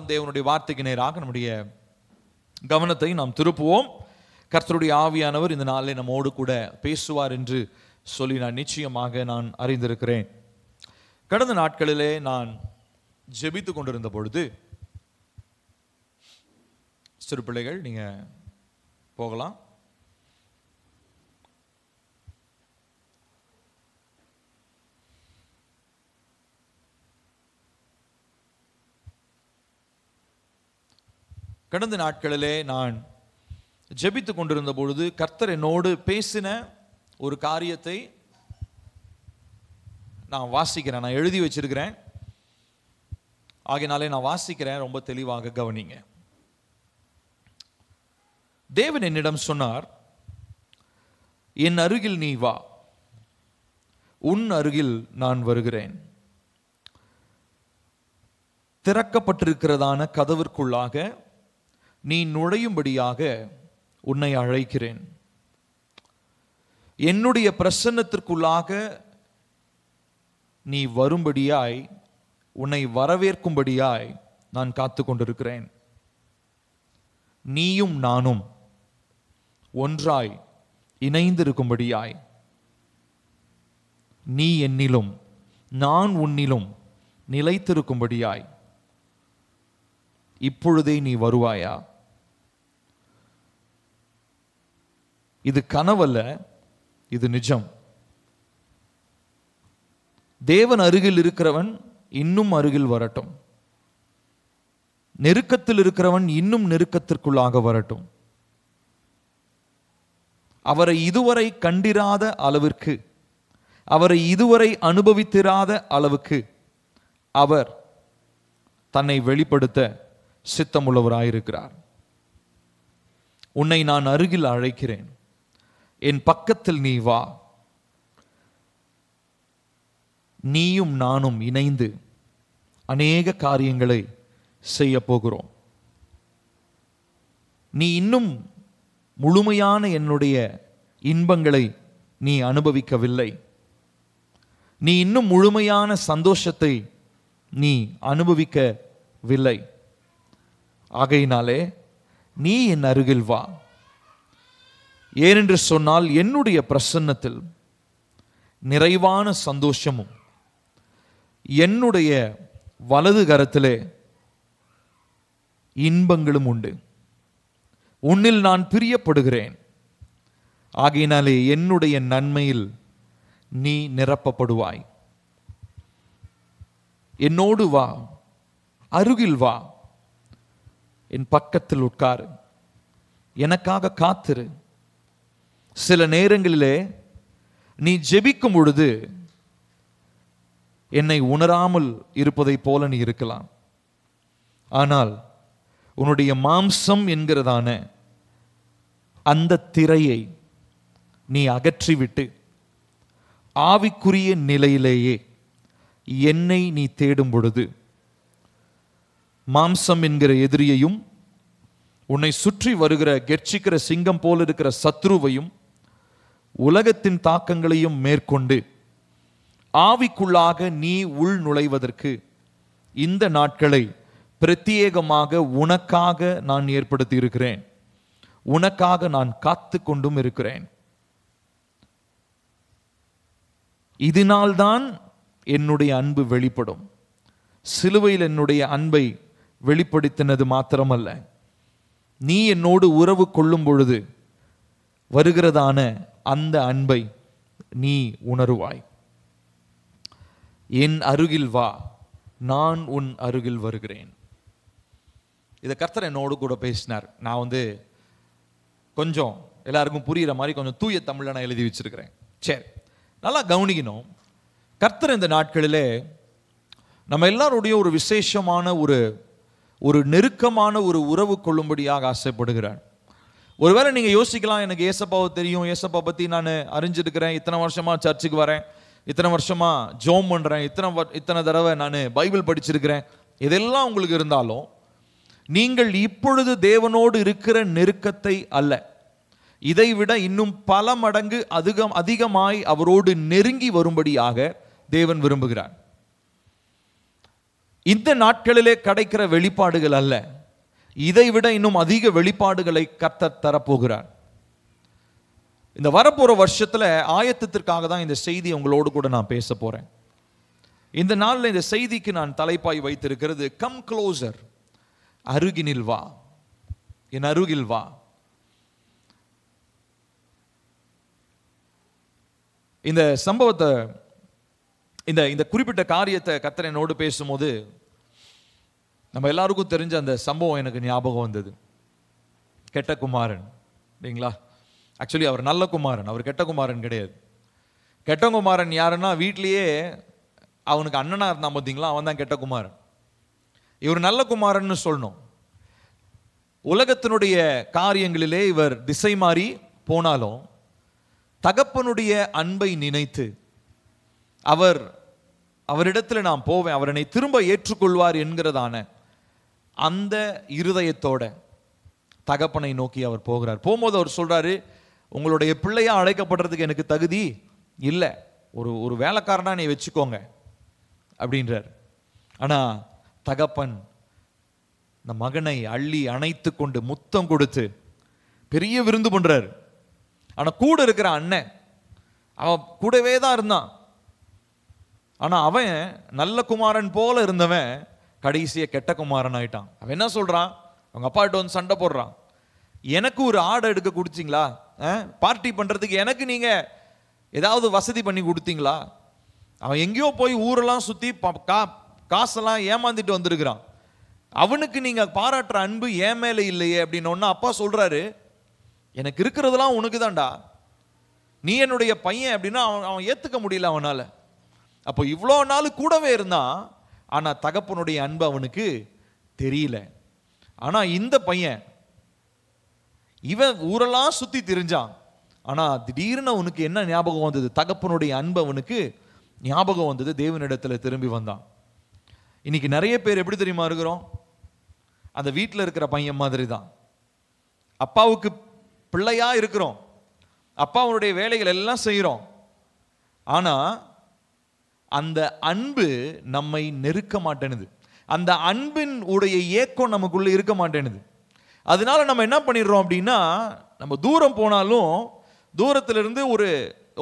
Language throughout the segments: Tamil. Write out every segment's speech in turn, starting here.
இருந்தாலும் தேவனுடைய வார்த்தைக்கு நேராக நம்முடைய கவனத்தை நாம் திருப்புவோம். கர்த்தருடைய ஆவியானவர் இந்த நாளில் நம்மோடு கூட பேசுவார் என்று சொல்லி நான் நிச்சயமாக அறிந்திருக்கிறேன். கடந்த நாட்களிலே நான் ஜெபித்து கொண்டிருந்த பொழுது, சிறு பிள்ளைகள் நீங்க போகலாம். கடந்த நாட்களிலே நான் ஜெபித்து கொண்டிருந்த பொழுது கர்த்தர் என்னோடு பேசின ஒரு காரியத்தை நான் வாசிக்கிறேன். நான் எழுதி வச்சிருக்கிறேன், ஆகையினாலே நான் வாசிக்கிறேன். ரொம்ப தெளிவாக கவனிங்க. தேவன் என்னிடம் சொன்னார், என் அருகில் நீ வா, உன் அருகில் நான் வருகிறேன். திறக்கப்பட்டிருக்கிறதான கதவிற்குள்ளாக நீ நுழையும்படியாக உன்னை அழைக்கிறேன். என்னுடைய பிரசன்னத்திற்குள்ளாக நீ வரும்படியாய், உன்னை வரவேற்கும்படியாய் நான் காத்து கொண்டிருக்கிறேன். நீயும் நானும் ஒன்றாய் இணைந்திருக்கும்படியாய், நீ என்னிலும் நான் உன்னிலும் நிலைத்திருக்கும்படியாய் இப்பொழுதே நீ வருவாயா? இது கனவல்ல, இது நிஜம். தேவன் அருகில் இருக்கிறவன் இன்னும் அருகில் வரட்டும். நெருக்கத்தில் இருக்கிறவன் இன்னும் நெருக்கத்திற்குள்ளாக வரட்டும். அவரை இதுவரை கண்டிராத அளவிற்கு, அவரை இதுவரை அனுபவித்திராத அளவுக்கு அவர் தன்னை வெளிப்படுத்த சித்தமுள்ளவராயிருக்கிறார். உன்னை நான் அருகில் அழைக்கிறேன், என் பக்கத்தில் நீ வா. நீயும் நானும் இணைந்து அநேக காரியங்களை செய்ய போகிறோம். நீ இன்னும் முழுமையான என்னுடைய இன்பங்களை நீ அனுபவிக்கவில்லை. நீ இன்னும் முழுமையான சந்தோஷத்தை நீ அனுபவிக்கவில்லை. ஆகையினாலே நீ என் அருகில் வா. ஏனென்று சொன்னால், என்னுடைய பிரசன்னத்தில் நிறைவான சந்தோஷமும், என்னுடைய வலது கரத்திலே இன்பங்களும் உண்டு. உன்னில் நான் பிரியப்படுகிறேன். ஆகையினாலே என்னுடைய நன்மையில் நீ நிரப்பப்படுவாய். என்னோடு வா, அருகில் வா, என் பக்கத்தில் உட்காரு, எனக்காக காத்திரு. சில நேரங்களிலே நீ ஜெபிக்கும் பொழுது என்னை உணராமல் இருப்பதை போல நீ இருக்கலாம். ஆனால் உன்னுடைய மாம்சம் என்கிறதான அந்த திரையை நீ அகற்றிவிட்டு ஆவிக்குரிய நிலையிலேயே என்னை நீ தேடும் பொழுது, மாம்சம் என்கிற எதிரியையும், உன்னை சுற்றி வருகிற கெர்ச்சிக்கிற சிங்கம் போல இருக்கிற சத்ருவையும், உலகத்தின் தாக்கங்களையும் மேற்கொண்டு ஆவிக்குள்ளாக நீ உள் நுழைவதற்கு இந்த நாட்களை பிரத்யேகமாக உனக்காக நான் ஏற்படுத்தி இருக்கிறேன். உனக்காக நான் காத்து கொண்டும் இருக்கிறேன். இதனால்தான் என்னுடைய அன்பு வெளிப்படும். சிலுவையில் என்னுடைய அன்பை வெளிப்படுத்தினது மாத்திரமல்ல, நீ என்னோடு உறவு கொள்ளும் பொழுது வருகிறதான அந்த அன்பை நீ உணருவாய். என் அருகில் வா, நான் உன் அருகில் வருகிறேன். இதை கர்த்தர் என்னோடு கூட பேசினார். நான் கொஞ்சம் எல்லாருக்கும் புரிகிற மாதிரி கொஞ்சம் தூய தமிழில் நான் எழுதி வச்சிருக்கிறேன். சரி, நல்லா கவனிக்கணும். கர்த்தர் இந்த நாட்களிலே நம்ம எல்லாருடைய ஒரு விசேஷமான ஒரு நெருக்கமான ஒரு உறவு கொள்ளும்படியாக ஆசைப்படுகிறார். ஒருவேளை நீங்க யோசிக்கலாம், எனக்கு ஏசப்பாவை தெரியும், ஏசப்பா பத்தி நான் அறிஞ்சிருக்கிறேன், இத்தனை வருஷமா சர்ச்சுக்கு வரேன், இத்தனை வருஷமா ஜோம் பண்றேன், இத்தனை தடவை நான் பைபிள் படிச்சிருக்கிறேன். இதெல்லாம் உங்களுக்கு இருந்தாலும் நீங்கள் இப்பொழுது தேவனோடு இருக்கிற நெருக்கத்தை அல்ல, இதைவிட இன்னும் பல மடங்கு அதிகமாய் அவரோடு நெருங்கி வரும்படியாக தேவன் விரும்புகிறார். இந்த நாட்களிலே கிடைக்கிற வெளிப்பாடுகள் அல்ல, இதை விட இன்னும் அதிக வெளிப்பாடுகளை கர்த்தர் தரப்போகிறார். இந்த வரப்போற வருஷத்துல ஆயத்தத்திற்காக தான் இந்த செய்தி உங்களோடு கூட நான் பேச போறேன். இந்த நாளில் இந்த செய்திக்கு நான் தலைப்பாய் வைத்திருக்கிறது கம் க்ளோசர், அருகினில் வா, என் அருகில் வா. இந்த சம்பவத்தை, இந்த குறிப்பிட்ட காரியத்தை கர்த்தர் என்னோடு பேசும்போது நம்ம எல்லாருக்கும் தெரிஞ்ச அந்த சம்பவம் எனக்கு ஞாபகம் வந்தது. கெட்ட குமாரன் இல்லைங்களா? ஆக்சுவலி அவர் நல்ல குமாரன், அவர் கெட்ட குமாரன் கிடையாது. கெட்ட குமாரன் யாருன்னா வீட்லேயே அவனுக்கு அண்ணனா இருந்தான் பார்த்தீங்களா, அவன் தான் கெட்ட குமாரன். இவர் நல்ல குமாரன்னு சொல்லணும். உலகத்தினுடைய காரியங்களிலே இவர் திசை மாறி போனாலும் தகப்பனுடைய அன்பை நினைத்து அவரிடத்தில் நான் போவேன், அவர் என்னை திரும்ப ஏற்றுக்கொள்வார் என்கிறதான அந்த இருதயத்தோட தகப்பனை நோக்கி அவர் போகிறார். போகும்போது அவர் சொல்றாரு, உங்களுடைய பிள்ளையா அழைக்கப்படுறதுக்கு எனக்கு தகுதி இல்லை, ஒரு வேலைக்காரனா நீ வச்சுக்கோங்க அப்படின்றார். ஆனா தகப்பன் இந்த மகனை அள்ளி அணைத்து கொண்டு முத்தம் கொடுத்து பெரிய விருந்து பண்றாரு. ஆனா கூட இருக்கிற அண்ணன் அவன் கூடவே தான் இருந்தான். ஆனா அவன் நல்ல குமாரன் போல இருந்தவன் கடைசிய கெட்ட குமாரன் ஆயிட்டான். அவன் என்ன சொல்றான், அவங்க அப்பா கிட்ட வந்து சண்டை போடுறான், எனக்கு ஒரு ஆடை எடுக்க கொடுத்தீங்களா, பார்ட்டி பண்றதுக்கு எனக்கு நீங்க ஏதாவது வசதி பண்ணி கொடுத்தீங்களா? அவன் எங்கேயோ போய் ஊரெல்லாம் சுத்தி காசெல்லாம் ஏமாந்துட்டு வந்திருக்கிறான், அவனுக்கு நீங்க பாராட்டுற அன்பு ஏன் மேல இல்லையே அப்படின்னு ஒன்னு அப்பா சொல்றாரு. எனக்கு இருக்கிறதெல்லாம் உனக்கு தான்டா, நீ என்னுடைய பையன் அப்படின்னா அவன் ஏத்துக்க முடியல அவனால. அப்போ இவ்வளோ நாள் கூடவே இருந்தான், ஆனா தகப்பனுடைய அன்பு அவனுக்கு தெரியல. ஆனா இந்த பையன் இவன் ஊரெல்லாம் சுத்தி திரிஞ்சான், ஆனா திடீர்னு அவனுக்கு என்ன ஞாபகம் வந்தது, தகப்பனுடைய அன்பு அவனுக்கு ஞாபகம் வந்தது, தேவனிடத்துல திரும்பி வந்தான். இன்னைக்கு நிறைய பேர் எப்படி தெரியுமா இருக்கிறோம், அந்த வீட்டில் இருக்கிற பையன் மாதிரி தான். அப்பாவுக்கு பிள்ளையா இருக்கிறோம், அப்பாவுடைய வேலைகள் எல்லாம் செய்கிறோம், ஆனா அந்த அன்பு நம்மை நெருக்க மாட்டேனுது, அந்த அன்பின் உடைய ஏக்கம் நமக்குள்ள இருக்க மாட்டேனுது. அதனால நம்ம என்ன பண்ணிடுறோம் அப்படின்னா, நம்ம தூரம் போனாலும் தூரத்திலிருந்து ஒரு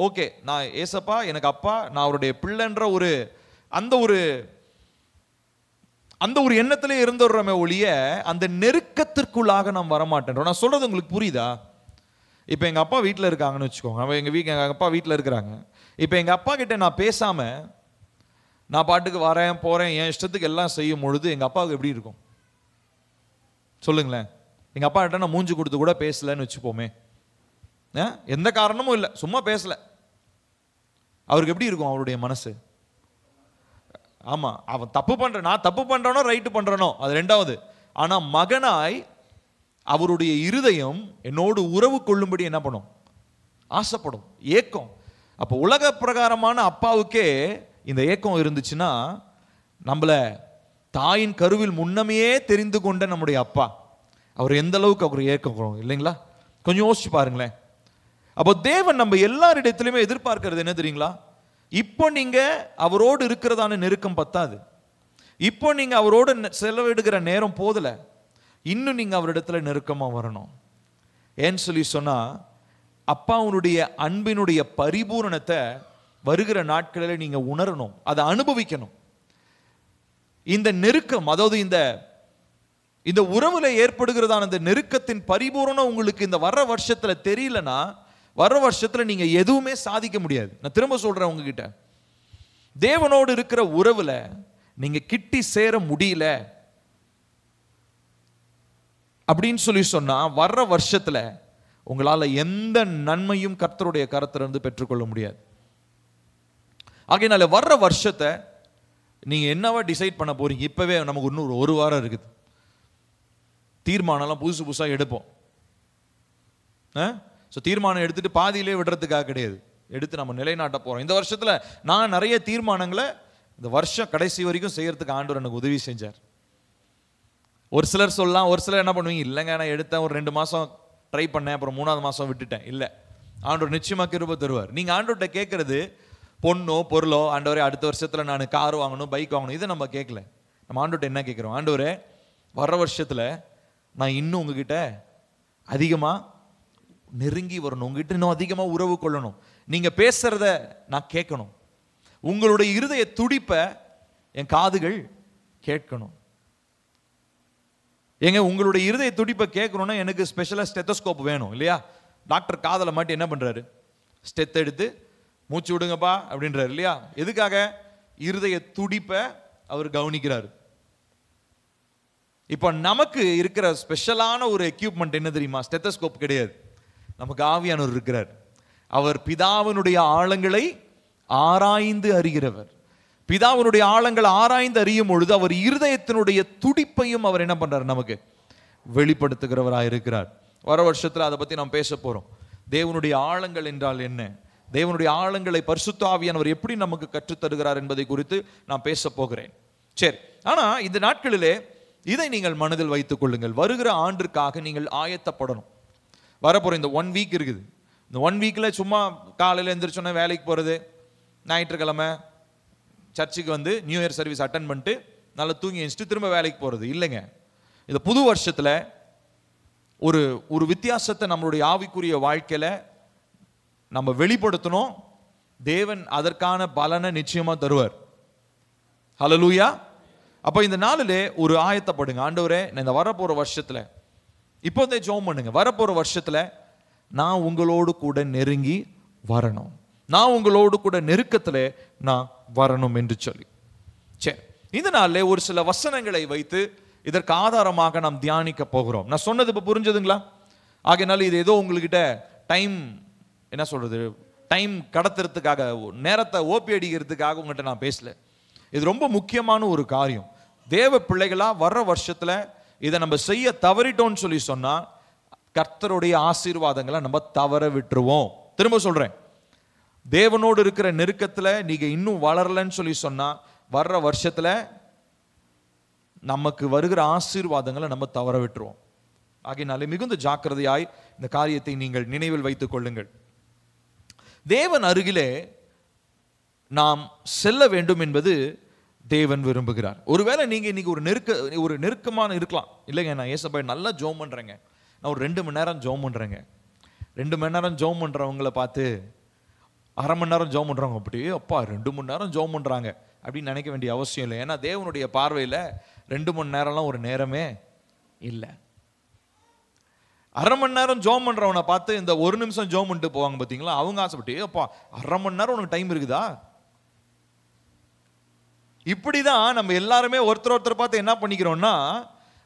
ஓகே நான் ஏசப்பா எனக்கு அப்பா, நான் அவருடைய பிள்ளைன்ற அந்த ஒரு எண்ணத்திலே இருந்துடுறோமே ஒழிய அந்த நெருக்கத்திற்குள்ளாக நாம் வரமாட்டேன்றோம். நான் சொல்றது உங்களுக்கு புரியுதா? இப்போ எங்கள் அப்பா வீட்டில் இருக்காங்கன்னு வச்சுக்கோங்க, எங்கள் அப்பா வீட்டில் இருக்கிறாங்க. இப்போ எங்கள் அப்பா கிட்ட நான் பேசாம நான் பாட்டுக்கு வரேன் போறேன் என் இஷ்டத்துக்கு எல்லாம் செய்யும் பொழுது எங்கள் அப்பாவுக்கு எப்படி இருக்கும் சொல்லுங்களேன்? எங்கள் அப்பா கிட்ட நான் மூஞ்சி கொடுத்து கூட பேசலன்னு வச்சுப்போமே, எந்த காரணமும் இல்லை, சும்மா பேசல, அவருக்கு எப்படி இருக்கும் அவருடைய மனசு? ஆமா, அவன் தப்பு பண்ற, நான் தப்பு பண்றானோ ரைட்டு பண்றானோ அது ரெண்டாவது, ஆனா மகனாய் அவருடைய இருதயம் என்னோடு உறவு கொள்ளும்படி என்ன பண்ணும், ஆசைப்படும், ஏக்கம். அப்போ உலக பிரகாரமான அப்பாவுக்கே இந்த ஏக்கம் இருந்துச்சுன்னா, நம்மள தாயின் கருவில் முன்னமையே தெரிந்து கொண்ட நம்முடைய அப்பா அவர் எந்த அளவுக்கு அவர் ஏக்கம் இல்லைங்களா? கொஞ்சம் யோசிச்சு பாருங்களேன். அப்போ தேவன் நம்ம எல்லாரிடத்திலுமே எதிர்பார்க்கிறது என்ன தெரியுங்களா? இப்போ நீங்க அவரோடு இருக்கிறதான நெருக்கம் பத்தாது, இப்போ நீங்க அவரோடு செலவிடுகிற நேரம் போதல, இன்னும் நீங்க அவரிடத்துல நெருக்கமா வரணும். ஏன்னு சொல்லி சொன்னா, அப்பாவுடைய அன்பினுடைய பரிபூரணத்தை வருகிற நாட்களில் நீங்க உணரணும், அதை அனுபவிக்கணும். இந்த நெருக்கம், அதாவது இந்த உறவுல ஏற்படுகிறதான இந்த நெருக்கத்தின் பரிபூரணம் உங்களுக்கு இந்த வர்ற வருஷத்துல தெரியலனா, வர்ற வருஷத்துல நீங்க எதுவுமே சாதிக்க முடியாது. நான் திரும்ப சொல்றேன், உங்ககிட்ட தேவனோடு இருக்கிற உறவுல நீங்க கிட்டி சேர முடியல அப்படின்னு சொல்லி சொன்னா, வர்ற வருஷத்துல உங்களால எந்த நன்மையும் கர்த்தருடைய கரத்திலிருந்து பெற்றுக்கொள்ள முடியாது. ஆகையினால வர்ற வருஷத்தை நீங்க என்னவா டிசைட் பண்ண போறீங்க? இப்பவே நமக்கு இன்னும் ஒரு வாரம் இருக்குது, தீர்மானம்லாம் புதுசு புதுசாக எடுப்போம். ஸோ தீர்மானம் எடுத்துட்டு பாதியிலே விடுறதுக்காக கிடையாது, எடுத்து நம்ம நிலைநாட்ட போறோம். இந்த வருஷத்துல நான் நிறைய தீர்மானங்களை இந்த வருஷம் கடைசி வரைக்கும் செய்யறதுக்கு ஆண்டவர் எனக்கு உதவி செஞ்சார். ஒரு சிலர் சொல்லலாம், ஒரு சிலர் என்ன பண்ணுவீங்க, இல்லைங்க நான் எடுத்தேன், ஒரு 2 மாசம் ட்ரை பண்ணேன், அப்புறம் 3வது மாசம் விட்டுட்டேன். இல்லை, ஆண்டவர் நிச்சயமா கிருபை தருவார். நீங்க ஆண்டவர்கிட்ட கேட்கறது பொண்ணோ பொருளோ, ஆண்டவரே அடுத்த வருஷத்துல நான் கார் வாங்கணும், பைக் வாங்கணும், இதை நம்ம கேட்கல. நம்ம ஆண்டவர்கிட்ட என்ன கேட்குறோம்? ஆண்டவரே, வர வருஷத்தில் நான் இன்னும் உங்ககிட்ட அதிகமாக நெருங்கி வரணும், உங்ககிட்ட இன்னும் அதிகமாக உறவு கொள்ளணும், நீங்கள் பேசுகிறத நான் கேட்கணும், உங்களுடைய இருதய துடிப்பை என் காதுகள் கேட்கணும். ஏங்க, உங்களுடைய இருதய துடிப்பை கேட்கணும்னா எனக்கு ஸ்பெஷலாக ஸ்டெத்தோஸ்கோப் வேணும் இல்லையா? டாக்டர் காதலை மாட்டி என்ன பண்ணுறாரு? ஸ்டெத் எடுத்து மூச்சு விடுங்கப்பா அப்படின்றாரு இல்லையா? எதுக்காக? இருதய துடிப்பை அவர் கவனிக்கிறார். இப்போ நமக்கு இருக்கிற ஸ்பெஷலான ஒரு எக்யூப்மெண்ட் என்ன தெரியுமா? ஸ்டெத்தோஸ்கோப் கிடையாது. நமக்கு ஆவியானவர் இருக்கிறார். அவர் பிதாவினுடைய ஆழங்களை ஆராய்ந்து அறிகிறவர். பிதாவினுடைய ஆழங்கள் ஆராய்ந்து அறியும் பொழுது அவர் இருதயத்தினுடைய துடிப்பையும் அவர் என்ன பண்றார்? நமக்கு வெளிப்படுத்துகிறவராக இருக்கிறார். வர வருஷத்துல அதை பத்தி நாம் பேச போறோம். தேவனுடைய ஆழங்கள் என்றால் என்ன, தேவனுடைய ஆழங்களை பரிசுத்த ஆவியானவர் எப்படி நமக்கு கற்றுத் தருகிறார் என்பதை குறித்து நான் பேச போகிறேன். சரி, ஆனா இந்த நாட்களிலே இதை நீங்கள் மனதில் வைத்துக் கொள்ளுங்கள். வருகிற ஆண்டிற்காக நீங்கள் ஆயத்தப்படணும். வரப்போற இந்த 1 வீக் இருக்குது. இந்த 1 வீக்ல சும்மா காலையில் எழுந்திரிச்சோன்னா வேலைக்கு போறது, ஞாயிற்றுக்கிழமை சர்ச்சுக்கு வந்து நியூ இயர் சர்வீஸ் அட்டன் பண்ணிட்டு நல்லா தூங்கி எழுந்துட்டு திரும்ப வேலைக்கு போறது இல்லைங்க. இந்த புது வருஷத்துல ஒரு ஒரு வித்தியாசத்தை நம்மளுடைய ஆவிக்குரிய வாழ்க்கையில நம்ம வெளிப்படுத்தணும். தேவன் அதற்கான பலனை நிச்சயமா தருவார். ஹல்லேலூயா. அப்ப இந்த நாளிலே ஒரு ஆயத்தப்படுங்க. ஆண்டவரே, இந்த வரப்போற வருஷத்துல இப்போதே ஜெபம் பண்ணுங்க. வரப்போற வருஷத்துல நான் உங்களோடு கூட நெருங்கி வரணும், நான் உங்களோடு கூட நெருக்கத்துல நான் வரணும் என்று சொல்லி. சரி, இந்த நாளிலே ஒரு சில வசனங்களை வைத்து இதற்கு ஆதாரமாக நாம் தியானிக்க போகிறோம். நான் சொன்னது இப்போ புரிஞ்சதுங்களா? ஆகையினால இது ஏதோ உங்ககிட்ட டைம் என்ன சொல்றது, டைம் கடத்துறதுக்காக, நேரத்தை ஓப்பி அடிக்கிறதுக்காக உங்கள்கிட்ட நான் பேசல. இது ரொம்ப முக்கியமான ஒரு காரியம். தேவ பிள்ளைகளா வர்ற வருஷத்துல இதை நம்ம செய்ய தவறிட்டோம்னு சொல்லி சொன்னா கர்த்தருடைய ஆசீர்வாதங்களை நம்ம தவற விட்டுருவோம். திரும்ப சொல்றேன், தேவனோடு இருக்கிற நெருக்கத்துல நீங்க இன்னும் வளரலன்னு சொல்லி சொன்னா வர்ற வருஷத்துல நமக்கு வருகிற ஆசீர்வாதங்களை நம்ம தவற விட்டுருவோம். ஆகையினாலே மிகுந்த ஜாக்கிரதையாய் இந்த காரியத்தை நீங்கள் நினைவில் வைத்துக் கொள்ளுங்கள். தேவன் அருகிலே நாம் செல்ல வேண்டும் என்பது தேவன் விரும்புகிறார். ஒருவேளை நீங்க இன்னைக்கு ஒரு நெருக்கமான இருக்கலாம். இல்லைங்க, நான் ஏசப்பாய் நல்லா ஜெபம் பண்றேங்க, நான் ஒரு 2 மணி நேரம் ஜெபம் பண்றேங்க. 2 மணி நேரம் ஜெபம் பண்றவங்களை பார்த்து அரை மணி நேரம் ஜெபம் பண்றவங்க அப்படியே அப்பா 2 மணி நேரம் ஜெபம் பண்றாங்க அப்படின்னு நினைக்க வேண்டிய அவசியம் இல்லை. ஏன்னா தேவனுடைய பார்வையில் 2 மணி நேரம்லாம் ஒரு நேரமே இல்லை. அரை மணி நேரம் ஜெபம் பண்றவனை பார்த்து இந்த 1 நிமிஷம் ஜெபம் பண்ணிட்டு போவாங்க பார்த்தீங்களா, அவங்க ஆசைப்பட்டு அப்பா அரை மணி நேரம் உனக்கு டைம் இருக்குதா? இப்படிதான் நம்ம எல்லாருமே ஒருத்தர் பார்த்து என்ன பண்ணிக்கிறோம்னா,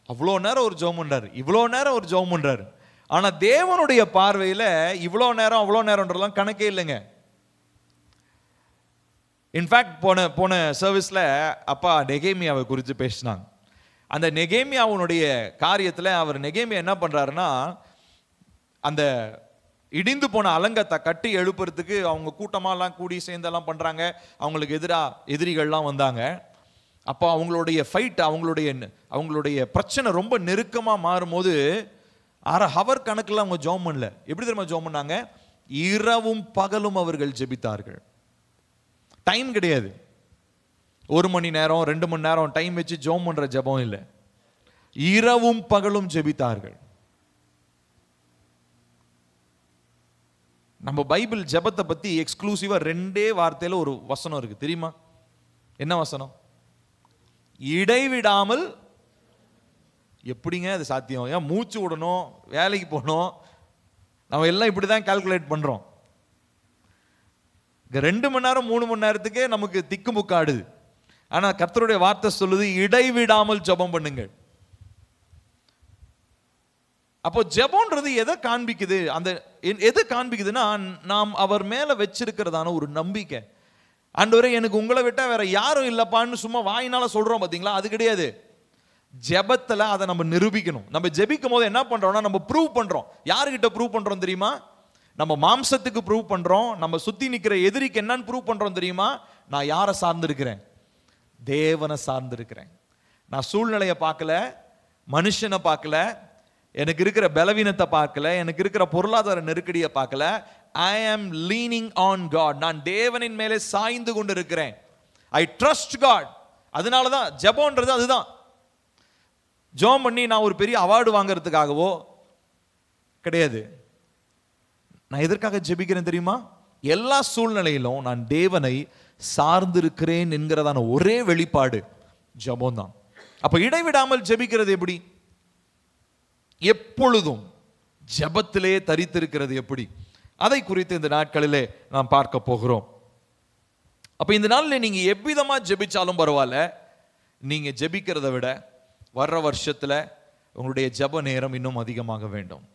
அவ்வளோ நேரம் ஒரு ஜெபம் பண்றாரு, இவ்வளோ நேரம் ஒரு ஜெபம் பண்றாரு. ஆனா தேவனுடைய பார்வையில இவ்வளோ நேரம் அவ்வளோ நேரம்ன்றலாம் கணக்கே இல்லைங்க. இன்ஃபேக்ட் போன சர்வீஸ்ல அப்பா நெகேமியாவை குறித்து பேசினாங்க. அந்த நெகேமியாவுடைய காரியத்தில் அவர் நெகேமியா என்ன பண்றாருன்னா, அந்த இடிந்து போன அலங்கத்தை கட்டி எழுப்புறதுக்கு அவங்க கூட்டமாலாம் கூடி சேர்ந்தெல்லாம் பண்றாங்க. அவங்களுக்கு எதிரிகள்லாம் வந்தாங்க. அப்போ அவங்களுடைய ஃபைட், அவங்களுடைய பிரச்சனை ரொம்ப நெருக்கமாக மாறும்போது அரை ஹவர் கணக்கில் அவங்க ஜெபம் பண்ணல. எப்படி தெரியுமா ஜெபம் பண்ணாங்க? இரவும் பகலும் அவர்கள் ஜெபித்தார்கள். டைம் கிடையாது. 1 மணி நேரம் 2 மணி நேரம் டைம் வச்சு ஜெபம் பண்ற ஜெபம் இல்லை. இரவும் பகலும் ஜெபித்தார்கள். நம்ம பைபிள் ஜெபத்தை பத்தி எக்ஸ்க்ளூசிவா 2 வார்த்தையில ஒரு வசனம் இருக்கு, தெரியுமா? என்ன வசனம்? இடைவிடாமல். எப்படிங்க அது சாத்தியம்? ஏன் மூச்சு விடணும், வேலைக்கு போகணும், நம்ம எல்லாம் இப்படிதான் கால்குலேட் பண்றோம். 2 மணி நேரம் 3 மணி நேரத்துக்கே நமக்கு திக்குமுக்காடுது. ஆனா கர்த்தருடைய வார்த்தை சொல்லுது இடைவிடாமல் ஜெபம் பண்ணுங்கள். அப்போ ஜெபம்ன்றது எதை காண்பிக்குது? எதை காண்பிக்குதுன்னா, நாம் அவர் மேல வச்சிருக்கிறதான ஒரு நம்பிக்கை. ஆண்டவரே எனக்கு உங்களை விட்டா வேற யாரும் இல்லப்பான்னு சும்மா வாயினால சொல்றோம் பாத்தீங்களா, அது கிடையாது. ஜெபத்துல அதை நம்ம நிரூபிக்கணும். நம்ம ஜெபிக்கும் போது என்ன பண்றோம்னா, நம்ம ப்ரூவ் பண்றோம். யாருகிட்ட ப்ரூவ் பண்றோம் தெரியுமா? நம்ம மாம்சத்துக்கு ப்ரூவ் பண்றோம். நம்ம சுத்தி நிக்கிற எதிரிக்கு என்னன்னு ப்ரூவ் பண்றோம் தெரியுமா? நான் யாரை சார்ந்திருக்கிறேன்? தேவனை சார்ந்திருக்கிறேன். நான் சூழ்நிலையை பார்க்கல, மனுஷனை பார்க்கல, எனக்கு இருக்கிற பலவீனத்தை பார்க்கல, எனக்கு இருக்கிற பொருளாதார நெருக்கடியை பார்க்கல. ஐ ஆம் லீனிங் ஆன் காட். நான் தேவனின் மேலே சாய்ந்து கொண்டு இருக்கிறேன். I trust God. அதனாலதான் ஜெபம்ன்றது அதுதான். ஜெபம் பண்ணி நான் ஒரு பெரிய அவார்டு வாங்கறதுக்காகவோ கிடையாது. நான் எதற்காக ஜெபிக்கிறேன் தெரியுமா? எல்லா சூழ்நிலையிலும் நான் தேவனை சார்ந்திருக்கிறேன் என்கிறதான ஒரே வெளிப்பாடு ஜெபம் தான். அப்ப இடைவிடாமல் ஜெபிக்கிறது எப்படி? எப்பொழுதும் ஜெபத்திலே தரித்திருக்கிறது எப்படி? அதை குறித்து இந்த நாட்களிலே நாம் பார்க்க போகிறோம். அப்ப இந்த நாளில் நீங்க எவ்விதமா ஜெபிச்சாலும் பரவாயில்ல, நீங்க ஜெபிக்கிறத விட வர்ற வருஷத்துல உங்களுடைய ஜெப நேரம் இன்னும் அதிகமாக வேண்டும்.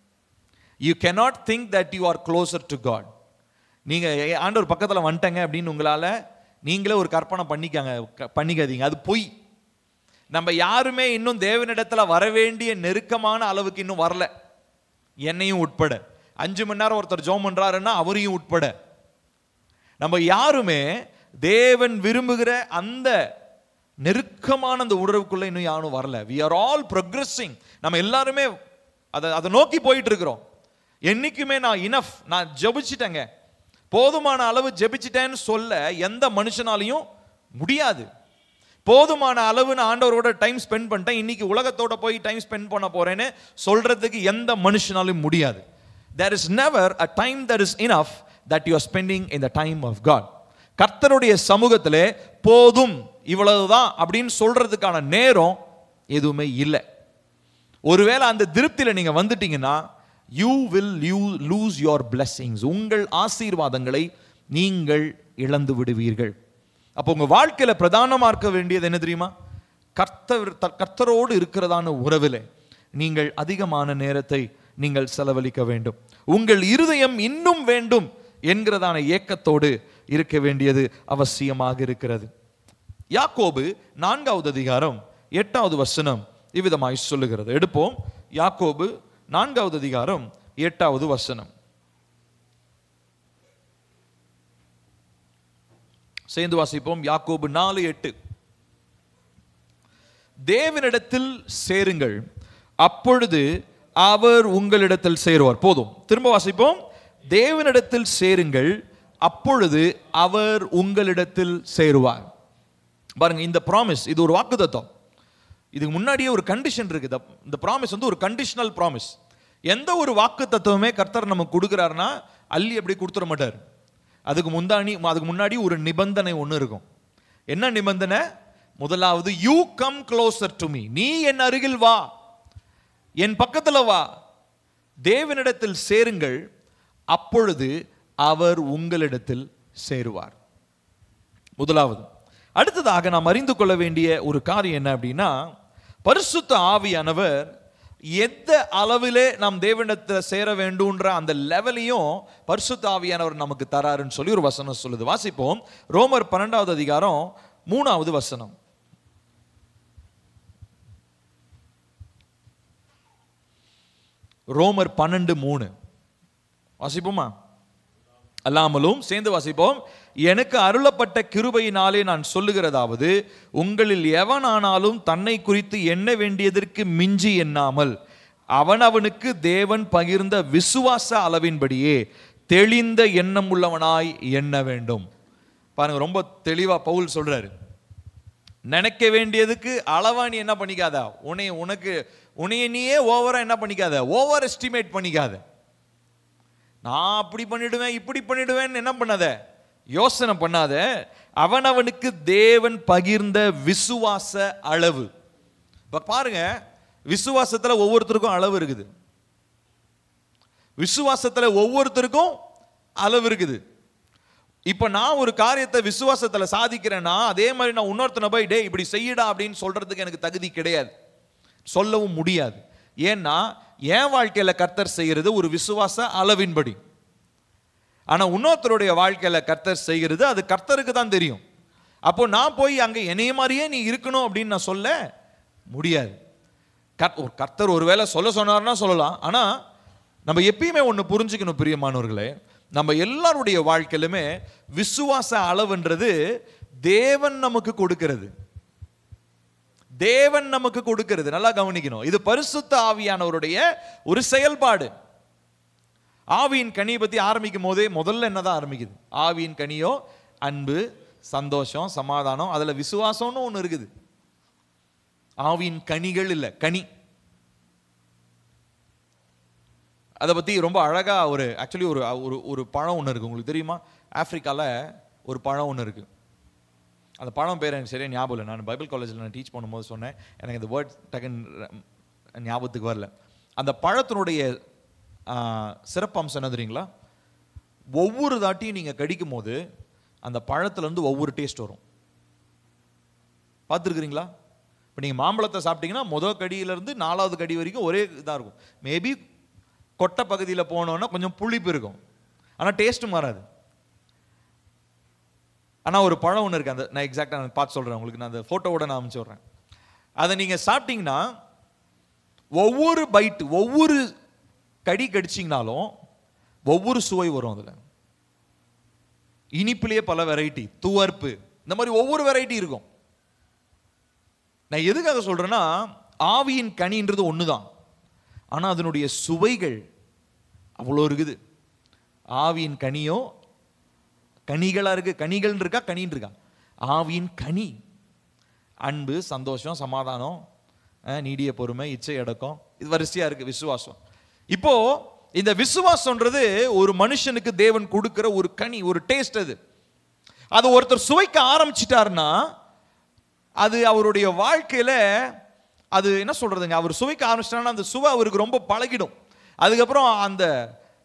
You cannot think that you are closer to God. நீங்க ஆண்டவர் பக்கத்துல வந்துட்டங்க அப்படின்னு உங்களால நீங்களே ஒரு கற்பனை பண்ணிக்காதீங்க. அது பொய். நம்ம யாருமே இன்னும் தேவனிடத்துல வர வேண்டிய நெருக்கமான அளவுக்கு இன்னும் வரல, என்னையும் உட்பட. 5 மணி நேரம் ஒருத்தர் ஜெபம் பண்றாருன்னா அவரையும் உட்பட நம்ம யாருமே தேவன் விரும்புகிற அந்த நெருக்கமான அந்த உறவுக்குள்ள இன்னும் யாரும் வரல. we are all progressing. நம்ம எல்லாருமே அதை நோக்கி போயிட்டு இருக்கிறோம். என்னைக்குமே நான் ஜெபிச்சிட்டேங்க, போதுமான அளவு ஜெபிச்சிட்டேன்னு சொல்ல எந்த மனுஷனாலையும் முடியாது. போதுமான அளவு நான் ஆண்டவரோட டைம் ஸ்பெண்ட் பண்ணிட்டேன், இன்னைக்கு உலகத்தோட போய் டைம் ஸ்பெண்ட் பண்ண போறேன்னு சொல்றதுக்கு எந்த மனுஷனாலும் முடியாது. There is never a time that is enough that you are spending in the time of God. கர்த்தருடைய சமூகத்திலே போதும் இவ்வளவுதான் அப்படின்னு சொல்றதுக்கான நேரம் எதுவுமே இல்லை. ஒருவேளை அந்த திருப்தியில நீங்க வந்துட்டீங்கன்னா you will lose your blessings. உங்கள் ஆசீர்வாதங்களை நீங்கள் இழந்து விடுவீர்கள். அப்போ உங்க வாழ்க்கையில பிரதானமா இருக்க வேண்டியது என்ன தெரியுமா? கர்த்தரோடு இருக்கிறதான உறவிலே நீங்கள் அதிகமான நேரத்தை நீங்கள் செலவழிக்க வேண்டும். உங்கள் இருதயம் இன்னும் வேண்டும் என்கிறதான ஏக்கத்தோடு இருக்க வேண்டியது அவசியமாக இருக்கிறது. யாக்கோபு 4வது அதிகாரம் 8வது வசனம் இவ்விதமாய் சொல்லுகிறது. எடுப்போம். யாக்கோபு 4வது அதிகாரம் 8வது வசனம். சேர்ந்து வாசிப்போம். யாக்கோபு 4:8. தேவனிடத்தில் சேருங்கள், அப்பொழுது அவர் உங்களிடத்தில் சேருவார். போதும், திரும்ப வாசிப்போம். தேவனிடத்தில் சேருங்கள், அப்பொழுது அவர் உங்களிடத்தில் சேருவார். பாருங்க, இந்த ப்ராமிஸ் இது ஒரு வாக்குத்தத்தம். இதுக்கு முன்னாடியே ஒரு கண்டிஷன் இருக்கு. இந்த ப்ராமிஸ் வந்து ஒரு கண்டிஷனல் ப்ராமிஸ். எந்த ஒரு வாக்குத்தத்தமுமே கர்த்தர் நமக்கு கொடுக்குறாருன்னா அள்ளி அப்படி கொடுத்துட மாட்டார். அதுக்கு முன்னாடி ஒரு நிபந்தனை ஒன்று இருக்கும். என்ன நிபந்தனை? முதலாவது, you come closer to me. நீ என் அருகில் வா, என் பக்கத்துல வா, தேவனிடத்தில் சேருங்கள், அப்பொழுது அவர் உங்களிடத்தில் சேருவார். முதலாவது. அடுத்ததாக நாம் அறிந்து கொள்ள வேண்டிய ஒரு காரியம் என்ன அப்படின்னா, பரிசுத்த ஆவியானவர் எந்த அளவிலே நாம் தேவனிடத்தில் சேர வேண்டும்ன்ற அந்த லெவலையும் பரிசுத்த ஆவியானவர் நமக்கு தராருன்னு சொல்லி ஒரு வசனம் சொல்லுது. வாசிப்போம். ரோமர் 12வது அதிகாரம் 3வது வசனம். ரோமர் 12:3 வாசிப்போமா? அல்லாமலும் சேர்ந்து வாசிப்போம். எனக்கு அருளப்பட்ட கிருபையினாலே நான் சொல்லுகிறதாவது, உங்களில் எவனானாலும் தன்னை குறித்து எண்ண வேண்டியதற்கு மிஞ்சி எண்ணாமல் அவனவனுக்கு தேவன் பகிர்ந்த விசுவாச அளவின்படியே தெளிந்த எண்ணம் உள்ளவனாய் எண்ண வேண்டும். பாருங்க, ரொம்ப தெளிவா பவுல் சொல்றாரு. நினைக்க வேண்டியதுக்கு அளவா நீ என்ன பண்ணிக்காத, உன்னைய நீயே ஓவரா என்ன பண்ணிக்காத, ஓவர் எஸ்டிமேட் பண்ணிக்காத. நான் அப்படி பண்ணிடுவேன் இப்படி பண்ணிடுவேன் என்ன பண்ணாத, யோசனை பண்ணாத. அவனவனுக்கு தேவன் பகிர்ந்த விசுவாச அளவு. இப்ப பாருங்க, விசுவாசத்துல ஒவ்வொருத்தருக்கும் அளவு இருக்குது. விசுவாசத்துல ஒவ்வொருத்தருக்கும் அளவு இருக்குது. இப்ப நான் ஒரு காரியத்தை விசுவாசத்துல சாதிக்கிறேன்னா அதே மாதிரி நான் இன்னொருத்தனை போய் டே இப்படி செய்யடா அப்படின்னு சொல்றதுக்கு எனக்கு தகுதி கிடையாது, சொல்லவும் முடியாது. ஏன்னா என் வாழ்க்கையில கர்த்தர் செய்கிறது ஒரு விசுவாச அளவின்படி. ஆனா இன்னொருத்தருடைய வாழ்க்கையில கர்த்தர் செய்கிறது அது கர்த்தருக்கு தான் தெரியும். அப்போ நான் போய் அங்க என்னைய மாதிரியே நீ இருக்கணும் அப்படின்னு நான் சொல்ல முடியாது. கர்த்தர் ஒருவேளை சொல்ல சொன்னார்னா சொல்லலாம். ஆனா நம்ம எப்பயுமே ஒன்று புரிஞ்சுக்கணும் பிரியமானவர்களே, நம்ம எல்லாருடைய வாழ்க்கையிலுமே விசுவாச அளவுன்றது தேவன் நமக்கு கொடுக்கிறது. தேவன் நமக்கு கொடுக்கிறது. நல்லா கவனிக்கணும், இது பரிசுத்த ஆவியானவருடைய ஒரு செயல்பாடு. ஆவியின் கனியை பத்தி ஆரம்பிக்கும் போதே முதல்ல என்னதான் ஆரம்பிக்குது? ஆவியின் கனியோ அன்பு, சந்தோஷம், சமாதானம், அதுல விசுவாசம்னு ஒண்ணு இருக்குது. ஆவியின் கனிகள் இல்ல, கனி. அதை பத்தி ரொம்ப அழகா ஆக்சுவலி ஒரு பழம் ஒன்று இருக்கு. உங்களுக்கு தெரியுமா? ஆப்பிரிக்கால ஒரு பழம் ஒன்று இருக்கு. அந்த பழம் பேர் எனக்கு சரியா ஞாபகம் இல்லை. நான் பைபிள் காலேஜில் நான் டீச் பண்ணும்போது சொன்னேன், எனக்கு இந்த வேர்ட் டக்குன்னு ஞாபகத்துக்கு வரல. அந்த பழத்தினுடைய சிறப்பம்சம் என்ன தெரியுங்களா? ஒவ்வொரு தாட்டியும் நீங்கள் கடிக்கும் போது அந்த பழத்துலேருந்து ஒவ்வொரு டேஸ்ட் வரும். பார்த்துருக்குறீங்களா? இப்போ நீங்கள் மாம்பழத்தை சாப்பிட்டீங்கன்னா முதல் கடியிலேருந்து 4வது கடி வரைக்கும் ஒரே இதாக இருக்கும். மேபி கொட்டை பகுதியில் போனோன்னா கொஞ்சம் புளிப்பு இருக்கும், ஆனால் டேஸ்ட்டும் மாறாது. ஆனால் ஒரு பழம் ஒன்று இருக்குது, அந்த நான் எக்ஸாக்டாக நான் பார்த்து சொல்கிறேன் உங்களுக்கு. நான் அந்த ஃபோட்டோவோட நான் அனுப்பிச்சு விட்றேன். அதை நீங்கள் சாப்பிட்டீங்கன்னா ஒவ்வொரு பைட்டு, ஒவ்வொரு கடி கடிச்சிங்கனாலும் ஒவ்வொரு சுவை வரும். அதில் இனிப்பிலேயே பல வெரைட்டி, துவர்ப்பு, இந்த மாதிரி ஒவ்வொரு வெரைட்டி இருக்கும். நான் எதுக்காக சொல்கிறேன்னா, ஆவியின் கனின்றது ஒன்று தான், ஆனால் அதனுடைய சுவைகள் அவ்வளோ இருக்குது. ஆவியின் கனியோ கனிகளாக இருக்குது. கனிகள் இருக்கா, கனின்னு இருக்கா? ஆவியின் கனி அன்பு, சந்தோஷம், சமாதானம், நீடிய பொறுமை, இச்சை அடக்கம், இது வரிசையாக இருக்குது. விசுவாசம். இப்போ இந்த விசுவாசம்ன்றது ஒரு மனுஷனுக்கு தேவன் கொடுக்கிற ஒரு கனி, ஒரு டேஸ்ட். அது ஒருத்தர் சுவைக்க ஆரம்பிச்சிட்டாருன்னா அது அவருடைய வாழ்க்கையில் அது என்ன சொல்றதுங்க, அவர் சுவைக்க ஆரம்பிச்சிட்டாருன்னா அந்த சுவை அவருக்கு ரொம்ப பழகிடும். அதுக்கப்புறம்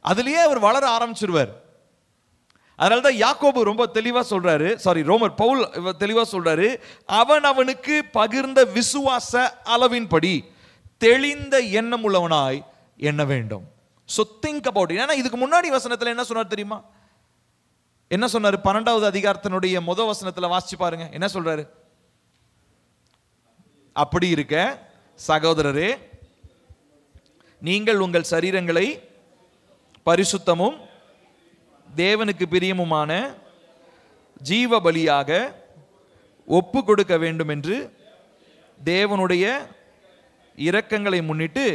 அதுலயே அவர் வளர ஆரம்பிச்சிருவார். அதனால தான் யாக்கோபு ரொம்ப தெளிவா சொல்றாரு, ரோமர் பவுல் தெளிவா சொல்றாரு, அவனுக்கு பகிர்ந்த விசுவாச அளவின்படி தெளிந்த எண்ணம் உள்ளவனாய் எண்ண வேண்டும். So think about it. ஏன்னா இதுக்கு முன்னாடி வசனத்துல என்ன சொன்னார் தெரியுமா? என்ன சொன்னாரு? 12வது அதிகாரத்தினுடைய முதல் வசனத்துல வாசிச்சு பாருங்க. என்ன சொல்றாரு? அப்படி இருக்க சகோதரரே, நீங்கள் உங்கள் சரீரங்களை பரிசுத்தமும் தேவனுக்கு பிரியமுமான ஜீவ பலியாக ஒப்பு கொடுக்க வேண்டும் என்று தேவனுடைய இரக்கங்களை முன்னிட்டு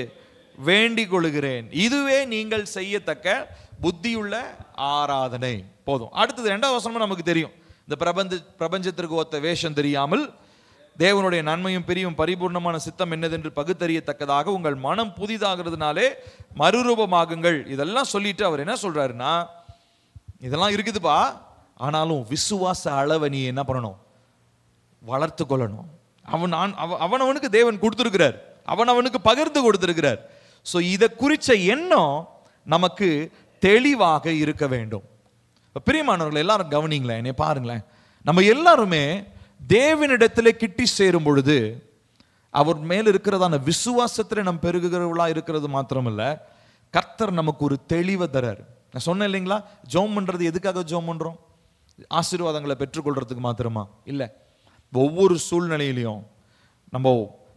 வேண்டிக் கொள்கிறேன். இதுவே நீங்கள் செய்யத்தக்க புத்தியுள்ள ஆராதனை. போதும். அடுத்தது 2வது வசனம் நமக்கு தெரியும். இந்த பிரபஞ்சத்திற்கு ஒத்த வேஷம் தெரியாமல் தேவனுடைய நன்மையும் பிரியும் பரிபூர்ணமான சித்தம் என்னதென்று பகுத்தறியத்தக்கதாக உங்கள் மனம் புதிதாகிறதுனாலே மறுரூபமாகுங்கள். இதெல்லாம் சொல்லிட்டு அவர் என்ன சொல்றாருன்னா, இதெல்லாம் இருக்குதுப்பா, ஆனாலும் விசுவாச அளவை நீ என்ன பண்ணணும்? வளர்த்து கொள்ளணும். அவனுக்கு தேவன் கொடுத்திருக்கிறார், அவனுக்கு பகிர்ந்து கொடுத்திருக்கிறார். ஸோ இதை குறித்த எண்ணம் நமக்கு தெளிவாக இருக்க வேண்டும். பிரியமானவர்கள் எல்லாரும் கவனிங்களேன், என்னை பாருங்களேன். நம்ம எல்லாருமே தேவனிடத்தில் கிட்டி சேரும் பொழுது அவர் மேல் இருக்கிறதான விசுவாசத்தில் நம்ம பெருகுகிறவர்களா இருக்கிறது மாத்திரமல்ல, கர்த்தர் நமக்கு ஒரு தெளிவை தரார். நான் சொன்னேன் இல்லைங்களா, ஜெபம் பண்றது எதுக்காக ஜெபம் பண்றோம்? ஆசீர்வாதங்களை பெற்றுக்கொள்றதுக்கு மாத்திரமா இல்லை. ஒவ்வொரு சூழ்நிலையிலையும்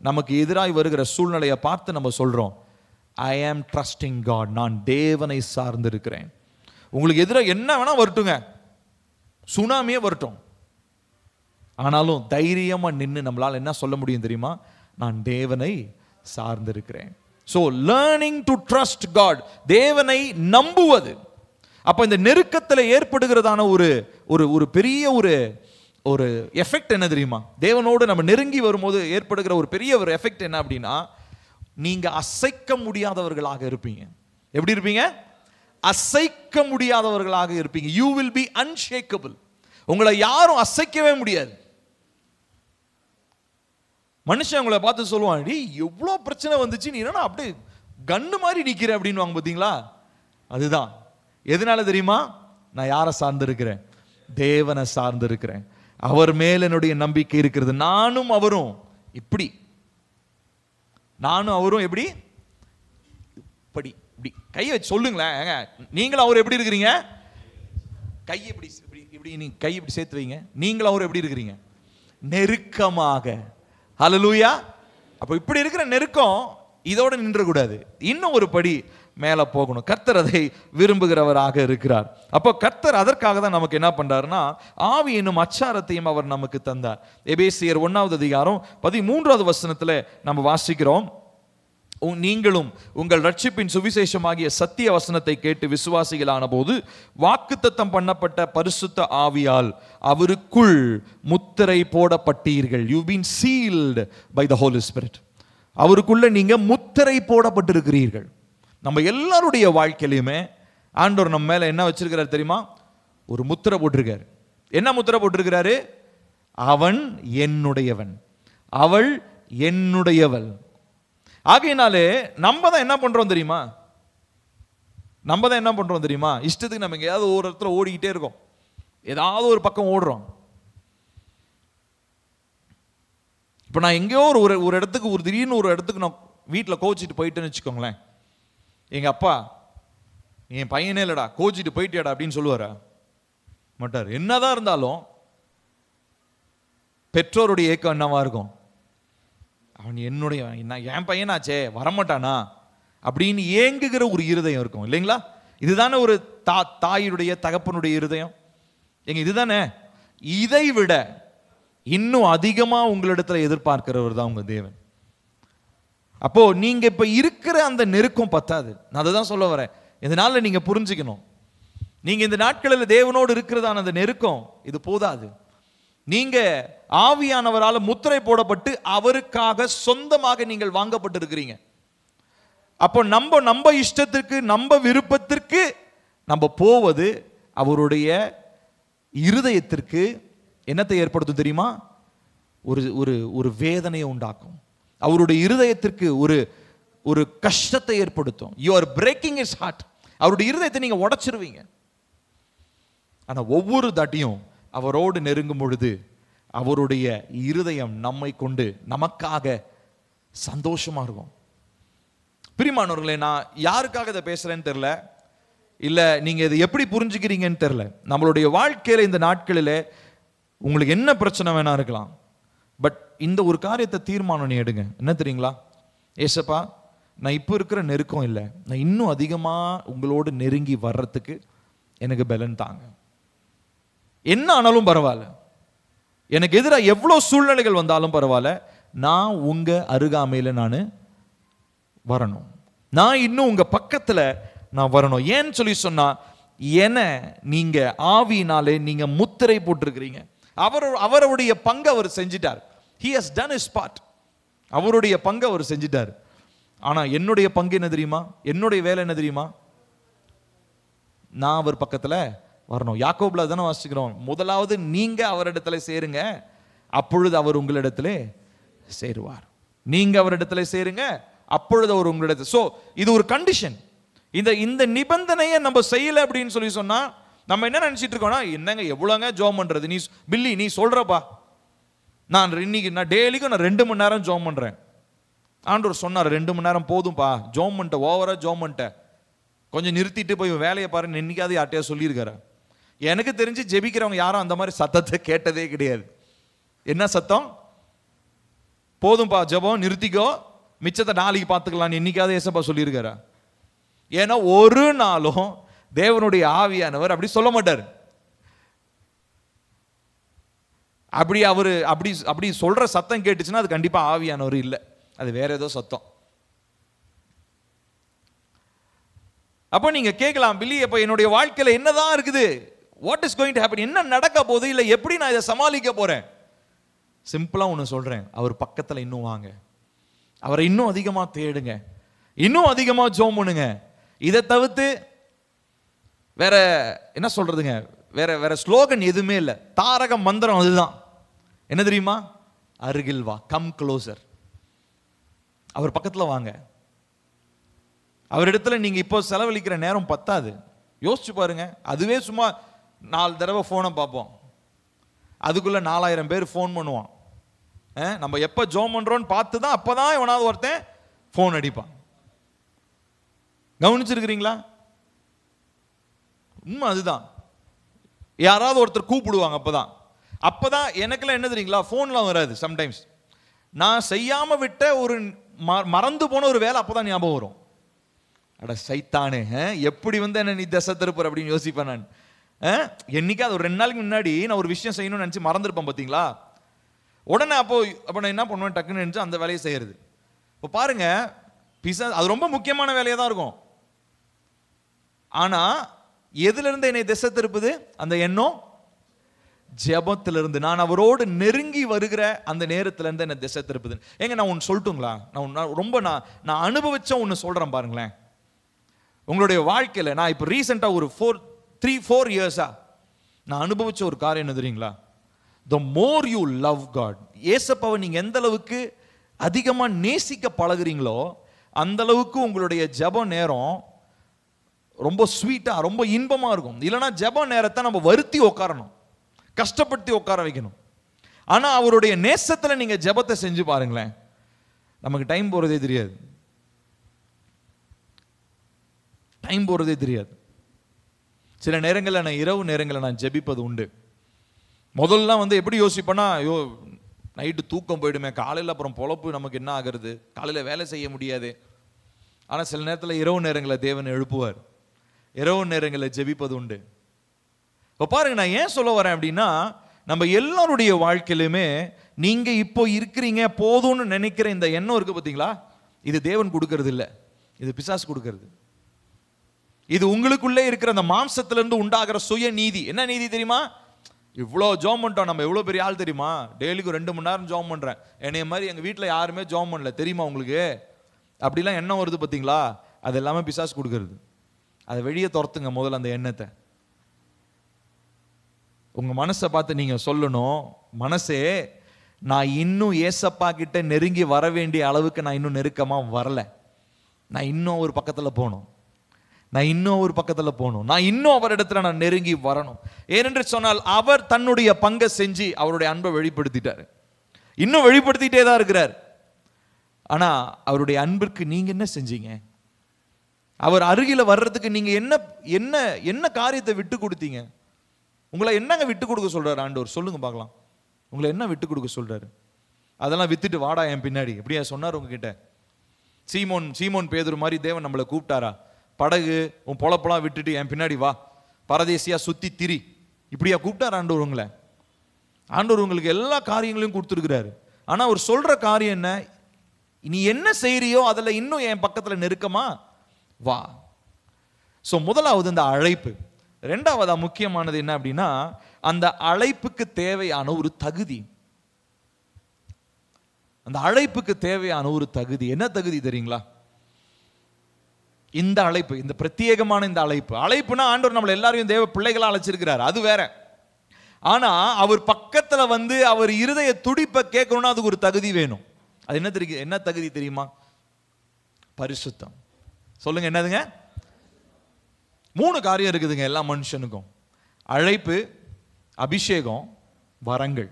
நமக்கு எதிராய் வருகிற சூழ்நிலையை பார்த்து நம்ம சொல்றோம், ஐ ஆம் ட்ரஸ்டிங் காட், நான் தேவனை சார்ந்து இருக்கிறேன். உங்களுக்கு எதிராக என்ன வேணா வரட்டுங்க, சுனாமியே வரட்டும், ஆனாலும் தைரியமா நின்று நம்மளால் என்ன சொல்ல முடியும் தெரியுமா? நான் தேவனை சார்ந்து இருக்கிறேன். So learning to trust God, தேவனை நம்புவது. அப்ப இந்த நெருக்கத்தில் ஏற்படுகிறதான ஒரு பெரிய ஒரு எஃபெக்ட் என்ன தெரியுமா? தேவனோடு நம்ம நெருங்கி வரும்போது ஏற்படுகிற ஒரு பெரிய ஒரு எஃபெக்ட் என்ன அப்படின்னா, நீங்க அசைக்க முடியாதவர்களாக இருப்பீங்க. எப்படி இருப்பீங்க? அசைக்க முடியாதவர்களாக இருப்பீங்க. You will be unshakable. உங்களை யாரும் அசைக்கவே முடியாது. மனுஷன் உங்களை பார்த்து சொல்லுவான், எவ்வளோ பிரச்சனை வந்துச்சு, நீ என்ன அப்படியே கண்ணு மாதிரி நிற்கிற அப்படின்னு வாங்க. பார்த்தீங்களா? அதுதான். எதனால தெரியுமா? நான் யாரை சார்ந்து இருக்கிறேன்? தேவனை சார்ந்து இருக்கிறேன். அவர் மேல் என்னுடைய நம்பிக்கை இருக்கிறது. நானும் அவரும் எப்படி இப்படி இப்படி கையை வச்சு சொல்லுங்களேன். நீங்களும் அவர் எப்படி இருக்கிறீங்க? கையை இப்படி இப்படி நீங்க கை இப்படி சேர்த்து வைங்க. நீங்களும் அவர் எப்படி இருக்கிறீங்க? நெருக்கமாக. ஹல்லேலூயா. அப்போ இப்படி இருக்கிற நெருக்கம் இதோட நின்றக்கூடாது, இன்னும் ஒரு படி மேலே போகணும். கர்த்தர் அதை விரும்புகிறவராக இருக்கிறார். அப்போ கர்த்தர் அதற்காக தான் நமக்கு என்ன பண்றாருன்னா, ஆவி என்னும் அச்சாரத்தையும் அவர் நமக்கு தந்தார். எபேசியர் 1வது அதிகாரம் 13வது வசனத்துல நம்ம வாசிக்கிறோம், நீங்களும் உங்கள் ரட்சிப்பின் சுவிசேஷமாகிய சத்திய வசனத்தை கேட்டு விசுவாசிகளான போது வாக்குத்தத்தம் பண்ணப்பட்ட பரிசுத்த ஆவியால் அவருக்குள் முத்திரை போடப்பட்டீர்கள். You been sealed by the holy spirit. அவருக்குள்ள நீங்க முத்திரை போடப்பட்டிருக்கிறீர்கள். நம்ம எல்லாருடைய வாழ்க்கையிலுமே ஆண்டவர் நம்ம மேல என்ன வச்சிருக்கிறார் தெரியுமா? ஒரு முத்திரை போட்டிருக்காரு. என்ன முத்திரை போட்டிருக்கிறாரு? அவன் என்னுடையவன், அவள் என்னுடையவள். ஆகையினாலே நம்ம தான் என்ன பண்றோம் தெரியுமா? இஷ்டத்துக்கு நம்ம எங்கேயாவது ஒரு இடத்துல ஓடிக்கிட்டே இருக்கோம், ஏதாவது ஒரு பக்கம் ஓடுறோம். இப்போ நான் எங்கேயோ ஒரு இடத்துக்கு திடீர்னு ஒரு இடத்துக்கு நான் வீட்டில் கோச்சிட்டு போயிட்டேன்னு வச்சுக்கோங்களேன். எங்க அப்பா, என் பையனே இல்லடா கோச்சிட்டு போயிட்டியாடா அப்படின்னு சொல்லுவாரா? மாட்டார். என்னதான் இருந்தாலும் பெற்றோருடைய ஏக்கம் என்னவா இருக்கும்? அவன் என்னுடைய, என் பையனாச்சே வரமாட்டானா அப்படின்னு ஏங்குகிற ஒரு இருதயம் இருக்கும் இல்லைங்களா? இதுதானே ஒரு தாயுடைய தகப்பனுடைய இருதயம். எங்க இதுதானே. இதை விட இன்னும் அதிகமா உங்களிடத்துல எதிர்பார்க்கிறவர் தான் உங்க தேவன். அப்போ நீங்க இப்ப இருக்கிற அந்த நெருக்கம் பத்தாது. நான் அதை தான் சொல்ல வரேன். இதனால நீங்க புரிஞ்சுக்கணும், நீங்க இந்த நாட்களில் தேவனோடு இருக்கிறதான அந்த நெருக்கம் இது போதாது. நீங்க ஆவியானவரால் முத்திரை போடப்பட்டு அவருக்காக சொந்தமாக நீங்கள் வாங்கப்பட்டிருக்கிறீங்க. அப்போ நம்ம இஷ்டத்திற்கு நம்ம விருப்பத்திற்கு நம்ம போவது அவருடைய இருதயத்திற்கு என்னத்தை ஏற்படுத்தும் தெரியுமா? ஒரு வேதனையை உண்டாக்கும். அவருடைய இருதயத்திற்கு ஒரு கஷ்டத்தை ஏற்படுத்தும். You are breaking his heart. அவருடைய இருதயத்தை நீங்க உடைச்சிருவீங்க. ஆனா ஒவ்வொரு தாட்டியும் அவரோடு நெருங்கும் பொழுது அவருடைய இருதயம் நம்மை கொண்டு நமக்காக சந்தோஷமா இருக்கும். பிரியமானவர்களே, நான் யாருக்காக இதை பேசுறேன்னு தெரியல, இல்ல நீங்க இதை எப்படி புரிஞ்சுக்கிறீங்கன்னு தெரியல. நம்மளுடைய வாழ்க்கையில இந்த நாட்களில் உங்களுக்கு என்ன பிரச்சனை வேணா இருக்கலாம், பட் இந்த ஒரு காரியத்தை தீர்மானம் நீ எடுங்க. என்ன தெரியுங்களா? ஏசப்பா, நான் இப்போ இருக்கிற நெருக்கம் இல்லை, நான் இன்னும் அதிகமா உங்களோடு நெருங்கி வர்றதுக்கு எனக்கு பலன் தாங்க. என்ன ஆனாலும் பரவாயில்ல, எனக்கு எதிராக எவ்வளோ சூழ்நிலைகள் வந்தாலும் பரவாயில்ல, நான் உங்க அருகாமையில நான் வரணும், நான் இன்னும் உங்க பக்கத்துல நான் வரணும். ஏன்னு சொல்லி சொன்னா, என நீங்க ஆவியினாலே நீங்க முத்திரை போட்டிருக்கிறீங்க. அவருடைய பங்கு அவர் செஞ்சிட்டார். He has done his part. அவருடைய பங்கு அவர் செஞ்சிட்டார். ஆனா என்னுடைய பங்கு என்ன தெரியுமா? என்னுடைய வேலை என்ன தெரியுமா? நான் அவர் பக்கத்துல வரணும். யாக்கோபுல தானே வாசிக்கிறோம், முதலாவது நீங்க அவரிடத்துல சேருங்க, அப்பொழுது அவர் உங்களிடத்துல சேருவார். நீங்க அவரிடத்துல சேருங்க, அப்பொழுது அவர் உங்களிடத்துல. சோ இது ஒரு கண்டிஷன். இந்த நிபந்தனையை நம்ம செய்யல அப்படின்னு சொல்லி சொன்னா நம்ம என்ன நினைச்சிட்டு இருக்கோம்னா, என்னங்க எவ்வளவுங்க ஜோம் பண்றது, நீ பில்லி நீ சொல்றப்பா, நான் டெய்லிக்கும் 2 மணி நேரம் ஜோம் பண்றேன். ஆண்டவர் சொன்னார் 2 மணி நேரம் போதும்பா, ஜோம் பண்ணிட்ட, ஓவரா ஜோம் பண்ணிட்ட, கொஞ்சம் நிறுத்திட்டு போய் வேலையை பாருன்னு என்னைக்காவது யார்ட்டையா சொல்லியிருக்காரு? எனக்கு தெரிஞ்சு ஜெபிக்கிறவங்க யாரும் அந்த மாதிரி சத்தத்தை கேட்டதே கிடையாது. என்ன சத்தம்? போதும்பா ஜெபம் நிறுத்திக்கோ, மிச்சத்தை நாளைக்கு பார்த்துக்கலாம் என்னைக்காவது ஏசப்பா சொல்லியிருக்காரா? ஏன்னா ஒரு நாளும் தேவனுடைய ஆவியானவர் அப்படி சொல்ல மாட்டார். அப்படி சொல்ற சத்தம் கேட்டுச்சுன்னா அது கண்டிப்பா ஆவியானவர் இல்லை, அது வேற ஏதோ சத்தம். அப்ப நீங்க கேட்கலாம், பில்லி அப்ப என்னுடைய வாழ்க்கையில என்னதான் இருக்குது, what is going to happen, என்ன நடக்க போகுது, இல்ல எப்படி நான் இதை சமாளிக்க போறேன்? சிம்பிளா ஒன்று சொல்றேன், அவர் பக்கத்துல இன்னும் வாங்க, அவரை இன்னும் அதிகமா தேடுங்க, இன்னும் அதிகமா ஜெபம் பண்ணுங்க. இதை தவிர்த்து வேற என்ன சொல்றதுங்க, வேற ஸ்லோகன் எதுவுமே இல்லை. தாரக மந்திரம் அதுதான். என்ன தெரியுமா? அருகில் வா, கம் க்ளோசர். அவர் பக்கத்துல வாங்க. அவரிடத்துல நீங்க இப்போ செலவழிக்கிற நேரம் பத்தாது. யோசிச்சு பாருங்க, அதுவே சும்மா 4 தடவை போனை பார்ப்போம், அதுக்குள்ள 4000 பேர் போன் பண்ணுவான். நம்ம எப்ப ஜெபம் பண்றோம்னு பார்த்து தான் அப்பதான் எவனாவது ஒருத்தன் போன் அடிப்பான். கவனிச்சிருக்கிறீங்களா? உண்மை அதுதான். யாராவது ஒருத்தர் கூப்பிடுவாங்க, அப்பதான் எனக்குலாம் என்ன தெரியுங்களா, போன்லாம் வராது. சம்டைம்ஸ் நான் செய்யாம விட்ட ஒரு மறந்து போன ஒரு வேலை அப்பதான் ஞாபகம் வரும். அட சைத்தானே, எப்படி வந்து என்ன நீ தசை திருப்பர் அப்படின்னு யோசிப்பேன் நான். என்னைக்காவது ஒரு 2 நாளைக்கு முன்னாடி நான் ஒரு விஷயம் செய்யணும்னு நினைச்சு மறந்துருப்பேன் பார்த்தீங்களா? உடனே அப்போ நான் என்ன பண்ணுவேன், டக்குன்னு நினைச்சு அந்த வேலையை செய்யறது. இப்போ பாருங்க, அது ரொம்ப முக்கியமான வேலையா தான் இருக்கும். ஆனா எதுல இருந்து என்னை திசை திருப்புது? அந்த எண்ணம் ஜெபத்திலிருந்து, நான் அவரோடு நெருங்கி வருகிற அந்த நேரத்துல இருந்து என்ன திசை திருப்புது. ஏங்க நான் ஒன்று சொல்லட்டுங்களா? நான் அனுபவிச்ச ஒன்று சொல்றேன் பாருங்களேன். உங்களுடைய வாழ்க்கையில நான் இப்போ ரீசெண்டா ஒரு 3-4 இயர்ஸா நான் அனுபவிச்ச ஒரு காரியம் என்ன தெரியுங்களா? the more you love God, ஏசப்பாவை நீங்க எந்த அளவுக்கு அதிகமா நேசிக்க பழகுறீங்களோ அந்த அளவுக்கு உங்களுடைய ஜெப நேரம் ரொம்ப ஸ்வீட்டா, ரொம்ப இன்பமா இருக்கும். இல்லைன்னா ஜெப நேரத்தை நம்ம வருத்தி உட்காரணும், கஷ்டப்படுத்தி உட்கார வைக்கணும். ஆனா அவருடைய நேசத்துல நீங்க ஜெபத்தை செஞ்சு பாருங்களேன், நமக்கு டைம் போறதே தெரியாது. டைம் போறதே தெரியாது. சில நேரங்களில் நான் இரவு நேரங்களில் நான் ஜெபிப்பது உண்டு. முதல்ல எப்படி யோசிப்பேன்னா, ஐயோ நைட்டு தூக்கம் போயிடுமே, காலையில் அப்புறம் பொழப்பு நமக்கு என்ன ஆகிறது, காலையில் வேலை செய்ய முடியாது. ஆனால் சில நேரத்தில் இரவு நேரங்களில் தேவன் எழுப்புவார், இரவு நேரங்களில் ஜெபிப்பது உண்டு. இப்போ பாருங்க, நான் ஏன் சொல்ல வரேன் அப்படின்னா, நம்ம எல்லாருடைய வாழ்க்கையிலுமே நீங்க இப்போ இருக்கிறீங்க போதும்னு நினைக்கிற இந்த எண்ணம் இருக்கு பார்த்தீங்களா, இது தேவன் கொடுக்கறது இல்லை, இது பிசாசு கொடுக்கறது. இது உங்களுக்குள்ளே இருக்கிற அந்த மாம்சத்திலிருந்து உண்டாகிற சுய நீதி. என்ன நீதி தெரியுமா? இவ்வளோ ஜோம் பண்ணிட்டோம், நம்ம எவ்வளோ பெரிய ஆள் தெரியுமா, டெய்லிக்கு 2 மணி நேரம் ஜோம் பண்ணுறேன், என்னைய மாதிரி எங்கள் வீட்டில் யாருமே ஜோம் பண்ணல தெரியுமா உங்களுக்கு, அப்படிலாம் எண்ணம் வருது பார்த்தீங்களா? அது எல்லாமே பிசாசு கொடுக்கறது. அதை வெளியே துரத்துங்க முதல்ல அந்த எண்ணத்தை. உங்கள் மனசை பார்த்து நீங்கள் சொல்லணும், மனசே நான் இன்னும் ஏசப்பா கிட்ட நெருங்கி வர வேண்டிய அளவுக்கு நான் இன்னும் நெருக்கமாக வரல, நான் இன்னும் ஒரு பக்கத்தில் போகணும், நான் இன்னும் ஒரு பக்கத்தில் போகணும், நான் இன்னும் அவரிடத்துல நான் நெருங்கி வரணும். ஏனென்று சொன்னால் அவர் தன்னுடைய பங்கை செஞ்சு அவருடைய அன்பை வெளிப்படுத்திட்டார், இன்னும் வெளிப்படுத்திட்டே தான் இருக்கிறார். ஆனா அவருடைய அன்பிற்கு நீங்க என்ன செஞ்சீங்க? அவர் அருகில வர்றதுக்கு நீங்க என்ன என்ன என்ன காரியத்தை விட்டு கொடுத்தீங்க? உங்களை என்னங்க விட்டு கொடுக்க சொல்றாரு ஆண்டவர்? சொல்லுங்க பார்க்கலாம், உங்களை என்ன விட்டு கொடுக்க சொல்றாரு? அதெல்லாம் வித்துட்டு வாடா என் பின்னாடி, எப்படியா சொன்னார் உங்ககிட்ட? சீமோன் பேதுரு மாதிரி தேவன் நம்மளை கூப்பிட்டாரா? படகு உன் பொழப்பெல்லாம் விட்டுட்டு என் பின்னாடி வா, பரதேசியா சுத்தி திரி, இப்படியா கூப்பிட்டார் ஆண்டவர் உங்களை? ஆண்டவர் உங்களுக்கு எல்லா காரியங்களையும் கொடுத்துருக்கிறாரு. ஆனா அவர் சொல்ற காரியம் என்ன? நீ என்ன செய்யறியோ அதில் இன்னும் என் பக்கத்தில் நெருக்கமா வா. ஸோ முதலாவது இந்த அழைப்பு. ரெண்டாவதா முக்கியமானது என்ன அப்படின்னா, அந்த அழைப்புக்கு தேவையான ஒரு தகுதி. அந்த அழைப்புக்கு தேவையான ஒரு தகுதி என்ன தகுதி தெரியுங்களா? இந்த அழைப்பு, இந்த பிரத்யேகமான இந்த அழைப்புனா ஆண்டவர் நம்மளை எல்லாரையும் தேவ பிள்ளைகளா அழைச்சிருக்கிறார், அது வேற. ஆனா அவர் பக்கத்துல அவர் இருதய துடிப்பை கேட்கணும்னா அதுக்கு ஒரு தகுதி வேணும். அது என்ன தகுதி தெரியுமா? பரிசுத்தம். சொல்லுங்க என்னதுங்க? 3 காரியம் இருக்குதுங்க எல்லா மனுஷனுக்கும்: அழைப்பு, அபிஷேகம், வரங்கள்.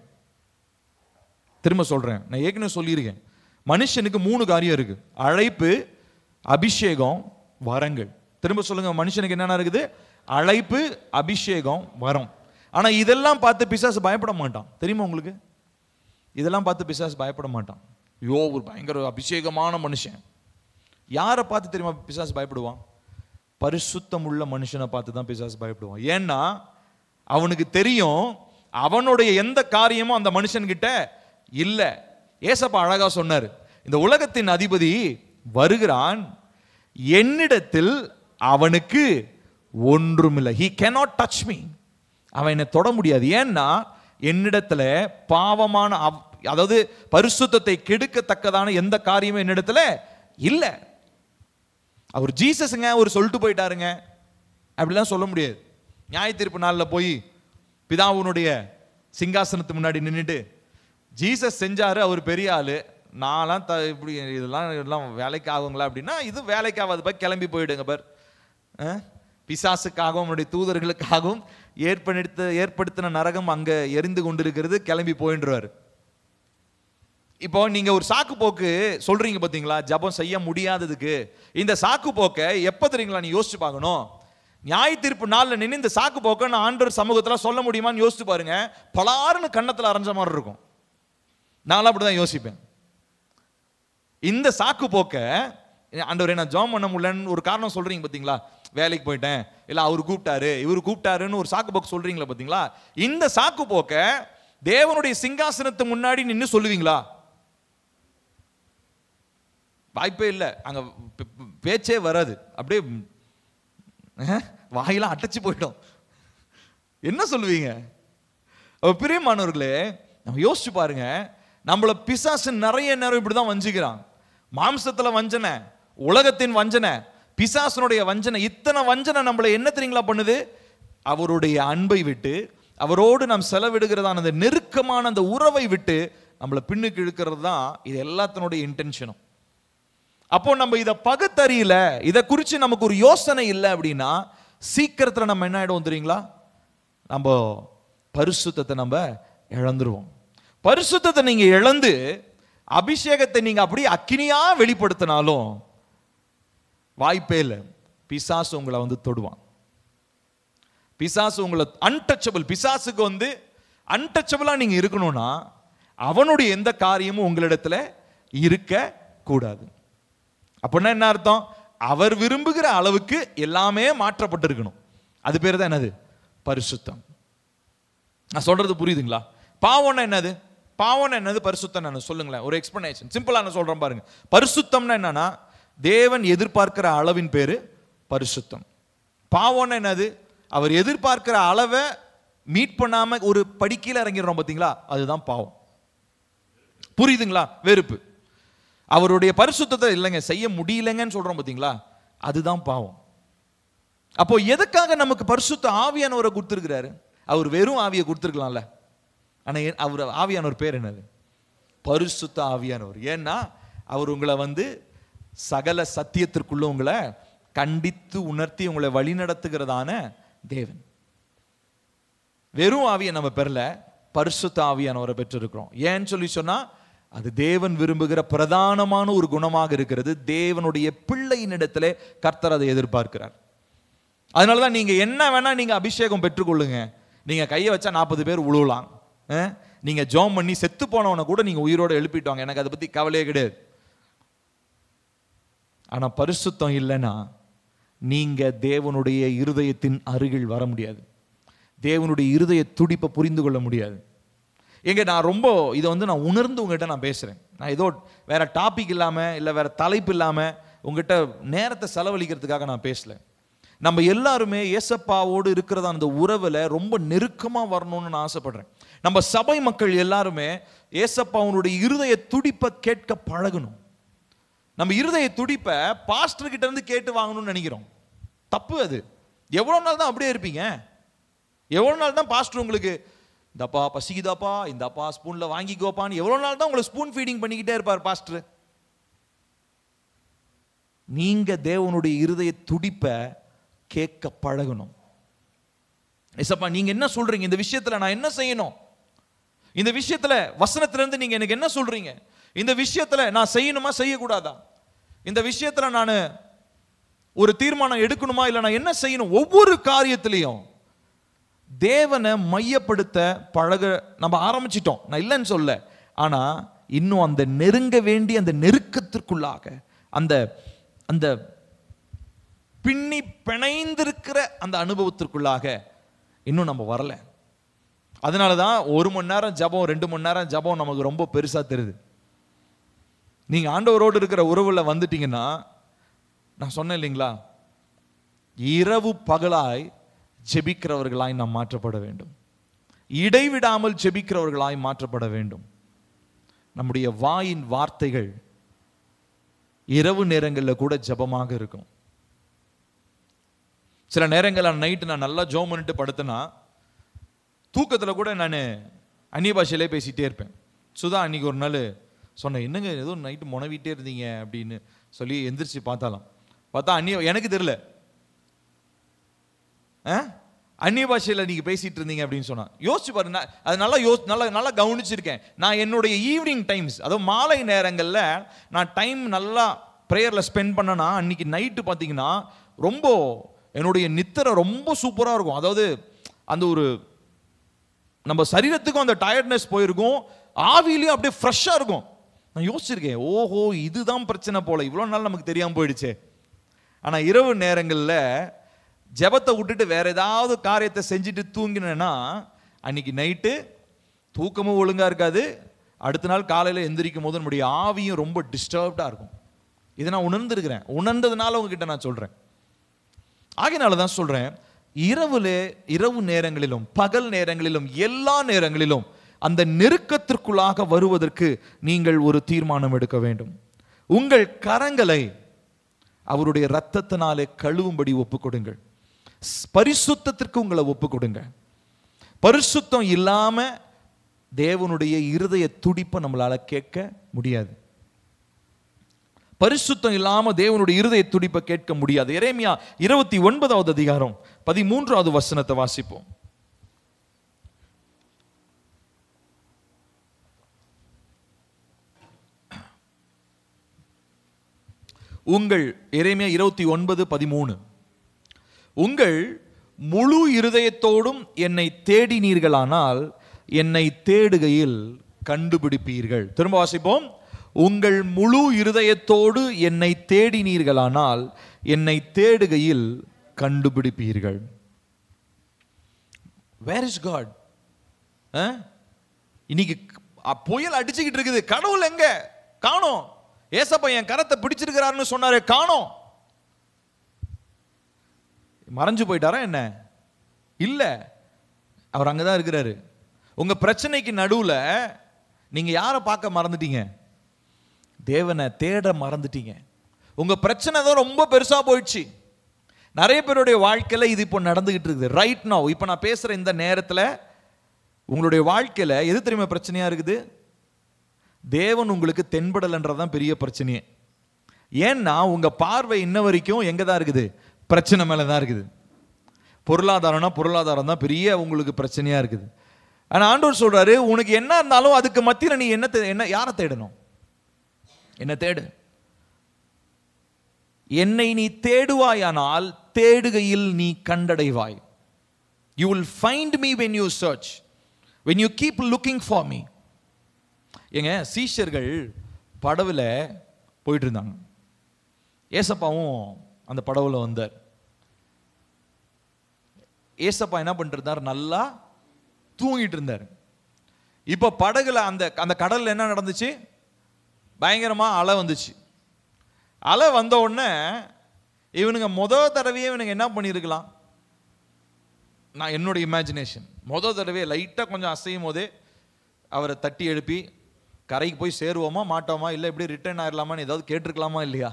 திரும்ப சொல்றேன், நான் ஏற்கனவே சொல்லியிருக்கேன், மனுஷனுக்கு 3 காரியம் இருக்கு: அழைப்பு, அபிஷேகம், வரங்கள். திரும்ப சொல்லுங்க, மனுஷனுக்கு என்னென்ன இருக்குது? அழைப்பு, அபிஷேகம், வரம். ஆனா இதெல்லாம் பார்த்து பிசாசு பயப்பட மாட்டான், தெரியுமா உங்களுக்கு? இதெல்லாம் பார்த்து பிசாசு பயப்பட மாட்டான். ஐயோ ஒரு பயங்கர அபிஷேகமான மனுஷன். யாரை பார்த்து தெரியுமா பிசாசு பயப்படுவான்? பரிசுத்தம் உள்ள மனுஷனை பார்த்து தான் பிசாசு பயப்படுவான். ஏன்னா அவனுக்கு தெரியும் அவனுடைய எந்த காரியமும் அந்த மனுஷன்கிட்ட இல்ல. ஏசப்பா அழகா சொன்னார், இந்த உலகத்தின் அதிபதி வருகிறான், என்னிடத்தில் அவனுக்கு ஒன்றுமில்லை. he cannot touch me. அவன் என்னை தொட முடியாது. ஏன்னா என்னிடத்துல பாவமான, அதாவது பரிசுத்தத்தை கெடுக்கத்தக்கதான எந்த காரியமும் என்னிடத்துல இல்ல. அவர் ஜீசஸ்ங்க ஒரு சொல்லிட்டு போயிட்டாருங்க அப்படிலாம் சொல்ல முடியாது. நியாய தீர்ப்பு நாளில் போய் பிதாவுனுடைய சிங்காசனத்து முன்னாடி நின்றுட்டு ஜீசஸ் செஞ்சாரு, அவர் பெரிய ஆளு, நான்லாம் இப்படி இதெல்லாம் வேலைக்கு ஆகுங்களா அப்படின்னா இது வேலைக்கு ஆகாது, போய் கிளம்பி போயிடுங்க பார். பிசாசுக்காகவும் அவனுடைய தூதர்களுக்காகவும் ஏற்படுத்தின நரகம் அங்க எரிந்து கொண்டிருக்கிறது, கிளம்பி போயின்றாரு. இப்போ நீங்க ஒரு சாக்கு போக்கு சொல்றீங்க பாத்தீங்களா, ஜபம் செய்ய முடியாததுக்கு. இந்த சாக்கு போக்க எப்ப தெரியுங்களா நீ யோசிச்சு பார்க்கணும்? நியாய தீர்ப்பு நாள்ல நின்று இந்த சாக்கு போக்க நான் ஆண்டவர் சமூகத்துல சொல்ல முடியுமான்னு யோசிச்சு பாருங்க. பலாருன்னு கண்ணத்துல அரைஞ்ச மாதிரி இருக்கும். நான் அப்படிதான் யோசிப்பேன். இந்த சாக்கு போக்க ஆண்டவரே நான் ஜாம் பண்ண முடியலன்னு ஒரு காரணம் சொல்றீங்க பாத்தீங்களா, வேலைக்கு போயிட்டேன், இல்ல அவரு கூப்பிட்டாரு இவரு கூப்பிட்டாருன்னு ஒரு சாக்கு போக்கு சொல்றீங்களா பாத்தீங்களா, இந்த சாக்கு போக்க தேவனுடைய சிங்காசனத்து முன்னாடி நின்று சொல்லுவீங்களா? வாய்ப்பே இல்லை, அங்க பேச்சே வராது, அப்படியே வாயெல்லாம் அடைச்சு போயிடும். என்ன சொல்லுவீங்க? பிரியமானவர்களே, நம்ம யோசிச்சு பாருங்க, நம்மள பிசாசு நிறைய நேரம் இப்படிதான் வஞ்சிக்கிறான். மாம்சத்துல வஞ்சனை, உலகத்தின் வஞ்சனை, பிசாசனுடைய வஞ்சனை, இத்தனை வஞ்சனை நம்மளை என்ன தெரியுங்களா பண்ணுது? அவருடைய அன்பை விட்டு, அவரோடு நாம் செலவிடுகிறதான அந்த நெருக்கமான அந்த உறவை விட்டு நம்மளை பின்னுக்கு இழுக்கிறது தான் இது எல்லாத்தினுடைய இன்டென்ஷனும். அப்போ நம்ம இதை பகுத்தறியல, இதை குறித்து நமக்கு ஒரு யோசனை இல்லை அப்படின்னா சீக்கிரத்தில் நம்ம என்ன ஆயிடும் தெரியுங்களா? நம்ம பரிசுத்தத்தை நம்ம இழந்துருவோம். பரிசுத்தத்தை நீங்க இழந்து அபிஷேகத்தை நீங்க அப்படியே அக்கினியா வெளிப்படுத்தினாலும் வாய்ப்பே இல்லை. பிசாசு உங்களை வந்து தொடுவான். பிசாசு உங்களை அன்டச்சபிள். பிசாசுக்கு அன்டச்சபிளா நீங்க இருக்கணும்னா அவனுடைய எந்த காரியமும் உங்களிடத்துல இருக்க கூடாது. அப்படின்னா என்ன அர்த்தம்? அவர் விரும்புகிற அளவுக்கு எல்லாமே மாற்றப்பட்டிருக்கணும். அது பேர் தான் என்னது? பரிசுத்தம். நான் சொல்றது புரியுதுங்களா? பாவம்னா என்னது? பாவம்னா என்னது? பரிசுத்தம் என்னது? சொல்லுங்களேன், ஒரு எக்ஸ்பிளனேஷன். சிம்பிளா நான் சொல்றேன் பாருங்க. பரிசுத்தம்னா என்னன்னா, தேவன் எதிர்பார்க்கிற அளவின் பேரு பரிசுத்தம். பாவம்னா என்னது? அவர் எதிர்பார்க்கிற அளவை மீட் பண்ணாம ஒரு படிக்கையில் இறங்கிடுறோம் பார்த்தீங்களா, அதுதான் பாவம். புரியுதுங்களா? வெறுப்பு. அவருடைய பரிசுத்தத்தை இல்லைங்க செய்ய முடியலைங்கன்னு சொல்றோம் பார்த்தீங்களா, அதுதான் பாவம். அப்போ எதுக்காக நமக்கு பரிசுத்த ஆவியானவரை கொடுத்துருக்கிறாரு? அவர் வெறும் ஆவியை கொடுத்துருக்கலாம்ல. ஆனா அவர் ஆவியானவர் பேர் என்னது? பரிசுத்த ஆவியானவர். ஏன்னா அவர் உங்களை சகல சத்தியத்திற்குள்ள உங்களை கண்டித்து உணர்த்தி உங்களை வழிநடத்துகிறதான தேவன். வெறும் ஆவியை நம்ம பெறல, பரிசுத்த ஆவியானவரை பெற்றிருக்கிறோம். ஏன்னு சொல்லி சொன்னா அது தேவன் விரும்புகிற பிரதானமான ஒரு குணமாக இருக்கிறது. தேவனுடைய பிள்ளையினிடத்திலே கர்த்தர் அதை எதிர்பார்க்கிறார். அதனாலதான் நீங்க என்ன வேணா நீங்க அபிஷேகம் பெற்றுக்கொள்ளுங்க. நீங்க கையை வச்சா 40 பேர் உழுவலாம். நீங்க ஜோம் பண்ணி செத்து போனவனை கூட நீங்க உயிரோட எழுப்பிட்டுவாங்க, எனக்கு அதை பத்தி கவலையே கிடையாது. ஆனா பரிசுத்தம் இல்லைன்னா நீங்க தேவனுடைய இருதயத்தின் அருகில் வர முடியாது. தேவனுடைய இருதய துடிப்பை புரிந்து கொள்ள முடியாது. நான் ரொம்ப இதை நான் உணர்ந்து உங்ககிட்ட நான் பேசுறேன். நான் ஏதோ வேற டாபிக் இல்லாம இல்ல வேற தலைப்பு இல்லாம உங்ககிட்ட நேரத்தை செலவழிக்கிறதுக்காக நான் பேசல. நம்ம எல்லாருமே ஏசப்பாவோடு இருக்கிறதா அந்த உறவுல ரொம்ப நெருக்கமா வரணும்னு நான் ஆசைப்படுறேன். நம்ம சபை மக்கள் எல்லாருமே ஏசப்பாவுடைய இருதய துடிப்பை கேட்க பழகணும். நம்ம இருதய துடிப்பை பாஸ்டர் கிட்ட இருந்து கேட்டு வாங்கணும்னு நினைக்கிறோம். தப்பு அது. எவ்வளவு நாள் தான் அப்படியே இருப்பீங்க? எவ்வளவு நாள் தான் பாஸ்டர் உங்களுக்கு இந்தப்பா பசிக்குதாப்பா, இந்தப்பா ஸ்பூன்ல வாங்கிக்கோப்பான்னு எவ்வளவு நாள் தான் உங்களை ஸ்பூன் ஃபீடிங் பண்ணிக்கிட்டே இருப்பார் பாஸ்டர்? நீங்க தேவனுடைய இருதய துடிப்பை கேட்க பழகணும். ஏசப்பா நீங்க என்ன சொல்றீங்க இந்த விஷயத்துல, நான் என்ன செய்யணும்? இந்த விஷயத்துல வசனத்திலிருந்து நீங்க எனக்கு என்ன சொல்றீங்க? இந்த விஷயத்துல நான் செய்யணுமா செய்யக்கூடாதா? இந்த விஷயத்துல நான் ஒரு தீர்மானம் எடுக்கணுமா இல்ல நான் என்ன செய்யணும்? ஒவ்வொரு காரியத்திலையும் தேவனை மையப்படுத்த பழக நம்ம ஆரம்பிச்சிட்டோம். நான் இல்லைன்னு சொல்ல, ஆனா இன்னும் அந்த நெருங்க வேண்டிய அந்த நெருக்கத்திற்குள்ளாக அந்த அந்த பின்னி பிணைந்திருக்கிற அந்த அனுபவத்திற்குள்ளாக இன்னும் நம்ம வரல. அதனாலதான் 1 மணி நேரம் ஜபம் 2 மணி நேரம் ஜபம் நமக்கு ரொம்ப பெருசா தெரியுது. நீங்க ஆண்டவரோடு இருக்கிற உறவுல வந்துட்டீங்கன்னா, நான் சொன்னேன் இல்லைங்களா, இரவு பகலாய் ஜெபிக்கிறவர்களாய் நாம் மாற்றப்பட வேண்டும். இடைவிடாமல் ஜெபிக்கிறவர்களாய் மாற்றப்பட வேண்டும். நம்முடைய வாயின் வார்த்தைகள் இரவு நேரங்களில் கூட ஜபமாக இருக்கும். சில நேரங்களில் நைட்டு நான் நல்லா ஜோம் பண்ணிட்டு படுத்தனா தூக்கத்தில் கூட நான் அந்நிய பாஷையிலே பேசிட்டே இருப்பேன். சுதா அன்னைக்கு ஒரு நாள் சொன்னேன், என்னங்க ஏதோ நைட்டு முனவிட்டே இருந்தீங்க அப்படின்னு சொல்லி எந்திரிச்சு பார்த்தா எனக்கு தெரியல, அந்நிய பாஷையில் நீங்க பேசிட்டு இருந்தீங்க அப்படின்னு சொன்னா. யோசிச்சு பாருங்க, அது நல்லா கவனிச்சிருக்கேன். நான் என்னுடைய ஈவினிங் டைம்ஸ், அதாவது மாலை நேரங்களில் நான் டைம் நல்லா ப்ரேயரில் ஸ்பெண்ட் பண்ணனா, அன்னைக்கு நைட்டு பார்த்தீங்கன்னா ரொம்ப என்னுடைய நித்திரை ரொம்ப சூப்பராக இருக்கும். அதாவது அந்த ஒரு நம்ம சரீரத்துக்கும் அந்த டயர்ட்னஸ் போயிருக்கும், ஆவிலையும் அப்படியே ஃப்ரெஷ்ஷாக இருக்கும். நான் யோசிச்சிருக்கேன், ஓஹோ இதுதான் பிரச்சனை போல, இவ்வளோ நாள் நமக்கு தெரியாமல் போயிடுச்சு. ஆனால் இரவு நேரங்களில் ஜெபத்தை விட்டுட்டு வேற ஏதாவது காரியத்தை செஞ்சுட்டு தூங்கினேன்னா அன்னைக்கு நைட்டு தூக்கமும் ஒழுங்கா இருக்காது. அடுத்த நாள் காலையில் எந்திரிக்கும் போது நம்முடைய ஆவியும் ரொம்ப டிஸ்டர்ப்டா இருக்கும். இதை நான் உணர்ந்திருக்கிறேன், உணர்ந்ததுனால உங்ககிட்ட நான் சொல்றேன். ஆகையினால தான் சொல்றேன், இரவு நேரங்களிலும் பகல் நேரங்களிலும் எல்லா நேரங்களிலும் அந்த நெருக்கத்திற்குள்ளாக வருவதற்கு நீங்கள் ஒரு தீர்மானம் எடுக்க வேண்டும். உங்கள் கரங்களை அவருடைய இரத்தத்தினாலே கழுவும்படி ஒப்புக் கொடுங்கள். பரிசுத்தத்திற்கு உங்களை ஒப்புக் கொடுங்க. பரிசுத்தம் இல்லாம தேவனுடைய இருதய துடிப்பை நம்மளால கேட்க முடியாது. பரிசுத்தம் இல்லாம தேவனுடைய இருதய துடிப்பை கேட்க முடியாது. எரேமியா 29வது அதிகாரம் 13வது வசனத்தை வாசிப்போம். உங்கள் எரேமியா 29:13 உங்கள் முழு இருதயத்தோடும் என்னை தேடினீர்களானால் என்னை தேடுகையில் கண்டுபிடிப்பீர்கள். திரும்ப வாசிப்போம். உங்கள் முழு இருதயத்தோடு என்னை தேடினீர்களானால் என்னை தேடுகையில் கண்டுபிடிப்பீர்கள். Where is God? இன்னைக்கு புயல் அடிச்சுக்கிட்டு இருக்குது, கடவுள் எங்க காணோம்? ஏசப்பா என் கரத்தை பிடிச்சிருக்கிறாருன்னு சொன்னாரே, காணோம். மறைஞ்சு போயிட்டாரா என்ன? இல்ல, அவர் அங்கதான் இருக்கிறாரு. உங்க பிரச்சனைக்கு நடுவுல நீங்க யாரை பார்க்க மறந்துட்டீங்க? தேவனை தேட மறந்துட்டீங்க. உங்க பிரச்சனை தான் ரொம்ப பெருசா போயிடுச்சு. நிறைய பேருடைய வாழ்க்கையில இது இப்போ நடந்துகிட்டு இருக்குது. ரைட் நவ், இப்போ நான் பேசுற இந்த நேரத்தில் உங்களுடைய வாழ்க்கையில எது தெரியுமா பிரச்சனையா இருக்குது? தேவன் உங்களுக்கு தென்படலன்றதான் பெரிய பிரச்சனையே. ஏன்னா உங்க பார்வை இன்ன வரைக்கும் எங்க தான் இருக்குது? பிரச்சனை மேல தான் இருக்குது. பொருளாதாரம் தான் பெரிய உங்களுக்கு பிரச்சனையா இருக்குது. ஆனா ஆண்டவர் சொல்றாரு, உனக்கு என்ன இருந்தாலும் அதுக்கு மத்தியில் நீ என்ன யாரை தேடணும்? என்ன தேடு. என்னை நீ தேடுவாயானால் தேடுகையில் நீ கண்டடைவாய். You will find me when you search, when you keep looking for me. ஏங்க, சீஷர்கள் படவுல போயிட்டு இருந்தாங்க. ஏசப்பாவும் அந்த படவுல வந்தார். ஏசப்பா என்ன பண்ணிட்டு இருந்தார்? நல்லா தூங்கிட்டு இருந்தார். இப்ப படகுல அந்த கடல்ல என்ன நடந்துச்சு? பயங்கரமா அலை வந்துச்சு. அலை வந்த உடனே இவனுங்க முதல் தடவையே இவனுங்க என்ன பண்ணியிருக்கலாம்? நான் என்னுடைய இமேஜினேஷன், முதல் தடவையே லைட்டாக கொஞ்சம் அசையும் போதே அவரை தட்டி எழுப்பி கரைக்கு போய் சேருவோமா மாட்டோமா, இல்லை எப்படி ரிட்டர்ன் ஆயிடலாமான்னு ஏதாவது கேட்டிருக்கலாமா இல்லையா?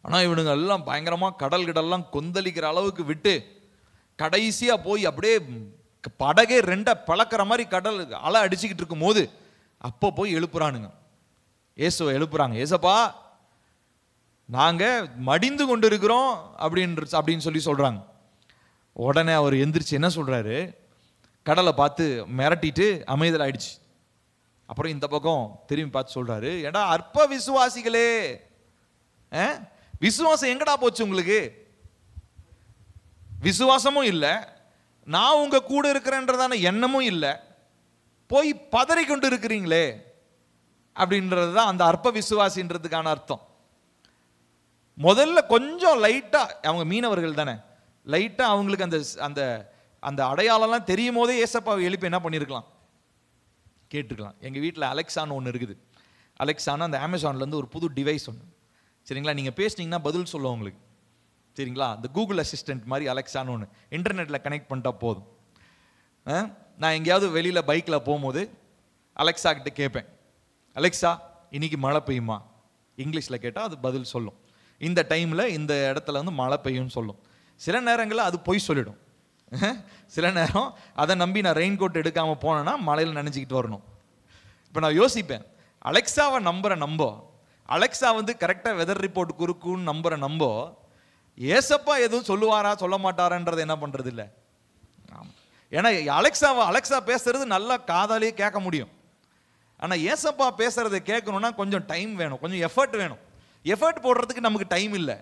ஆனால் இவனுங்க எல்லாம் பயங்கரமாக கடல்லாம் கொந்தளிக்கிற அளவுக்கு விட்டு கடைசியாக போய் அப்படியே படகே ரெண்டை பழக்கிற மாதிரி கடல் அலை அடிச்சுக்கிட்டு இருக்கும் போது அப்போ போய் எழுப்புறானுங்க. இயேசுவை எழுப்புறாங்க. ஏசப்பா, நாங்க மடிந்து கொண்டு இருக்கிறோம் அப்படின்னு சொல்லி சொல்றாங்க. உடனே அவர் எந்திரிச்சு என்ன சொல்றாரு? கடலை பார்த்து மிரட்டிட்டு அமைதல் ஆயிடுச்சு. அப்புறம் இந்த பக்கம் திரும்பி பார்த்து சொல்றாரு, ஏடா அற்ப விசுவாசிகளே, விசுவாசம் எங்கடா போச்சு உங்களுக்கு? விசுவாசமும் இல்லை, நான் உங்க கூட இருக்கிறேன்றதான எண்ணமும் இல்லை, போய் பதறி கொண்டு இருக்கிறீங்களே அப்படின்றது தான் அந்த அற்ப விசுவாசின்றதுக்கான அர்த்தம். முதல்ல கொஞ்சம் லைட்டா, அவங்க மீனவர்கள் தானே, லைட்டா அவங்களுக்கு அந்த அந்த அந்த அடையாளம்லாம் தெரியும் போதே ஏசப்பாவை எழுப்பி என்ன பண்ணியிருக்கலாம்? கேட்டுருக்கலாம். எங்கள் வீட்டில் அலெக்சான்னு ஒன்று இருக்குது. அலெக்சான்னு அந்த அமேசான்லேருந்து ஒரு புது டிவைஸ் ஒன்று, சரிங்களா? நீங்கள் பேசினீங்கன்னா பதில் சொல்லுவோம் உங்களுக்கு, சரிங்களா? இந்த கூகுள் அசிஸ்டன்ட் மாதிரி அலெக்சான்னு ஒன்று இன்டர்நெட்டில் கனெக்ட் பண்ணிட்டா போதும். நான் எங்கேயாவது வெளியில் பைக்கில் போகும்போது அலெக்சா கிட்ட கேட்பேன், அலெக்சா இன்னைக்கு மழை பெய்யுமா? இங்கிலீஷில் கேட்டால் அது பதில் சொல்லும். இந்த டைமில் இந்த இடத்துல வந்து மழை பெய்யும்னு சொல்லும். சில நேரங்களில் அது பொய் சொல்லிடும். சில நேரம் அதை நம்பி நான் ரெயின் கோட் எடுக்காமல் போனேன்னா மழையில் நினைச்சிக்கிட்டு வரணும். இப்போ நான் யோசிப்பேன், அலெக்சாவை நம்புற அலெக்சா வந்து கரெக்டாக வெதர் ரிப்போர்ட் குறுக்குன்னு நம்புற ஏசப்பா எதுவும் சொல்லுவாரா சொல்ல மாட்டாரான்றது என்ன பண்ணுறது இல்லை. ஏன்னா அலெக்சா பேசுறது நல்லா காதாலேயே கேட்க முடியும். ஆனால் ஏசப்பா பேசுறதை கேட்கணும்னா கொஞ்சம் டைம் வேணும், கொஞ்சம் எஃபர்ட் வேணும். எஃபர்ட் போடுறதுக்கு நமக்கு டைம் இல்லை.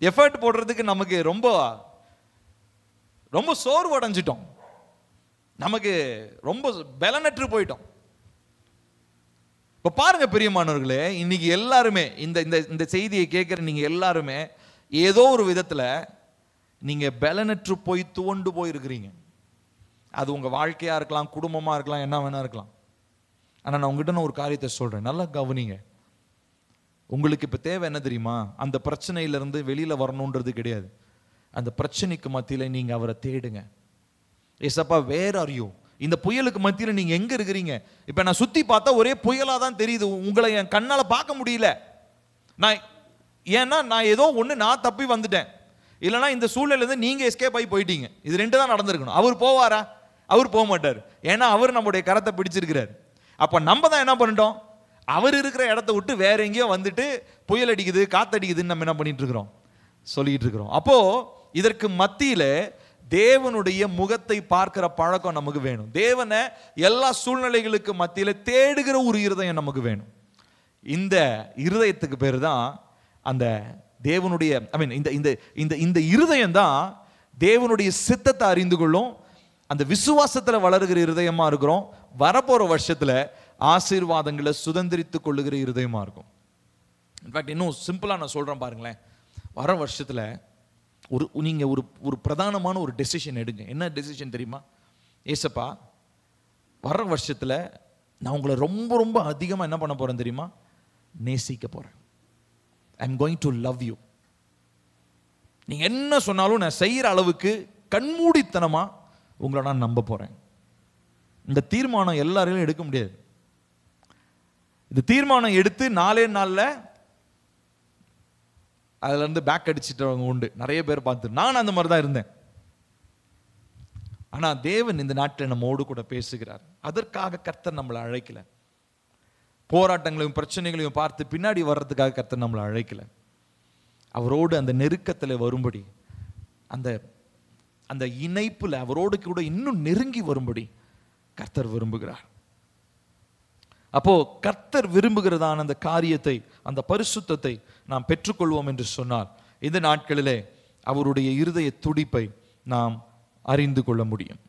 எஃபர்ட் போடுறதுக்கு நமக்கு ரொம்ப ரொம்ப சோர்வு அடைஞ்சிட்டோம், நமக்கு ரொம்ப பலனற்று போயிட்டோம். இப்போ பாருங்க பிரியமானவர்களே, இன்னைக்கு எல்லாருமே இந்த செய்தியை கேட்குற நீங்க எல்லாருமே ஏதோ ஒரு விதத்தில் நீங்க பலனற்று போய் துவண்டு போயிருக்கிறீங்க. அது உங்க வாழ்க்கையா இருக்கலாம், குடும்பமா இருக்கலாம், என்ன வேணா இருக்கலாம். ஆனால் நான் உங்ககிட்ட ஒரு காரியத்தை சொல்றேன், நல்லா கவனிங்க. உங்களுக்கு இப்போ தேவை என்ன தெரியுமா? அந்த பிரச்சனையிலிருந்து வெளியில் வரணுன்றது கிடையாது. அந்த பிரச்சனைக்கு மத்தியில் நீங்கள் அவரை தேடுங்க. ஏசப்பா வேர் ஆர் யூ? இந்த புயலுக்கு மத்தியில் நீங்கள் எங்கே இருக்கிறீங்க? இப்போ நான் சுற்றி பார்த்தா ஒரே புயலாக தான் தெரியுது. உங்களை என் கண்ணால் பார்க்க முடியல. ஏன்னா நான் ஏதோ ஒன்று நான் தப்பி வந்துட்டேன், இல்லைனா இந்த சூழ்நிலையிலேருந்து நீங்கள் எஸ்கேப் ஆகி போயிட்டீங்க. இது ரெண்டு தான் நடந்திருக்கணும். அவர் போவாரா? அவர் போக மாட்டார். ஏன்னா அவர் நம்முடைய கரத்தை பிடிச்சிருக்கிறார். அப்போ நம்ம தான் என்ன பண்ணிட்டோம்? அவர் இருக்கிற இடத்த விட்டு வேற எங்கேயோ வந்துட்டு புயல் அடிக்குது, காத்தடிக்குதுன்னு நம்ம என்ன பண்ணிட்டு இருக்கிறோம்? சொல்லிட்டு இருக்கிறோம். அப்போ இதற்கு மத்தியில தேவனுடைய முகத்தை பார்க்கிற பழக்கம் நமக்கு வேணும். தேவனை எல்லா சூழ்நிலைகளுக்கு மத்தியில தேடுகிற ஒரு இருதயம் நமக்கு வேணும். இந்த இருதயத்துக்கு பேர் தான் அந்த தேவனுடைய இந்த இருதயம் தான் தேவனுடைய சித்தத்தை அறிந்து கொள்ளும். அந்த விசுவாசத்துல வளருகிற இருதயமா இருக்கிறோம். வரப்போற வருஷத்துல ஆசீர்வாதங்களை சுதந்திரித்துக் கொள்ளுகிற இருதயமா இருக்கும். இன்ஃபேக்ட் இன்னும் சிம்பிளா நான் சொல்றேன் பாருங்களேன். வர வருஷத்துல நீங்க ஒரு பிரதானமான ஒரு டெசிஷன் எடுங்க. என்ன டெசிஷன் தெரியுமா? ஏசப்பா, வர வருஷத்துல நான் உங்களை ரொம்ப ரொம்ப அதிகமா என்ன பண்ண போறேன் தெரியுமா? நேசிக்க போறேன். I am going to love you. நீங்க என்ன சொன்னாலும் நான் செய்யற அளவுக்கு கண்மூடித்தனமா உங்களை நான் நம்ப போறேன். இந்த தீர்மானம் எல்லாரையும் எடுக்க முடியாது. இந்த தீர்மானம் எடுத்து 4 நாள்ல அதுல இருந்து பேக் அடிச்சிட்டவங்க உண்டு. நிறைய பேர் பார்த்து நான் அந்த மாதிரி தான் இருந்தேன். ஆனா தேவன் இந்த நாட்டில் நம்மோடு கூட பேசுகிறார். அதற்காக கர்த்தர் நம்மளை அழைக்கல. போராட்டங்களையும் பிரச்சனைகளையும் பார்த்து பின்னாடி வர்றதுக்காக கர்த்தர் நம்மளை அழைக்கல. அவரோடு அந்த நெருக்கத்தில் வரும்படி, அந்த அந்த இணைப்புல அவரோடு கூட இன்னும் நெருங்கி வரும்படி கர்த்தர் விரும்புகிறார். அப்போ கர்த்தர் விரும்புகிறதான அந்த காரியத்தை, அந்த பரிசுத்தத்தை நாம் பெற்றுக்கொள்வோம் என்று சொன்னால் இந்த நாட்களிலே அவருடைய இருதய துடிப்பை நாம் அறிந்து கொள்ள முடியும்.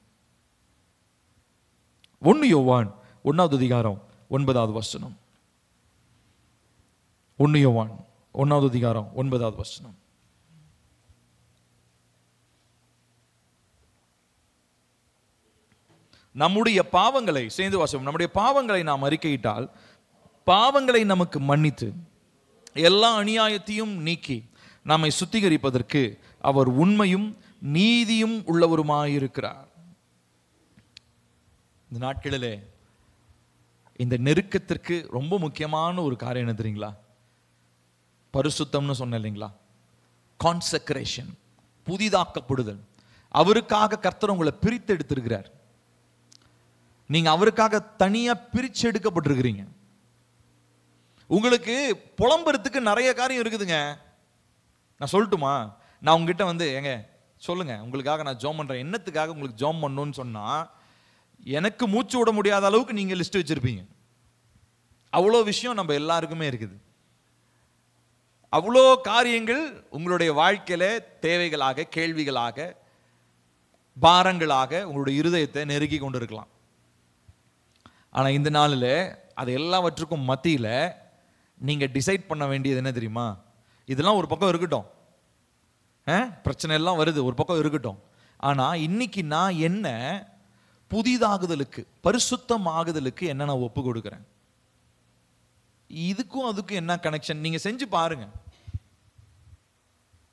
1 யோவான் 1வது அதிகாரம் 9வது வசனம். 1 யோவான் 1வது அதிகாரம் 9வது வசனம். நம்முடைய பாவங்களை சேர்ந்து வாசிப்போம். நம்முடைய பாவங்களை நாம் அறிக்கையிட்டால் பாவங்களை நமக்கு மன்னித்து எல்லா அநியாயத்தையும் நீக்கி நம்மை சுத்திகரிப்பதற்கு அவர் உண்மையும் நீதியும் உள்ளவருமாயிருக்கிறார். இந்த நாட்களிலே இந்த நெருக்கத்திற்கு ரொம்ப முக்கியமான ஒரு காரியம் என்ன தெரியுங்களா? பரிசுத்தம்னு சொன்ன இல்லைங்களா? கான்செக்ரேஷன், புதிதாக்கப்படுதல். அவருக்காக கர்த்தர் உங்களை பிரித்து எடுத்திருக்கிறார். நீங்க அவருக்காக தனியா பிரிச்சு எடுக்கப்பட்டிருக்கிறீங்க. உங்களுக்கு புலம்புறதுக்கு நிறைய காரியம் இருக்குதுங்க. நான் சொல்லட்டுமா? நான் உங்ககிட்ட வந்து ஏங்க சொல்லுங்க, உங்களுக்காக நான் ஜோம் பண்றேன், என்னத்துக்காக உங்களுக்கு ஜோம் பண்ணணும்னு சொன்னா எனக்கு மூச்சு விட முடியாத அளவுக்கு நீங்க லிஸ்ட் வச்சிருப்பீங்க. அவ்வளோ விஷயம் நம்ம எல்லாருக்குமே இருக்குது. அவ்வளோ காரியங்கள் உங்களுடைய வாழ்க்கையில தேவைகளாக, கேள்விகளாக, பாரங்களாக உங்களுடைய இருதயத்தை நெருக்கி கொண்டு இருக்கலாம். ஆனா இந்த நாளில் அது எல்லாவற்றுக்கும் மத்தியில நீங்க டிசைட் பண்ண வேண்டியது என்ன தெரியுமா? இதெல்லாம் ஒரு பக்கம் இருக்கட்டும், பிரச்சனை எல்லாம் வருது ஒரு பக்கம் இருக்கட்டும். ஆனா இன்னைக்கு நான் என்ன புதிதாகுதலுக்கு, பரிசுத்தம் ஆகுதலுக்கு என்ன நான் ஒப்பு கொடுக்கிறேன்? இதுக்கும் அதுக்கும் என்ன கனெக்ஷன்? நீங்க செஞ்சு பாருங்க.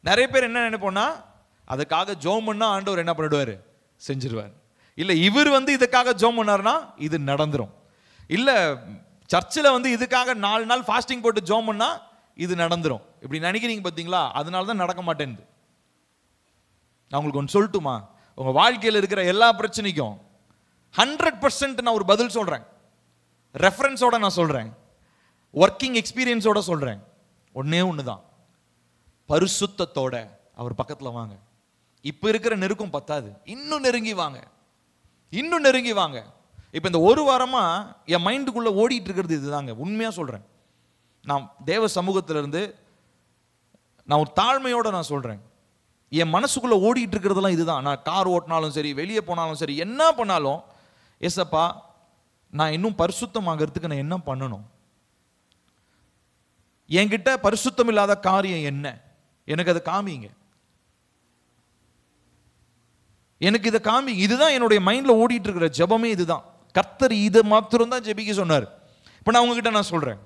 நிறைய பேர் என்ன நினைப்போம்னா, அதுக்காக ஜோம் பண்ணா ஆண்டவர் என்ன பண்ணிடுவாரு? செஞ்சிருவார். இல்ல இவர் வந்து இதுக்காக ஜோம் பண்ணாருன்னா இது நடந்துரும். இல்ல சர்ச்சில் வந்து இதுக்காக 4 நாள் ஃபாஸ்டிங் போட்டு ஜோம் பண்ணா இது நடந்துரும். இப்படி நினைக்கிறீங்க பார்த்தீங்களா? அதனால தான் நடக்க மாட்டேங்குது. நான் உங்களுக்கு ஒன்று சொல்லட்டுமா? உங்க வாழ்க்கையில் இருக்கிற எல்லா பிரச்சனைக்கும் 100% நான் ஒரு பதில் சொல்றேன். ரெஃபரன்ஸோட நான் சொல்றேன், ஒர்க்கிங் எக்ஸ்பீரியன்ஸோட சொல்றேன். ஒன்னே ஒண்ணுதான், பரிசுத்தத்தோட அவர் பக்கத்துல வாங்க. இப்ப இருக்கிற நெருக்கம் பத்தாது, இன்னும் நெருங்கி வாங்க, இன்னும் நெருங்கி வாங்க. இப்ப இந்த ஒரு வாரமா என் மைண்டுக்குள்ள ஓடிட்டு இருக்கிறது இதுதாங்க. உண்மையா சொல்றேன். நான் தேவ சமூகத்திலிருந்து நான் ஒரு தாழ்மையோட நான் சொல்றேன், என் மனசுக்குள்ள ஓடிட்டு இருக்கிறதெல்லாம் இதுதான். நான் கார் ஓட்டினாலும் சரி, வெளியே போனாலும் சரி, என்ன பண்ணாலும் ஏசப்பா நான் இன்னும் பரிசுத்தமாகிறதுக்கு நான் என்ன பண்ணணும்? என்கிட்ட பரிசுத்தம் இல்லாத காரியம் என்ன? எனக்கு அதை காமிங்க, எனக்கு இதை காமி. இதுதான் என்னுடைய மைண்ட்ல ஓடிட்டு இருக்கிற ஜெபமே இதுதான். கர்த்தர் இதை மாத்திரம் தான் ஜெபிக்க சொன்னார். இப்ப நான் உங்ககிட்ட நான் சொல்றேன்,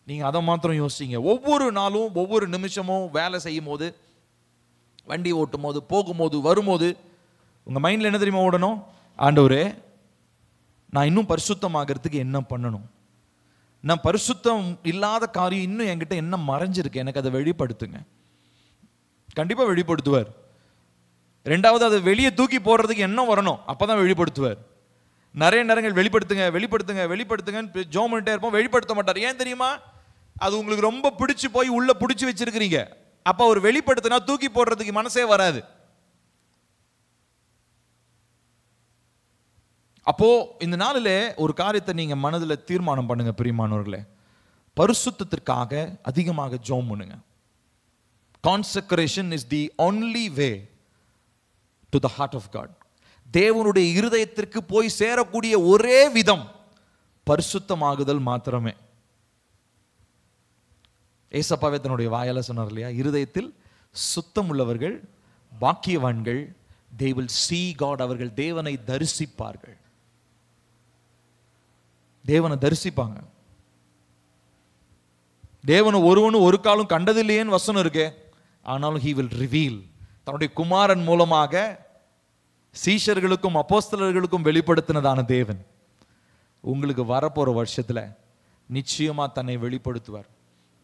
நீங்க அதை மாத்திரம் யோசிங்க. ஒவ்வொரு நாளும் ஒவ்வொரு நிமிஷமும் வேலை செய்யும் போது, வண்டி ஓட்டும் போது, போகும்போது, வரும்போது உங்க மைண்ட்ல என்ன தெரியுமா ஓடணும்? ஆண்டவரே, நான் இன்னும் பரிசுத்தமாகிறதுக்கு என்ன பண்ணணும்? நான் பரிசுத்தம் இல்லாத காரியம் இன்னும் என்கிட்ட என்ன மறைஞ்சிருக்கு, எனக்கு அதை வெளிப்படுத்துங்க. கண்டிப்பா வெளிப்படுத்துவார். ரெண்டாவது, அதை வெளியே தூக்கி போடுறதுக்கு என்ன வரணும், அப்பதான் வெளிப்படுத்துவார். நிறைய நேரங்கள் வெளிப்படுத்துங்க வெளிப்படுத்துங்க வெளிப்படுத்துங்கன்னு ஜெபம் பண்ணிட்டே இருப்போம், வெளிப்படுத்த மாட்டார். ஏன் தெரியுமா? அது உங்களுக்கு ரொம்ப பிடிச்சு போய் உள்ள பிடிச்சு வச்சிருக்கிறீங்க. அப்ப அவர் வெளிப்படுத்தினா தூக்கி போடுறதுக்கு மனசே வராது. அப்போ இந்த நாளிலே ஒரு காரியத்தை நீங்க மனதில் தீர்மானம் பண்ணுங்க பிரியமானவர்களே. பரிசுத்தத்திற்காக அதிகமாக ஜெபம் பண்ணுங்க. Consecration is the only way to the heart of God. தேவனுடைய இருதயத்திற்கு போய் சேரக்கூடிய ஒரே விதம் பரிசுத்தமாகுதல் மாத்திரமே. ஏசப்பாவே தன்னுடைய வாயால சொன்னார் இல்லையா, இருதயத்தில் சுத்தம் உள்ளவர்கள் பாக்கியவான்கள், they will see God. அவர்கள் தேவனை தரிசிப்பார்கள். தேவனை தரிசிப்பாங்க. தேவனை ஒருவனும் ஒரு காலம் கண்டதில்லையேன்னு வசனம் இருக்கே, ஆனாலும் he will reveal. தன்னுடைய குமாரன் மூலமாக சீஷர்களுக்கும் அப்போஸ்தலர்களுக்கும் வெளிப்படுத்தினதான தேவன் உங்களுக்கு வரப்போற வருஷத்துல நிச்சயமா தன்னை வெளிப்படுத்துவார்.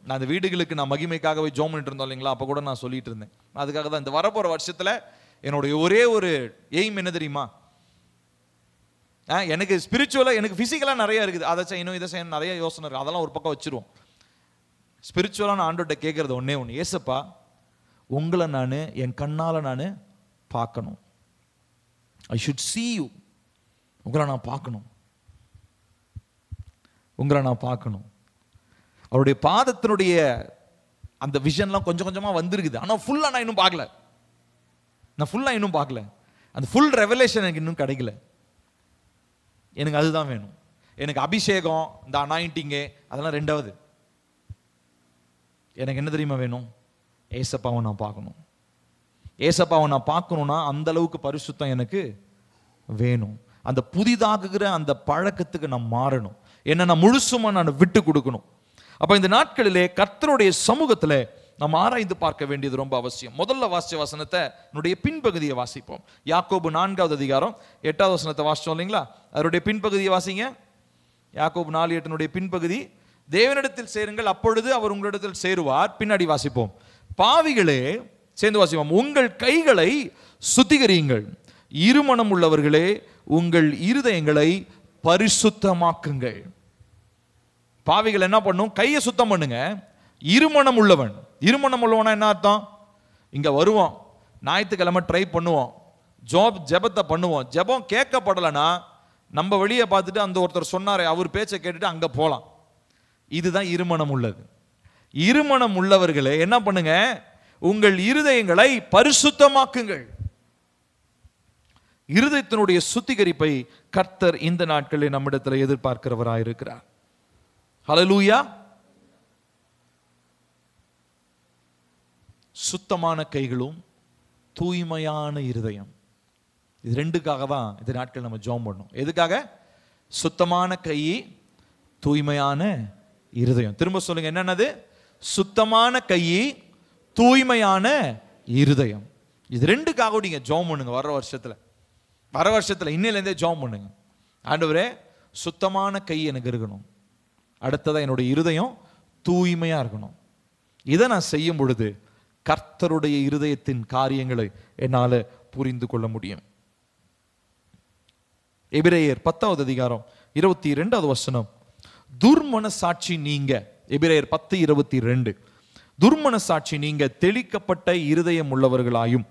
நான் அந்த வீடுகளுக்கு நான் மகிமைக்காகவே ஜெபம் பண்ணிட்டு இருந்தோம் இல்லைங்களா, அப்போ கூட நான் சொல்லிட்டு இருந்தேன். அதுக்காக தான் இந்த வரப்போற வருஷத்துல என்னுடைய ஒரே ஒரு எய்ம் என்ன தெரியுமா? எனக்கு ஸ்பிரிச்சுவலாக, எனக்கு ஃபிசிக்கலாக நிறைய இருக்குது, அதை செய்யணும் இதை செய்யணும் நிறைய யோசனை இருக்குது, அதெல்லாம் ஒரு பக்கம் வச்சிருவோம். ஸ்பிரிச்சுவலாக நான் ஆண்டவர்கிட்ட கேட்கறது ஒன்னே ஒன்று, ஏசப்பா உங்களை நான் என் கண்ணால் நான் பார்க்கணும். I should see you. உங்களை நான் பார்க்கணும், உங்களை நான் பார்க்கணும். அவருடைய பாதத்தினுடைய அந்த விஷன்லாம் கொஞ்சம் கொஞ்சமாக வந்திருக்குது, ஆனால் ஃபுல்லாக நான் இன்னும் பார்க்கல. அந்த ஃபுல் ரெவலேஷன் எனக்கு இன்னும் கிடைக்கல. எனக்கு அதுதான் வேணும். எனக்கு அபிஷேகம், இந்த அனாயிண்டிங்கு அதெல்லாம் ரெண்டாவது. எனக்கு என்ன தெரியுமா வேணும்? ஏசப்பாவை நான் பார்க்கணும். ஏசப்பாவை நான் பார்க்கணும்னா அந்த அளவுக்கு பரிசுத்தம் எனக்கு வேணும். அந்த புதிதாகுகிற அந்த பழக்கத்துக்கு நான் மாறணும். என்ன நான் முழுசுமா நான் விட்டு கொடுக்கணும். அப்ப இந்த நாட்களிலே கர்த்தருடைய சமூகத்தில் நாம் ஆராய்ந்து பார்க்க வேண்டியது ரொம்ப அவசியம். முதல்ல வாசிச்ச வசனத்தை என்னுடைய பின்பகுதியை வாசிப்போம். யாக்கோபு 4வது அதிகாரம் 8வது வசனத்தை வாசிச்சோம் இல்லைங்களா, அதனுடைய பின்பகுதியை வாசிங்க. யாக்கோபு 4:8 பின்பகுதி, தேவனிடத்தில் சேருங்கள் அப்பொழுது அவர் உங்களிடத்தில் சேருவார். பின்னாடி வாசிப்போம். பாவிகளே, சேர்ந்து வாசிப்போம். உங்கள் கைகளை சுத்திகரியுங்கள், இருமனம் உள்ளவர்களே உங்கள் இருதயங்களை பரிசுத்தமாக்குங்கள். பாவிகள் என்ன பண்ணும்? கையை சுத்தம் பண்ணுங்க. இருமனம் உள்ளவன், இருமனம் உள்ளவனா என்ன அர்த்தம்? இங்க வருவோம், ஞாயிற்றுக்கிழமை ட்ரை பண்ணுவோம், ஜெபத்தை பண்ணுவோம், ஜெபம் கேட்கப்படலைன்னா நம்ம வெளியே பார்த்துட்டு அந்த ஒருத்தர் சொன்னாரே அவர் பேச்சை கேட்டுட்டு அங்க போலாம். இதுதான் இருமனம் உள்ளது. இருமனம் உள்ளவர்களே என்ன பண்ணுங்க? உங்கள் இருதயங்களை பரிசுத்தமாக்குங்கள். இருதயத்தினுடைய சுத்திகரிப்பை கர்த்தர் இந்த நாட்களில் நம்மிடத்தில் எதிர்பார்க்கிறவராயிருக்கிறார். ஹல்லேலூயா. சுத்தமான கைகளும் தூய்மையான இருதயம், இது ரெண்டுக்காக தான் இந்த நாட்கள் நம்ம ஜெபம் பண்ணோம். எதுக்காக? சுத்தமான கை, தூய்மையான இருதயம். திரும்ப சொல்லுங்க, என்னன்னது? சுத்தமான கை, தூய்மையான இருதயம். இது ரெண்டுக்காக நீங்க ஜெபம் பண்ணுங்க. வர வருஷத்துல இன்னிலேருந்தே ஜெபம் பண்ணுங்க. ஆண்டவரே, சுத்தமான கை எனக்கு இருக்கணும், அடுத்ததா என்னுடைய இருதயம் தூய்மையா இருக்கணும். இதை நான் செய்யும் பொழுது கர்த்தருடைய இருதயத்தின் காரியங்களை என்னால புரிந்து கொள்ள முடியும். எபிரேயர் 10வது அதிகாரம் 22வது வசனம், துர்மனசாட்சி நீங்க. எபிரேயர் 10:22, துர்மனசாட்சி நீங்க தெளிக்கப்பட்ட இருதயம் உள்ளவர்களாயும்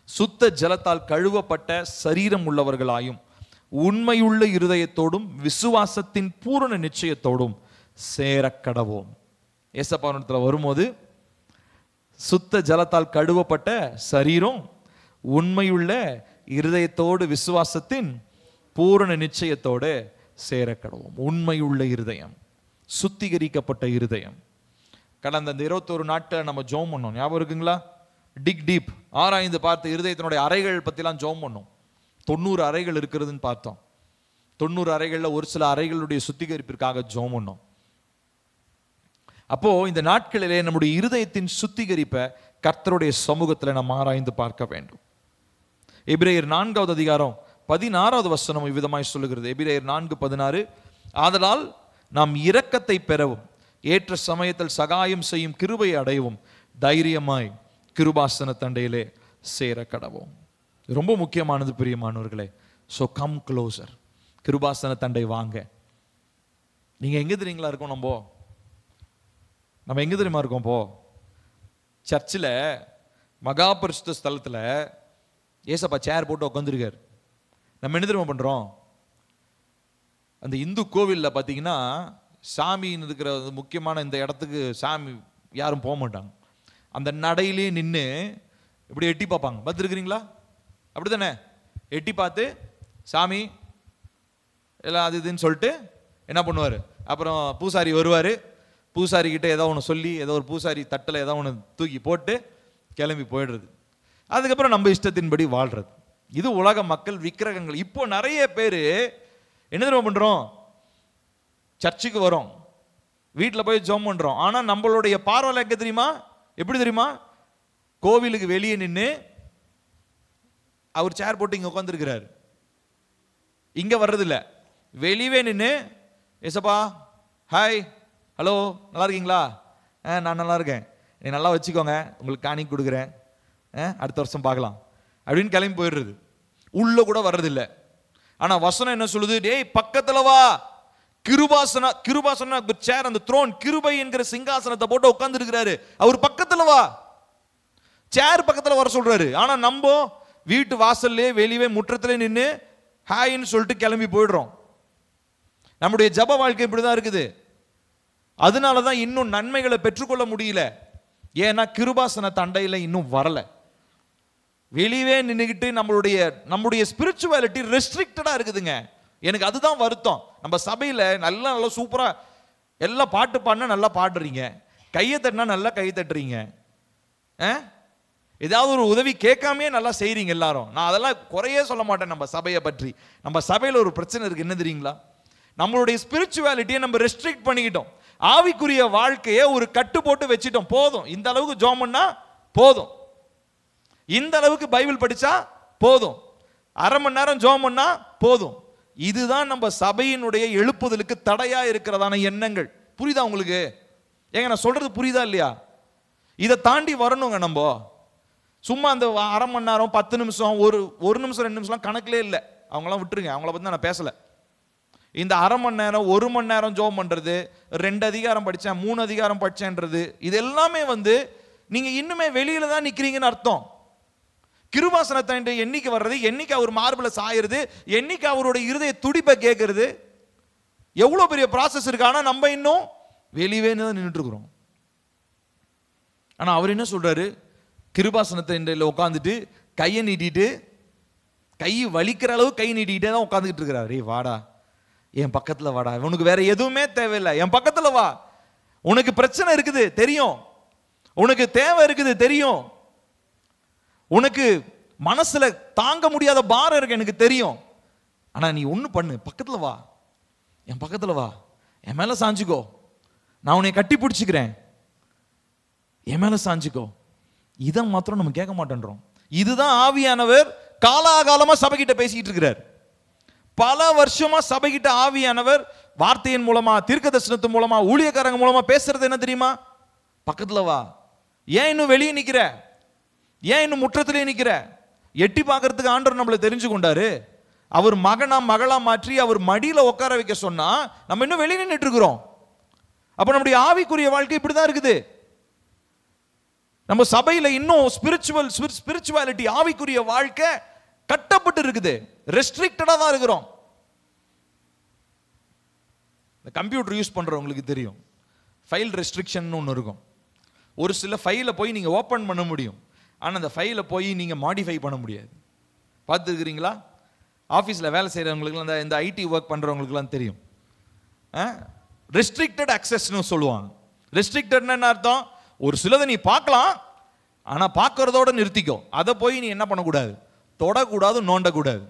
சுத்த ஜலத்தால் கழுவப்பட்ட சரீரம் உள்ளவர்களாயும் உண்மையுள்ள இருதயத்தோடும் விசுவாசத்தின் பூரண நிச்சயத்தோடும் சேரக்கடவோம். ஏசப்பாவிடத்தில் வரும்போது சுத்த ஜலத்தால் கழுவப்பட்ட சரீரம், உண்மையுள்ள இருதயத்தோடு விசுவாசத்தின் பூரண நிச்சயத்தோடு சேரக்கடவோம். உண்மையுள்ள இருதயம், சுத்திகரிக்கப்பட்ட இருதயம். கடந்த 21 நாட்கள் நம்ம ஜெபம் பண்ணோம், ஞாபகம் இருக்குங்களா? டிக் டீப், ஆராய்ந்து பார்த்து இருதயத்தினுடைய அறைகள் பற்றிலாம் ஜெபம் பண்ணோம். 90 அறைகள் இருக்கிறதுன்னு பார்த்தோம். 90 அறைகளில் ஒரு சில அறைகளுடைய சுத்திகரிப்பிற்காக ஜெபம் பண்ணோம். அப்போ இந்த நாட்களிலே நம்முடைய இருதயத்தின் சுத்திகரிப்பை கர்த்தருடைய சமூகத்தில் நாம் ஆராய்ந்து பார்க்க வேண்டும். எபிரேயர் 4வது அதிகாரம் 16வது வசனம் இவ்விதமாய் சொல்லுகிறது. எபிரேயர் 4:16, ஆதலால் நாம் இரக்கத்தை பெறவும் ஏற்ற சமயத்தில் சகாயம் செய்யும் கிருபையை அடையவும் தைரியமாய் கிருபாசன தண்டையிலே சேர கடவோம். ரொம்ப முக்கியமானது பிரியமானவர்களே. So come closer. கிருபாசன தண்டை வாங்க. நீங்க எங்க தெரியுங்களா இருக்கோம்? நம்ம எங்க தெரியுமா இருக்கோம்? சர்ச்சில் மகா பரிசுத்த ஸ்தலத்தில் ஏசப்பா சேர் போட்டு உட்காந்துருக்கார். நம்ம என்ன தெரியுமா பண்றோம்? அந்த இந்து கோவிலில் பார்த்தீங்கன்னா சாமின்னு இருக்கிற முக்கியமான இந்த இடத்துக்கு சாமி யாரும் போக மாட்டாங்க. அந்த நடையிலே நின்று இப்படி எட்டி பார்ப்பாங்க. பார்த்துருக்கிறீங்களா? அப்படி தானே? எட்டி பார்த்து சாமி எல்லாம் அது இதுன்னு சொல்லிட்டு என்ன பண்ணுவார்? அப்புறம் பூசாரி வருவார். பூசாரி கிட்ட ஏதோ ஒன்று சொல்லி ஏதோ ஒரு பூசாரி தட்டில் ஏதோ ஒன்று தூக்கி போட்டு கிளம்பி போயிடுறது. அதுக்கப்புறம் நம்ம இஷ்டத்தின்படி வாழ்றது. இது உலக மக்கள் விக்கிரகங்கள். இப்போ நிறைய பேர் என்ன தெரியுமா பண்றோம்? சர்ச்சுக்கு வரோம், வீட்டில் போய் ஜெபம் பண்றோம். ஆனால் நம்மளுடைய பார்வையில் எங்க தெரியுமா? எப்படி தெரியுமா? கோவிலுக்கு வெளியே நின்று அவர் சேர் போட்டு இங்கே உட்காந்துருக்கிறார். இங்கே வர்றதில்ல, வெளியே நின்று ஏசப்பா ஹாய் ஹலோ நல்லா இருக்கீங்களா? நான் நல்லா இருக்கேன், நீ நல்லா வச்சுக்கோங்க, உங்களுக்கு காணி கொடுக்குறேன், அடுத்த வருஷம் பார்க்கலாம் அப்படின்னு கிளம்பி போயிடுறது. உள்ள கூட வர்றதில்லை. ஆனா வசனம் என்ன சொல்லுது? டேய் பக்கத்துல வா, கிருபாசன சேர், அந்த த்ரோன், கிருபை என்கிற சிங்காசனத்தை போட்டு உட்கார்ந்து இருக்கிறாரு, அவர் பக்கத்துல வா, சேர் பக்கத்துல வர சொல்றாரு. ஆனா நம்ம வீட்டு வாசல்லே வெளியே முற்றத்திலே நின்று ஹாய்ன்னு சொல்லிட்டு கிளம்பி போயிடுறோம். நம்முடைய ஜப வாழ்க்கை இப்படிதான் இருக்குது. அதனாலதான் இன்னும் நன்மைகளை பெற்றுக்கொள்ள முடியல. ஏன்னா கிருபாசன தண்டையில இன்னும் வரல. வெளியே நின்றுகிட்டு நம்மளுடைய ஸ்பிரிச்சுவாலிட்டி ரெஸ்ட்ரிக்டடா இருக்குதுங்க. எனக்கு அதுதான் வருத்தம். நம்ம சபையில நல்லா சூப்பரா எல்லாம் பாட்டு பாடினா நல்லா பாடுறீங்க, கையை தட்டினா நல்லா கை தட்டுறீங்க, ஏதாவது ஒரு உதவி கேட்காமே நல்லா செய்றீங்க எல்லாரும். நான் அதெல்லாம் குறையே சொல்ல மாட்டேன் நம்ம சபையை பற்றி. நம்ம சபையில் ஒரு பிரச்சனை இருக்கு, என்ன தெரியுங்களா? நம்மளுடைய ஸ்பிரிச்சுவாலிட்டியை நம்ம ரெஸ்ட்ரிக்ட் பண்ணிக்கிட்டோம். ஆவிக்குரிய வாழ்க்கையை ஒரு கட்டு போட்டு வச்சிட்டோம். போதும், இந்த அளவுக்கு ஜெபம் பண்ணா போதும், இந்த அளவுக்கு பைபிள் படிச்சா போதும், அரை மணி நேரம் ஜெபம் பண்ணா போதும். இதுதான் நம்ம சபையினுடைய எழுப்புதலுக்கு தடையா இருக்கிறதான எண்ணங்கள். புரியுதா உங்களுக்கு? ஏங்க நான் சொல்றது புரியுதா இல்லையா? இதை தாண்டி வரணுங்க. நம்ம சும்மா அந்த அரை மணி நேரம் 10 நிமிஷம் ஒரு நிமிஷம் 2 நிமிஷம் கணக்கிலே இல்லை. அவங்களாம் விட்டுருங்க, அவங்கள பத்தி நான் பேசல. இந்த அரை மணி நேரம் 1 மணி நேரம் ஜெபம் பண்றது, 2 அதிகாரம் படிச்சேன் 3 அதிகாரம் படிச்சேன்றது, இது எல்லாமே நீங்க இன்னுமே வெளியில தான் நிக்கிறீங்கன்னு அர்த்தம். கிருபாசனத்தை என்னைக்கு வர்றது, என்னைக்கு அவர் மார்பில் சாயிறது, என்னைக்கு அவருடைய இருதய துடிப்பை கேட்கறது, எவ்வளவு பெரிய ப்ராசஸ் இருக்கு. ஆனா நம்ம இன்னும் வெளியே தான் நின்றுட்டு இருக்கிறோம். ஆனா அவர் என்ன சொல்றாரு? கிருபாசனத்தை உட்காந்துட்டு கையை நீட்டிட்டு, கை வலிக்கிற அளவு கை நீட்டிகிட்டே தான் உட்காந்துக்கிட்டு இருக்கிறாரு. வாடா, என் பக்கத்துல வாடா, உனக்கு வேற எதுவுமே தேவையில்லை, என் பக்கத்துல வா, உனக்கு பிரச்சனை இருக்குது தெரியும், உனக்கு தேவை இருக்குது தெரியும், உனக்கு மனசுல தாங்க முடியாத பாரம் இருக்கு எனக்கு தெரியும். ஆனா நீ ஒண்ணு பண்ணு, பக்கத்துல வா, என் பக்கத்துல வா, என் மேல சாஞ்சுக்கோ, நான் உன்னை கட்டி பிடிச்சுக்கிறேன், என் மேல சாஞ்சுக்கோ. இதை மாத்திரம் நம்ம கேட்க மாட்டேன்றோம். இதுதான் ஆவியானவர் காலாகாலமா சபைகிட்ட பேசிட்டு இருக்கிறார். பல வருஷமா சபைகிட்ட ஆவியானவர் வார்த்தையின் மூலமா, தீர்க்க தரிசனத்தின் மூலமா, ஊழியக்காரங்க மூலமா பேசுறது என்ன தெரியுமா? பக்கத்துல வா. ஏன் இன்னும் வெளியே நிக்கிற? ஏன் இன்னும் முற்றத்திலே நிக்கிற? எட்டி பார்க்கறதுக்கு ஆண்டவர் நம்மளை தெரிஞ்சு கொண்டாரு. அவர் மகனா மகளா மாற்றி அவர் மடியில உட்கார வைக்க சொன்னா நம்ம இன்னும் வெளியே நின்றுட்டு இருக்கிறோம். அப்ப நம்முடைய ஆவிக்குரிய வாழ்க்கை இப்படிதான் இருக்குது. நம்ம சபையில இன்னும் ஸ்பிரிச்சுவாலிட்டி, ஆவிக்குரிய வாழ்க்கை கட்டப்பட்டு இருக்குது, ரெஸ்ட்ரிக்டடா தான் இருக்கிறோம். இந்த கம்ப்யூட்டர் யூஸ் பண்றவங்களுக்கு தெரியும், ஃபைல் ரெஸ்ட்ரிக்ஷன் ஒன்று இருக்கும். ஒரு சில ஃபைலை போய் நீங்க ஓபன் பண்ண முடியும், ஆனா அந்த ஃபைலை போய் நீங்க மாடிஃபை பண்ண முடியாது. பார்த்துருக்கிறீங்களா? ஆஃபீஸில் வேலை செய்கிறவங்களுக்குலாம், இந்த ஐடி ஒர்க் பண்ணுறவங்களுக்குலாம் தெரியும். ரெஸ்ட்ரிக்டட் அக்சஸ்னு சொல்லுவாங்க. ரெஸ்ட்ரிக்டட்னா என்ன அர்த்தம்? ஒரு சிலதை நீ பார்க்கலாம், ஆனால் பார்க்கறதோட நிறுத்திக்கோ, அதை போய் நீ என்ன பண்ணக்கூடாது, தொடக்கூடாது, நோண்டக்கூடாது.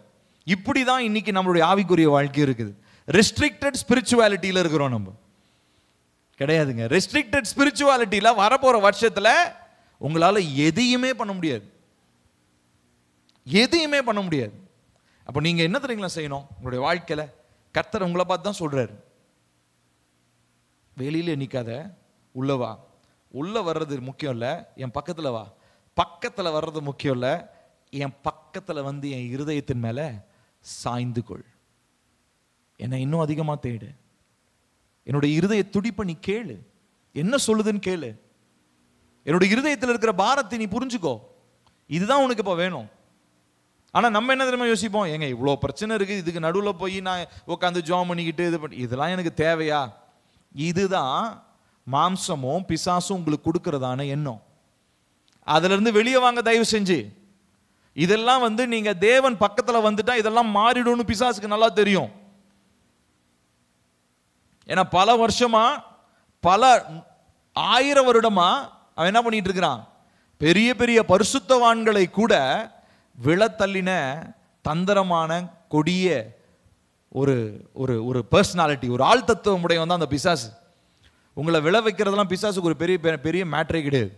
இப்படி தான் இன்னைக்கு நம்மளுடைய ஆவிக்குரிய வாழ்க்கை இருக்குது. ரெஸ்ட்ரிக்டட் ஸ்பிரிச்சுவாலிட்டியில் இருக்கிறோம் நம்ம. கிடையாதுங்க. ரெஸ்ட்ரிக்டட் ஸ்பிரிச்சுவாலிட்டியில வரப்போற வருஷத்துல உங்களால எதையுமே பண்ண முடியாது, எதையுமே பண்ண முடியாது. அப்போ நீங்க என்ன தெரியுங்களா செய்யணும் உங்களுடைய வாழ்க்கையில? கர்த்தர் உங்களை பார்த்து தான் சொல்றாரு, வெளியில நிக்காத, உள்ள வா. உள்ள வர்றது முக்கியம் இல்ல, என் பக்கத்துல வா. பக்கத்துல வர்றது முக்கியம் இல்ல, என் பக்கத்துல வந்து என் இருதயத்தின் மேல சாய்ந்து கொள். என்னை இன்னும் அதிகமா தேடு. என்னுடைய இருதய துடிப்பை நீ கேளு, என்ன சொல்லுதுன்னு கேளு. என்னுடைய இருதயத்தில் இருக்கிற பாரத்தை நீ புரிஞ்சுக்கோ. இதுதான் உனக்கு இப்போ வேணும். ஆனால் நம்ம என்ன தெரியுமா யோசிப்போம், ஏங்க இவ்வளோ பிரச்சனை இருக்குது, இதுக்கு நடுவில் போய் நான் உட்காந்து ஜாம் பண்ணிக்கிட்டு இது பண்ணி இதெல்லாம் எனக்கு தேவையா? இதுதான் மாம்சமும் பிசாசும் உங்களுக்கு கொடுக்கறதான எண்ணம். அதுல இருந்து வெளியே வாங்க தயவு செஞ்சு. இதெல்லாம் வந்து நீங்க தேவன் பக்கத்தில் வந்துட்டா இதெல்லாம் மாறிடும்னு பிசாசுக்கு நல்லா தெரியும். ஏன்னா பல வருஷமா, பல 1000 வருடமா அவன் என்ன பண்ணிட்டு இருக்கிறான், பெரிய பெரிய பரிசுத்தவான்களை கூட விழத்தள்ளின தந்திரமான கொடிய ஒரு ஒரு ஒரு பர்சனாலிட்டி, ஒரு ஆள் தத்துவம் உடையவன் தான் அந்த பிசாசு. உங்களை விழ வைக்கிறதெல்லாம் பிசாசுக்கு ஒரு பெரிய பெரிய மேட்டரே கிடையாது.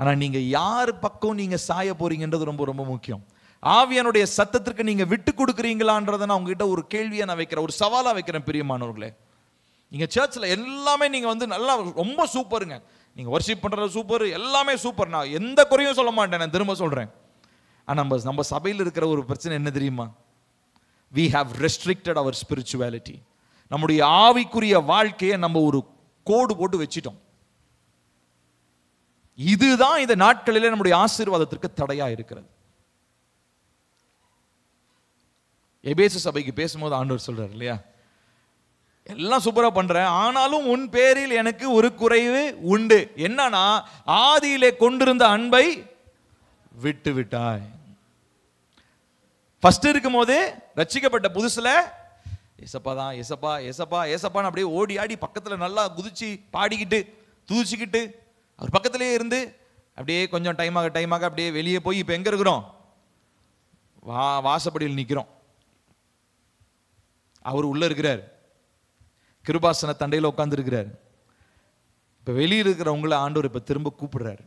ஆனால் நீங்க யார் பக்கம் நீங்க சாய போறீங்கன்றது ரொம்ப ரொம்ப முக்கியம். ஆவியானுடைய சத்தத்திற்கு நீங்க விட்டு கொடுக்குறீங்களான்றதை நான் உங்ககிட்ட ஒரு கேள்வியை நான் வைக்கிறேன், ஒரு சவாலா வைக்கிறேன். பிரியமானவர்களே, நீங்க சர்ச்சில் எல்லாமே நீங்க வந்து நல்லா ரொம்ப சூப்பருங்க, நீங்க வர்ஷிப் பண்றது சூப்பர், எல்லாமே சூப்பர், நான் எந்த குறையும் சொல்ல மாட்டேன், நான் திரும்ப சொல்றேன். ஆனால் நம்ம சபையில் இருக்கிற ஒரு பிரச்சனை என்ன தெரியுமா? we have restricted our spirituality. நம்முடைய ஆவிக்குரிய வாழ்க்கையை நம்ம ஒரு கோடு போட்டு வச்சிட்டோம். இதுதான் இந்த நாட்களிலே நம்முடைய ஆசீர்வாதத்திற்கு தடையா இருக்கிறது. எபேசு சபைக்கு பேசும்போது ஆண்டவர் சொல்றார் இல்லையா, எல்லாம் சூப்பரா பண்றேன், ஆனாலும் உன் பேரில் எனக்கு ஒரு குறைவு உண்டு. என்னன்னா, ஆதியிலே கொண்டிருந்த அன்பை விட்டு விட்டாய். ஃபர்ஸ்ட் இருக்கும் போது ரட்சிக்கப்பட்ட புதுசுல ஏசப்பா தான், ஏசப்பா ஏசப்பா ஏசப்பான்னு அப்படியே ஓடி ஆடி பக்கத்துல நல்லா குதிச்சு பாடிக்கிட்டு துதிச்சுக்கிட்டு அவர் பக்கத்திலேயே இருந்து அப்படியே கொஞ்சம் டைமாக அப்படியே வெளியே போய் இப்ப எங்க இருக்கிறோம்? வாசப்படியில் நிக்கிறோம். அவர் உள்ள இருக்கிறார், கிருபாசன தண்டையில் உட்கார்ந்து இருக்கிறார். இப்ப வெளியே இருக்கிறவங்கள ஆண்டவர் இப்ப திரும்ப கூப்பிடுறாரு.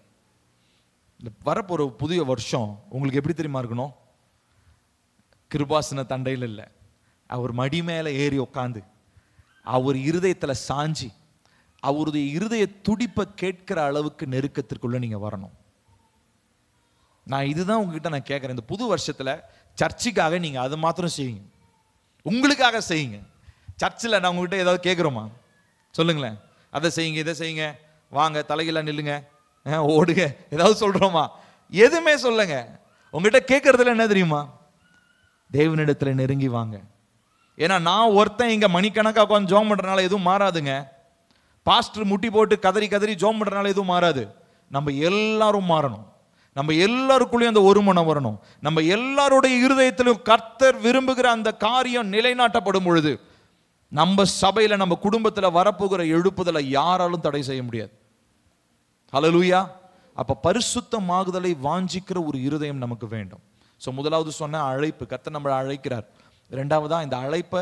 வரப்போற புதிய வருஷம் உங்களுக்கு எப்படி தெரியுமா இருக்கணும்? கிருபாசன தண்டையில் இல்லை, அவர் மடி மேல ஏறி உட்காந்து அவர் இருதயத்தில் சாஞ்சி அவருடைய இருதய துடிப்பை கேட்கிற அளவுக்கு நெருக்கத்திற்குள்ள நீங்க வரணும். நான் இதுதான் உங்ககிட்ட நான் கேட்கிறேன். இந்த புது வருஷத்துல சர்ச்சுக்காக நீங்க அதை மாத்திரம் செய்யுங்க, உங்களுக்காக செய்யுங்க. சர்ச்சில் நான் உங்ககிட்ட ஏதாவது கேட்குறோமா? சொல்லுங்களேன். அதை செய்யுங்க, இதை செய்யுங்க, வாங்க தலைகீழ நில்லுங்க, ஓடுங்க, ஏதாவது சொல்றோமா? எதுவுமே சொல்லுங்க. உங்ககிட்ட கேட்கறதுல என்ன தெரியுமா? தேவனிடத்துல நெருங்கி வாங்க. ஏன்னா நான் ஒருத்தன் இங்க மணிக்கணக்காக உட்காந்து ஜோம் பண்றதுனால எதுவும் மாறாதுங்க. பாஸ்டர் முட்டி போட்டு கதறி கதறி ஜோம் பண்றதுனால எதுவும் மாறாது. நம்ம எல்லாரும் மாறணும். நம்ம எல்லாருக்குள்ளேயும் அந்த ஒரு மனம் வரணும். நம்ம எல்லாருடைய இருதயத்திலும் கர்த்தர் விரும்புகிற அந்த காரியம் நிலைநாட்டப்படும் பொழுது நம்ம சபையில நம்ம குடும்பத்துல வரப்போகிற எழுப்புதலை யாராலும் தடை செய்ய முடியாது. ஹல்லேலூயா. அப்ப பரிசுத்தமாகுதலை வாஞ்சிக்கிற ஒரு இருதயம் நமக்கு வேண்டும். ஸோ முதலாவது சொன்ன அழைப்பு, கர்த்தர் நம்மளை அழைக்கிறார். இரண்டாவதா இந்த அழைப்பை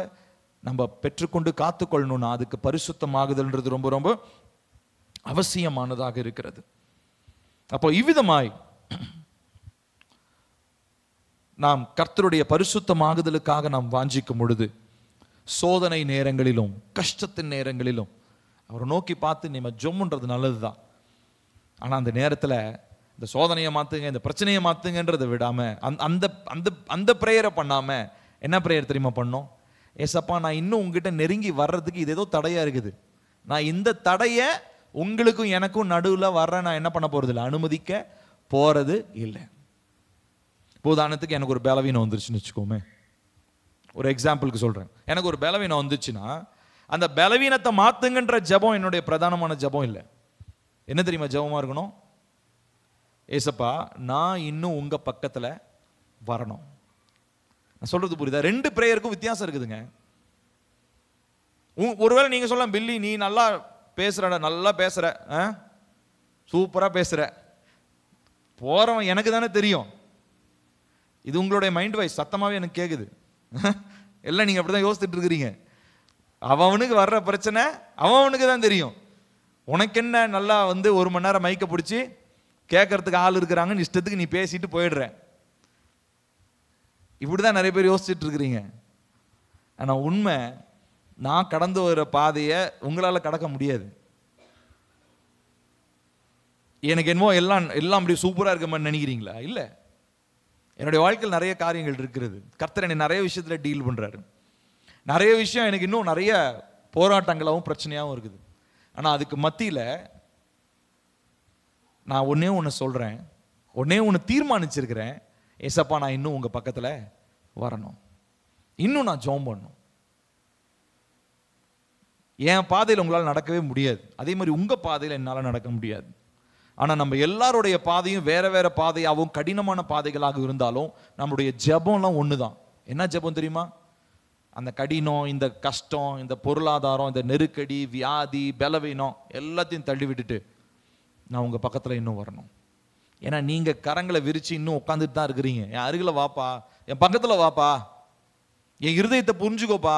நம்ம பெற்றுக்கொண்டு காத்துக்கொள்ளணும்னா அதுக்கு பரிசுத்தமாகுதல்ன்றது ரொம்ப ரொம்ப அவசியமானதாக இருக்கிறது. அப்போ இவ்விதமாய் நாம் கர்த்தருடைய பரிசுத்தமாகுதலுக்காக நாம் வாஞ்சிக்கும் பொழுது சோதனை நேரங்களிலும் கஷ்டத்தின் நேரங்களிலும் அவரை நோக்கி பார்த்து நம்ம ஜெபம்ன்றது நல்லதுதான். ஆனால் அந்த நேரத்தில் இந்த சோதனையை மாற்றுங்க, இந்த பிரச்சனையை மாற்றுங்கன்றதை விடாமல் அந்த அந்த அந்த ப்ரேயரை பண்ணாமல் என்ன ப்ரேயர் தெரியுமா பண்ணோம்? ஏசப்பா, நான் இன்னும் உங்ககிட்ட நெருங்கி வர்றதுக்கு இது ஏதோ தடையாக இருக்குது. நான் இந்த தடையை உங்களுக்கும் எனக்கும் நடுவில் வர்ற நான் என்ன பண்ண போகிறது இல்லை, அனுமதிக்க போகிறது இல்லை. உதாரணத்துக்கு எனக்கு ஒரு பலவீனம் வந்துருச்சுன்னு வச்சுக்கோமே, ஒரு எக்ஸாம்பிளுக்கு சொல்கிறேன். எனக்கு ஒரு பலவீனம் வந்துச்சுன்னா அந்த பலவீனத்தை மாற்றுங்கன்ற ஜபம் என்னுடைய பிரதானமான ஜபம் இல்லை. என்ன தெரியுமா ஜபமாக இருக்கணும்? ஏசப்பா, நான் இன்னும் உங்க பக்கத்துல வரணும். நான் சொல்றது புரியுதா? ரெண்டு பிரேயருக்கும் வித்தியாசம் இருக்குதுங்க. ஒருவேளை நீங்க சொல்லலாம், பில்லி நீ நல்லா பேசுற, நல்லா பேசுற, சூப்பரா பேசுற, போறவன் எனக்கு தானே தெரியும். இது உங்களுடைய மைண்ட் வாய்ஸ் சத்தமாவே எனக்கு கேக்குது. எல்லாம் நீங்க அப்படிதான் யோசிச்சுட்டு இருக்கிறீங்க. அவனுக்கு வர்ற பிரச்சனை அவனுக்கு தான் தெரியும். உனக்கு என்ன, நல்லா வந்து 1 மணி நேரம் மைக்க பிடிச்சி கேட்கறதுக்கு ஆள் இருக்கிறாங்கன்னு இஷ்டத்துக்கு நீ பேசிட்டு போயிடுற. இப்படிதான் நிறைய பேர் யோசிச்சுட்டு இருக்கிறீங்க. ஆனா உண்மை, நான் கடந்து வர பாதையை உங்களால கடக்க முடியாது. எனக்கு என்னமோ எல்லாம் அப்படி சூப்பரா இருக்க மாதிரி நினைக்கிறீங்களா? இல்ல, என்னுடைய வாழ்க்கையில் நிறைய காரியங்கள் இருக்கிறது. கர்த்தர் என்னை நிறைய விஷயத்துல டீல் பண்றாரு. நிறைய விஷயம் எனக்கு இன்னும் நிறைய போராட்டங்களாகவும் பிரச்சனையாகவும் இருக்குது. ஆனா அதுக்கு மத்தியில நான் ஒன்னே ஒன்று சொல்றேன், ஒன்னே ஒன்று தீர்மானிச்சிருக்கிறேன். ஏசப்பா, நான் இன்னும் உங்க பக்கத்துல வரணும், இன்னும் நான் ஜெபம் பண்ணணும். என் பாதையில் உங்களால் நடக்கவே முடியாது, அதே மாதிரி உங்க பாதையில் என்னால் நடக்க முடியாது. ஆனால் நம்ம எல்லாருடைய பாதையும் வேற வேற பாதையாகவும் கடினமான பாதைகளாக இருந்தாலும் நம்மளுடைய ஜெபம்லாம் ஒன்று தான். என்ன ஜெபம் தெரியுமா? அந்த கடினம், இந்த கஷ்டம், இந்த பொருளாதாரம், இந்த நெருக்கடி, வியாதி, பலவீனம் எல்லாத்தையும் தள்ளி விட்டுட்டு நான் உங்கள் பக்கத்தில் இன்னும் வரணும். ஏன்னா நீங்கள் கரங்களை விரித்து இன்னும் உட்காந்துட்டு தான் இருக்கிறீங்க. என் அருகில் வாப்பா, என் பக்கத்தில் வாப்பா, என் இருதயத்தை புரிஞ்சுக்கோப்பா,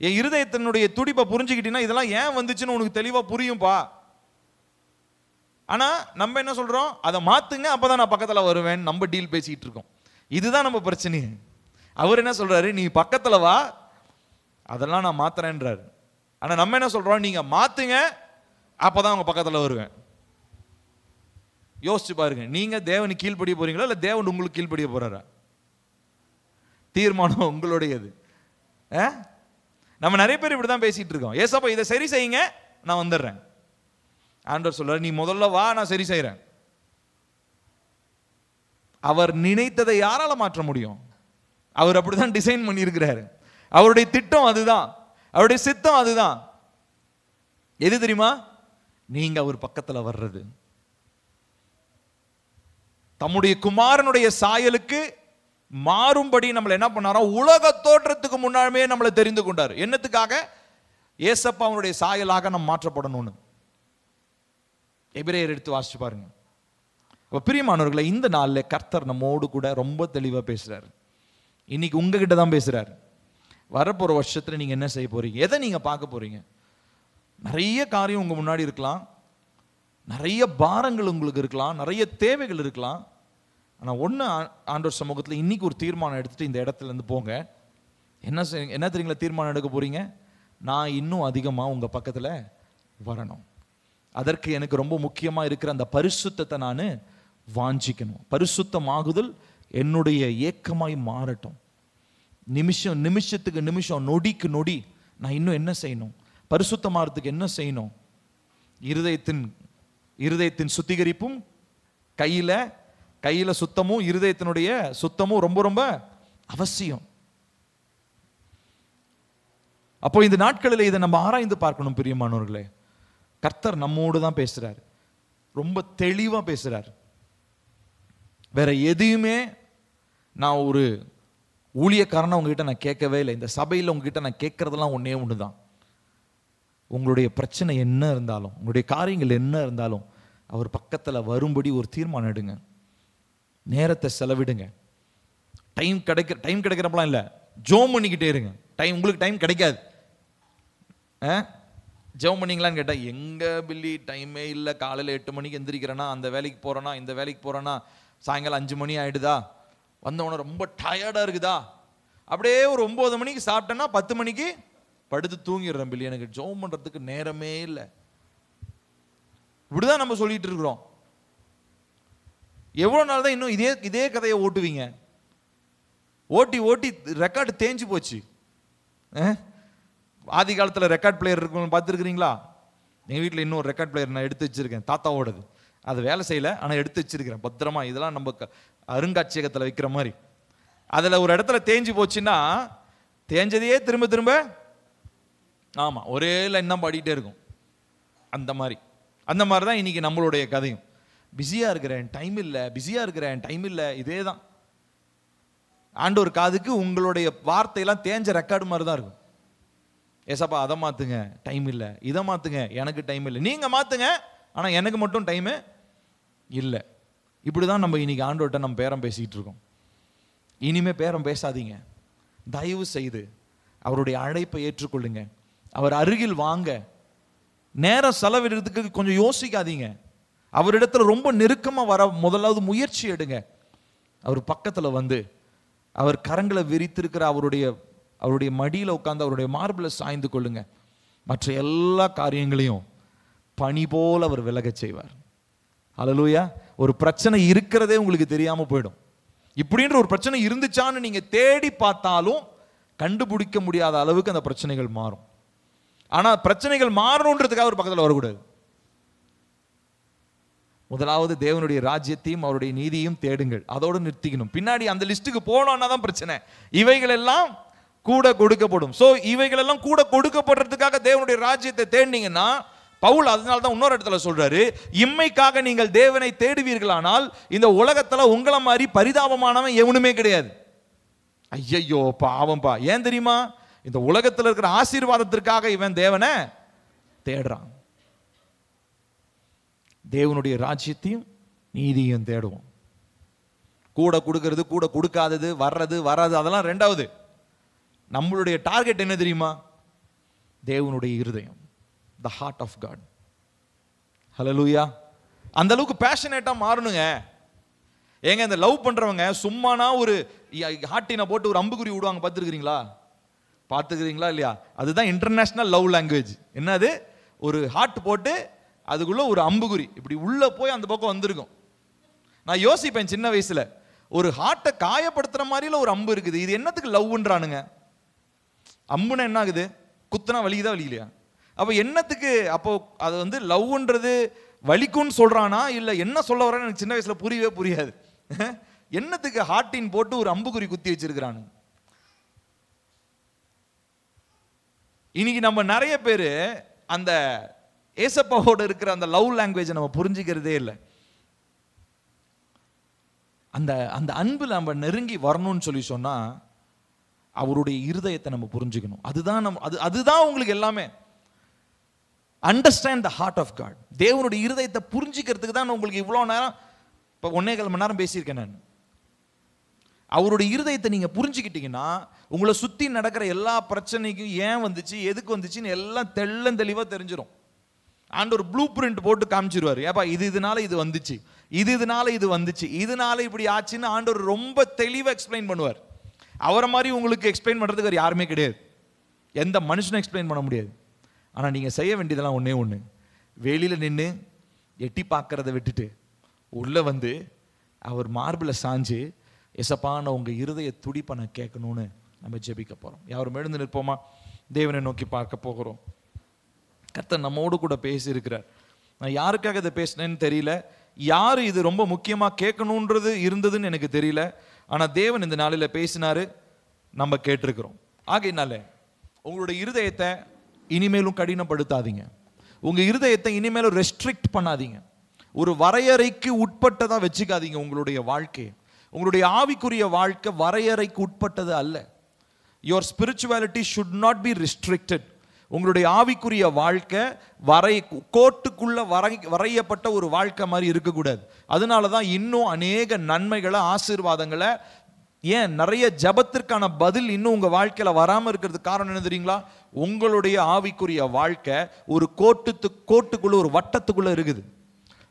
என் இருதயத்தினுடைய துடிப்பை புரிஞ்சுக்கிட்டீங்கன்னா இதெல்லாம் ஏன் வந்துச்சுன்னு உனக்கு தெளிவாக புரியும்பா. ஆனால் நம்ம என்ன சொல்கிறோம், அதை மாற்றுங்க, அப்போ தான் நான் பக்கத்தில் வருவேன். நம்ம டீல் பேசிக்கிட்டு இருக்கோம். இதுதான் நம்ம பிரச்சனை. அவர் என்ன சொல்கிறாரு, நீ பக்கத்தில் வா, அதெல்லாம் நான் மாத்துறேன்றாரு. ஆனால் நம்ம என்ன சொல்கிறோம், நீங்கள் மாற்றுங்க, அப்போ தான் அவங்க பக்கத்தில் வருவேன். யோசிச்சு பாருங்க, நீங்கள் தேவனுக்கு கீழ்ப்படிய போறீங்களா இல்லை தேவன் உங்களுக்கு கீழ்ப்படிய போறாரா? தீர்மானம் உங்களுடையது. நம்ம நிறைய பேர் இப்படி தான் பேசிட்டு இருக்கோம். ஏசப்பா இதை சரி செய்யுங்க, நான் வந்துடுறேன். ஆண்டவர் சொல்றாரு, நீ முதல்ல வா, நான் சரி செய்கிறேன். அவர் நினைத்ததை யாரால மாற்ற முடியும்? அவர் அப்படிதான் டிசைன் பண்ணி இருக்கிறாரு. அவருடைய திட்டம் அதுதான், அவருடைய சித்தம் அதுதான். எது தெரியுமா? நீங்க அவர் பக்கத்துல வர்றது. தம்முடைய குமாரனுடைய சாயலுக்கு மாறும்படி நம்மளை என்ன பண்ணாரோ, உலக தோற்றத்துக்கு முன்னாலுமே நம்மளை தெரிந்து கொண்டார். என்னத்துக்காக? ஏசப்பா அவனுடைய சாயலாக நம்ம மாற்றப்படணும்னு. எபிரேயர் எடுத்து வாசிச்சு பாருங்க. பிரியமானவர்களை, இந்த நாளில் கர்த்தர் நம்மோடு கூட ரொம்ப தெளிவாக பேசுறாரு. இன்னைக்கு உங்ககிட்ட தான் பேசுறாரு. வரப்போற வருஷத்துல நீங்க என்ன செய்ய போறீங்க, எதை நீங்க பார்க்க போறீங்க? நிறைய காரியம் உங்க முன்னாடி இருக்கலாம், நிறைய பாரங்கள் உங்களுக்கு இருக்கலாம், நிறைய தேவைகள் இருக்கலாம். ஆனா ஒண்ணு, ஆண்டவர் சமூகத்துல இன்னைக்கு ஒரு தீர்மானம் எடுத்துட்டு இந்த இடத்துல இருந்து போங்க. என்ன தெரியுங்களா தீர்மானம் எடுக்க போறீங்க? நான் இன்னும் அதிகமா உங்க பக்கத்துல வரணும். அதற்கு எனக்கு ரொம்ப முக்கியமா இருக்கிற அந்த பரிசுத்தத்தை நான் வாஞ்சிக்கணும். பரிசுத்தமாகுதல் என்னுடைய ஏக்கமாய் மாறட்டும். நிமிஷத்துக்கு நிமிஷம், நொடிக்கு நொடி நான் இன்னும் என்ன செய்யணும்? பரிசுத்தமாகிறதுக்கு என்ன செய்யணும்? இருதயத்தின் சுத்திகரிப்பும், கையில சுத்தமும், இருதயத்தினுடைய சுத்தமும் ரொம்ப ரொம்ப அவசியம். அப்போ இந்த நாட்களில் இதை நம்ம ஆராய்ந்து பார்க்கணும். பிரியமானவர்களே, கர்த்தர் நம்மோடு தான் பேசுறார், ரொம்ப தெளிவா பேசுறார். வேற எதையுமே நான் ஒரு ஊழியக்காரனா உங்ககிட்ட நான் கேட்கவே இல்லை. இந்த சபையில் உங்ககிட்ட நான் கேட்கறதெல்லாம் ஒன்னே ஒண்ணுதான். உங்களுடைய பிரச்சனை என்ன இருந்தாலும், உங்களுடைய காரியங்கள் என்ன இருந்தாலும் அவர் பக்கத்துல வரும்படி ஒரு தீர்மானம் எடுங்க. நேரத்தை செலவிடுங்க. டைம் கிடைக்கிறப்பலாம் இல்லை, ஜெபம் பண்ணிக்கிட்டே இருங்க. உங்களுக்கு டைம் கிடைக்காது. ஜெபம் பண்ணீங்களான்னு கேட்டால், எங்க பில்லி டைமே இல்லை. காலையில் 8 மணிக்கு எந்திரிக்கிறேன்னா, அந்த வேலைக்கு போறேன்னா, இந்த வேலைக்கு போறேன்னா, சாயங்காலம் 5 மணி ஆயிடுதா, வந்தவன ரொம்ப டயர்டா இருக்குதா, அப்படியே ஒரு 9 மணிக்கு சாப்பிட்டேன்னா 10 மணிக்கு படுத்து தூங்கிடுறேன் பில்லி, எனக்கு ஜெபம் பண்றதுக்கு நேரமே இல்லை. இப்படிதான் நம்ம சொல்லிட்டு இருக்கிறோம். எவ்வளவு நாள் தான் இன்னும் இதே கதையை ஓட்டுவீங்க? ஓட்டி ரெக்கார்டு தேஞ்சு போச்சு. ஆதி காலத்தில் ரெக்கார்ட் பிளேயர் இருக்கும், பார்த்துருக்கிறீங்களா? எங்கள் வீட்டில் இன்னும் ரெக்கார்ட் பிளேயர் நான் எடுத்து வச்சிருக்கேன், தாத்தாவோடது. அது வேலை செய்யலை, ஆனால் எடுத்து வச்சிருக்கிறேன் பத்திரமா. இதெல்லாம் நம்ம அருங்காட்சியகத்தில் வைக்கிற மாதிரி. அதில் ஒரு இடத்துல தேஞ்சு போச்சுன்னா தேஞ்சதையே திரும்ப திரும்ப ஆமாம் ஒரே லைன் தான் பாடிக்கிட்டே இருக்கும். அந்த மாதிரி தான் இன்னைக்கு நம்மளுடைய கதையும். பிஸியாக இருக்கிறேன், டைம் இல்லை, பிஸியாக இருக்கிறேன், டைம் இல்லை, இதே தான். ஆண்டவர் காதுக்கு உங்களுடைய வார்த்தையெல்லாம் தேஞ்ச ரெக்கார்டு மாதிரி தான் இருக்கும். ஏசப்பா அதை மாற்றுங்க, டைம் இல்லை, இதை மாற்றுங்க, எனக்கு டைம் இல்லை. நீங்கள் மாற்றுங்க, ஆனால் எனக்கு மட்டும் டைமு இல்லை. இப்படி தான் நம்ம இன்னைக்கு ஆண்டவர்கிட்ட நம்ம பேரம் பேசிக்கிட்டு இருக்கோம். இனிமே பேரம் பேசாதீங்க. தயவு செய்து அவருடைய அழைப்பை ஏற்றுக்கொள்ளுங்க. அவர் அருகில் வாங்க. நேரம் செலவிடுறதுக்கு கொஞ்சம் யோசிக்காதீங்க. அவரிடத்துல ரொம்ப நெருக்கமா வர முதலாவது முயற்சி எடுங்க. அவர் பக்கத்துல வந்து அவர் கரங்களை விரித்திருக்கிற அவருடைய மடியில உட்கார்ந்து அவருடைய மார்பில் சாய்ந்து கொள்ளுங்க. மற்ற எல்லா காரியங்களையும் பனி போல அவர் விலகச் செய்வார். ஹல்லேலூயா. ஒரு பிரச்சனை இருக்கிறதே உங்களுக்கு தெரியாம போயிடும். இப்படின்ற ஒரு பிரச்சனை இருந்துச்சான்னு நீங்க தேடி பார்த்தாலும் கண்டுபிடிக்க முடியாத அளவுக்கு அந்த பிரச்சனைகள் மாறும். ஆனா பிரச்சனைகள் மாறணுன்றதுக்காக ஒரு பக்கத்தில் வரக்கூடாது. முதலாவது தேவனுடைய ராஜ்யத்தையும் அவருடைய நீதியும் தேடுங்கள், அதோடு நிறுத்திக்கணும். பின்னாடி அந்த லிஸ்ட்டுக்கு போனோம்னா தான் பிரச்சனை. இவைகள் எல்லாம் கூட கொடுக்கப்படும். சோ இவைகள் எல்லாம் கூட கொடுக்கப்படுறதுக்காக தேவனுடைய ராஜ்யத்தை தேடினீங்கன்னா, பவுல் அதனால தான் இன்னொரு இடத்துல சொல்றாரு, இம்மைக்காக நீங்கள் தேவனை தேடுவீர்களானால் இந்த உலகத்துல உங்களை மாதிரி பரிதாபமானவன் எவனுமே கிடையாது. ஐயையோ பாவம்பா. ஏன் தெரியுமா? இந்த உலகத்தில் இருக்கிற ஆசீர்வாதத்திற்காக இவன் தேவனை தேடுறான். தேவனுடைய ராஜ்யத்தையும் நீதியும் தேடுவோம். கூட கொடுக்கிறது, கூட கொடுக்காதது, வர்றது வராது, அதெல்லாம் ரெண்டாவது. நம்மளுடைய டார்கெட் என்ன தெரியுமா? தேவனுடைய இருதயம், the heart of God. ஹல்லேலூயா. அந்த அளவுக்கு பேஷனேட்டா மாறணுங்க. ஏங்க இந்த லவ் பண்றவங்க சும்மானா ஒரு ஹார்ட்டினை போட்டு ஒரு அம்புக்குறி விடுவாங்க, பார்த்துக்கிறீங்களா இல்லையா? அதுதான் இன்டர்நேஷனல் லவ் லாங்குவேஜ். என்னது? ஒரு ஹார்ட் போட்டு அதுக்குள்ள ஒரு அம்புக்குறி இப்படி உள்ள போய் அந்த பக்கம் வந்திருக்கும். நான் யோசிப்பேன் சின்ன வயசுல, ஒரு ஹார்ட்டை காயப்படுத்துற மாதிரில ஒரு அம்பு இருக்குது, இது என்னத்துக்கு லவ்ன்றானுங்க? அம்புனா என்ன ஆகுது? குத்துனா வலிக்குதா வலிக்கலையா? அப்போ என்னத்துக்கு? அப்போ அது வந்து லவ்ன்றது வலிக்கும்னு சொல்றானா இல்ல என்ன சொல்ல வரான்னு எனக்கு சின்ன வயசுல புரியவே புரியாது. என்னத்துக்கு ஹார்ட்டின் போட்டு ஒரு அம்புக்குறி குத்தி வச்சிருக்கிறானு? இன்னைக்கு நம்ம நிறைய பேர் அந்த ஏசப்பாவோட இருக்கிற அந்த லவ் லாங்குவேஜை நம்ம புரிஞ்சுக்கிறதே இல்லை. அந்த அந்த அன்புல நம்ம நெருங்கி வரணும்னு சொல்லி சொன்னா அவருடைய இருதயத்தை நம்ம புரிஞ்சுக்கணும். அதுதான் உங்களுக்கு எல்லாமே. Understand the heart of God. தேவனுடைய இருதயத்தை புரிஞ்சுக்கிறதுக்கு தான் உங்களுக்கு இவ்வளோ நேரம், இப்போ 1.25 மணி நேரம் பேசியிருக்கேன் நான். அவருடைய இருதயத்தை நீங்க புரிஞ்சுக்கிட்டீங்கன்னா உங்களை சுத்தி நடக்கிற எல்லா பிரச்சனைக்கும் ஏன் வந்துச்சு, எதுக்கு வந்துச்சுன்னு எல்லாம் தெளிவா தெரிஞ்சிடும். ஆண்டவர் ப்ளூ பிரிண்ட் போட்டு காமிச்சிருவாரு. ஏப்பா இதனால இது வந்துச்சு, இதனால இது வந்துச்சு, இதனால இப்படி ஆச்சுன்னு ஆண்டவர் ரொம்ப தெளிவா எக்ஸ்பிளைன் பண்ணுவார். அவரை மாதிரி உங்களுக்கு எக்ஸ்பிளைன் பண்றதுக்கு வேறு யாருமே கிடையாது. எந்த மனுஷனும் எக்ஸ்பிளைன் பண்ண முடியாது. ஆனால் நீங்கள் செய்ய வேண்டியதெல்லாம் ஒன்று, வெளியில் நின்று எட்டி பார்க்கறத விட்டுட்டு உள்ளே வந்து அவர் மார்பில் சாஞ்சு, எசப்பான உங்கள் இருதய துடிப்பை நான் கேட்கணும்னு நம்ம ஜெபிக்க போகிறோம். யாரும் எழுந்து நிற்போமா? தேவனை நோக்கி பார்க்க போகிறோம். கர்த்தர் நம்மோடு கூட பேசியிருக்கிறார். நான் யாருக்காக இதை பேசினேன்னு தெரியல, யார் இது ரொம்ப முக்கியமாக கேட்கணுன்றது இருந்ததுன்னு எனக்கு தெரியல. ஆனால் தேவன் இந்த நாளில் பேசினாரு, நம்ம கேட்டிருக்கிறோம். ஆகையினால உங்களுடைய இருதயத்தை இனிமேலும் கடினப்படுத்தாதீங்க. உங்கள் இருதயத்தை இனிமேலும் ரெஸ்ட்ரிக்ட் பண்ணாதீங்க. ஒரு வரையறைக்கு உட்பட்டதாக வச்சுக்காதீங்க. உங்களுடைய வாழ்க்கை, உங்களுடைய ஆவிக்குரிய வாழ்க்கை வரையறைக்கு உட்பட்டது அல்ல. Your spirituality should not be restricted. உங்களுடைய ஆவிக்குரிய வாழ்க்கை கோட்டுக்குள்ள வரையப்பட்ட ஒரு வாழ்க்கை மாதிரி இருக்கக்கூடாது. அதனால தான் இன்னும் அநேக நன்மைகளை, ஆசீர்வாதங்களை, ஏன் நிறைய ஜபத்திற்கான பதில் இன்னும் உங்க வாழ்க்கையில வராம இருக்கிறதுக்கு காரணம் என்ன தெரியுங்களா? உங்களுடைய ஆவிக்குரிய வாழ்க்கை ஒரு கோட்டுக்குள்ள, ஒரு வட்டத்துக்குள்ள இருக்குது.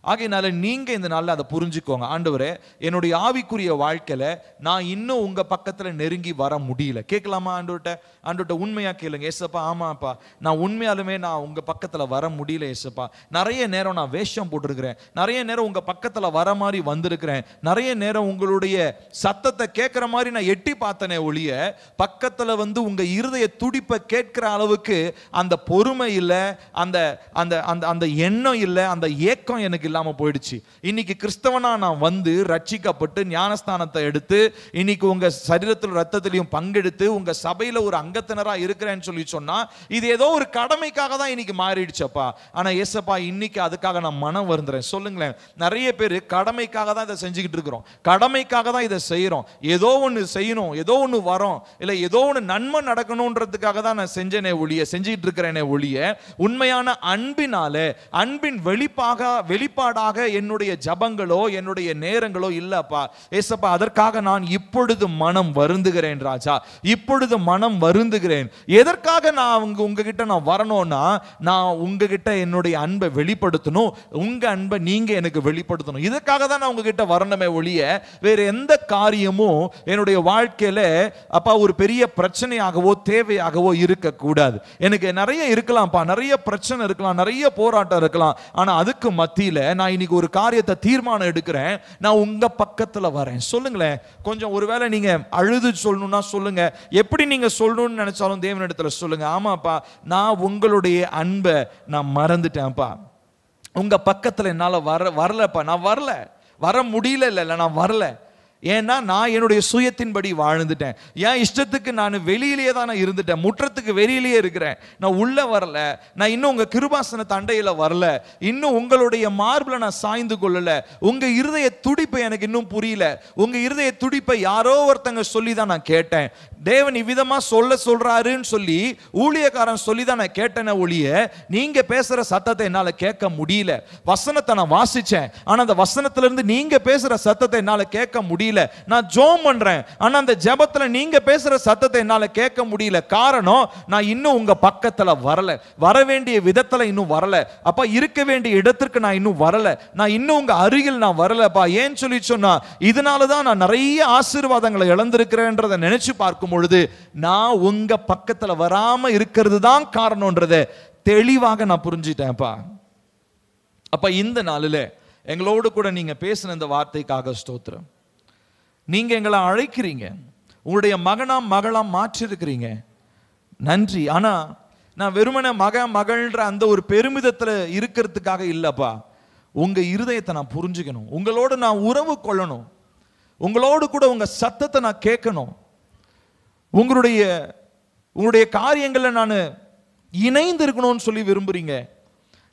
ஆகையினால நீங்க இந்த நாளில் அதை புரிஞ்சுக்கோங்க. ஆண்டவரே, என்னுடைய ஆவிக்குரிய வாழ்க்கையில நான் இன்னும் உங்க பக்கத்துல நெருங்கி வர முடியல. கேட்கலாமா ஆண்டவர்கிட்ட உண்மையா கேளுங்க. ஏசப்பா, ஆமாப்பா, நான் உண்மையாலுமே நான் உங்க பக்கத்துல வர முடியல ஏசப்பா. நிறைய நேரம் நான் வேஷம் போட்டிருக்கிறேன், நிறைய நேரம் உங்க பக்கத்துல வர மாதிரி வந்திருக்கிறேன், நிறைய நேரம் உங்களுடைய சத்தத்தை கேட்கிற மாதிரி நான் எட்டி பார்த்தனே ஒழிய பக்கத்துல வந்து உங்க இருதய துடிப்பை கேட்கிற அளவுக்கு அந்த பொறுமை இல்லை, அந்த அந்த அந்த எண்ணம் இல்லை, அந்த ஏக்கம் எனக்கு இல்லாம போயிடுச்சு. இன்னைக்கு கிறிஸ்தவனா நான் வந்து ரட்சிக்கப்பட்டு ஞானஸ்தானத்தை எடுத்து இன்னைக்கு உங்க சரீரத்தில் ரத்தத்திலையும் பங்கெடுத்து உங்க சபையில ஒரு அங்கத்தினரா இருக்கிறேன்னு சொல்லி சொன்னா இது ஏதோ ஒரு கடமைக்காக தான் இன்னைக்கு மாறிடுச்சப்பா. ஆனா ஏசப்பா, இன்னைக்கு அதுக்காக நான் மனம் வருந்துறேன். சொல்லுங்களேன், நிறைய பேர் கடமைக்காக தான் இதை செஞ்சுக்கிட்டு இருக்கிறோம், கடமைக்காக தான் இதை செய்யறோம். ஏதோ ஒன்று செய்யணும், ஏதோ ஒன்று வரும், இல்லை ஏதோ ஒன்று நன்மை நடக்கணுன்றதுக்காக தான் நான் செஞ்சுக்கிட்டு இருக்கிறேனே ஒழிய உண்மையான அன்பினால, அன்பின் வெளிப்பாக வெளிப்பாடாக என்னுடைய ஜபங்களோ என்னுடைய நேரங்களோ இல்லப்பா. ஏசப்பா, அதற்காக நான் இப்பொழுது மனம் வருந்துகிறேன் ராஜா, இப்பொழுது மனம் வருந்துகிறேன். எதற்காக நான் உங்ககிட்ட நான் வரணும்னா, நான் உங்ககிட்ட என்னுடைய அன்பை வெளிப்படுத்தணும், உங்க அன்பை நீங்க எனக்கு வெளிப்படுத்தணும். இதற்காக தான் நான் உங்ககிட்ட வரணுமே ஒழிய வேற எந்த காரியமும் என்னுடைய வாழ்க்கையில அப்பா ஒரு பெரிய பிரச்சனையாகவோ தேவையாகவோ இருக்கக்கூடாது. எனக்கு நிறைய இருக்கலாம்ப்பா, நிறைய பிரச்சனை இருக்கலாம், நிறைய போராட்டம் இருக்கலாம். ஆனா அதுக்கு மத்தியில நான் இன்னைக்கு ஒரு காரியத்தை தீர்மானம் எடுக்கிறேன், நான் உங்க பக்கத்துல வரேன். சொல்லுங்களேன் கொஞ்சம். ஒருவேளை நீங்க அழுது சொல்லணும்னா சொல்லுங்க, எப்படி நீங்க சொல்லணும்னு நினைச்சாலும் தேவனிடத்துல சொல்லுங்க. ஆமாப்பா, நான் உங்களுடைய அன்பை நான் மறந்துட்டேன்ப்பா, உங்க பக்கத்துல என்னால வரலப்பா, நான் வரல, வர முடியல, இல்ல நான் வரல. ஏன்னா நான் என்னுடைய சுயத்தின்படி வாழ்ந்துட்டேன், என் இஷ்டத்துக்கு நான் வெளியிலேயே தான் இருந்துட்டேன், முற்றத்துக்கு வெளியிலேயே இருக்கிறேன், நான் உள்ள வரல, நான் இன்னும் உங்க கிருபாசன தண்டையில வரல, இன்னும் உங்களுடைய மார்பில் நான் சாய்ந்து கொள்ளல, உங்க இருதய துடிப்பை எனக்கு இன்னும் புரியல, உங்க இருதய துடிப்பை யாரோ ஒருத்தங்க சொல்லி தான் நான் கேட்டேன். தேவன் இவ்விதமா சொல்றாருன்னு சொல்லி ஊழியக்காரன் சொல்லி தான் நான் கேட்டேன ஒழிய நீங்க பேசுற சத்தத்தை என்னால கேட்க முடியல. வசனத்தை நான் வாசிச்சேன், ஆனா அந்த வசனத்துல இருந்து நீங்க பேசுற சத்தத்தை என்னால கேட்க முடியல. நான் ஜெபம் பண்றேன், ஆனா அந்த ஜெபத்துல நீங்க பேசுற சத்தத்தை என்னால கேட்க முடியல. காரணம், நான் இன்னும் உங்க பக்கத்துல வரல, வர வேண்டிய விதத்துல இன்னும் வரல. அப்ப இருக்க வேண்டிய இடத்திற்கு நான் இன்னும் வரல, நான் இன்னும் உங்க அருகில் நான் வரலப்பா. ஏன்னு சொல்லி சொன்னா, இதனாலதான் நான் நிறைய ஆசீர்வாதங்களை இழந்திருக்கிறேன்றதை நினைச்சு பார்க்கும் பொழுது நான் உங்க பக்கத்துல வராம இருக்கிறது தான் காரணம்ன்றதை தெளிவாக நான் புரிஞ்சிட்டேன்ப்பா. அப்ப இந்த நாளில் எங்களோடு கூட நீங்க பேசின இந்த வார்த்தைக்காக ஸ்தோத்திரம். நீங்க எங்களை அழைக்கிறீங்க, உங்களுடைய மகனாம் மகளாம் மாற்றிருக்கிறீங்க, நன்றி. ஆனா நான் வெறுமனே மகள்ன்ற அந்த ஒரு பெருமிதத்துல இருக்கிறதுக்காக இல்லப்பா, உங்க இருதயத்தை நான் புரிஞ்சுக்கணும், உங்களோடு நான் உறவு கொள்ளணும், உங்களோடு கூட உங்க சத்தத்தை நான் கேட்கணும், உங்களுடைய காரியங்களை நான் இணைந்து இருக்கணும்னு சொல்லி விரும்புறீங்க.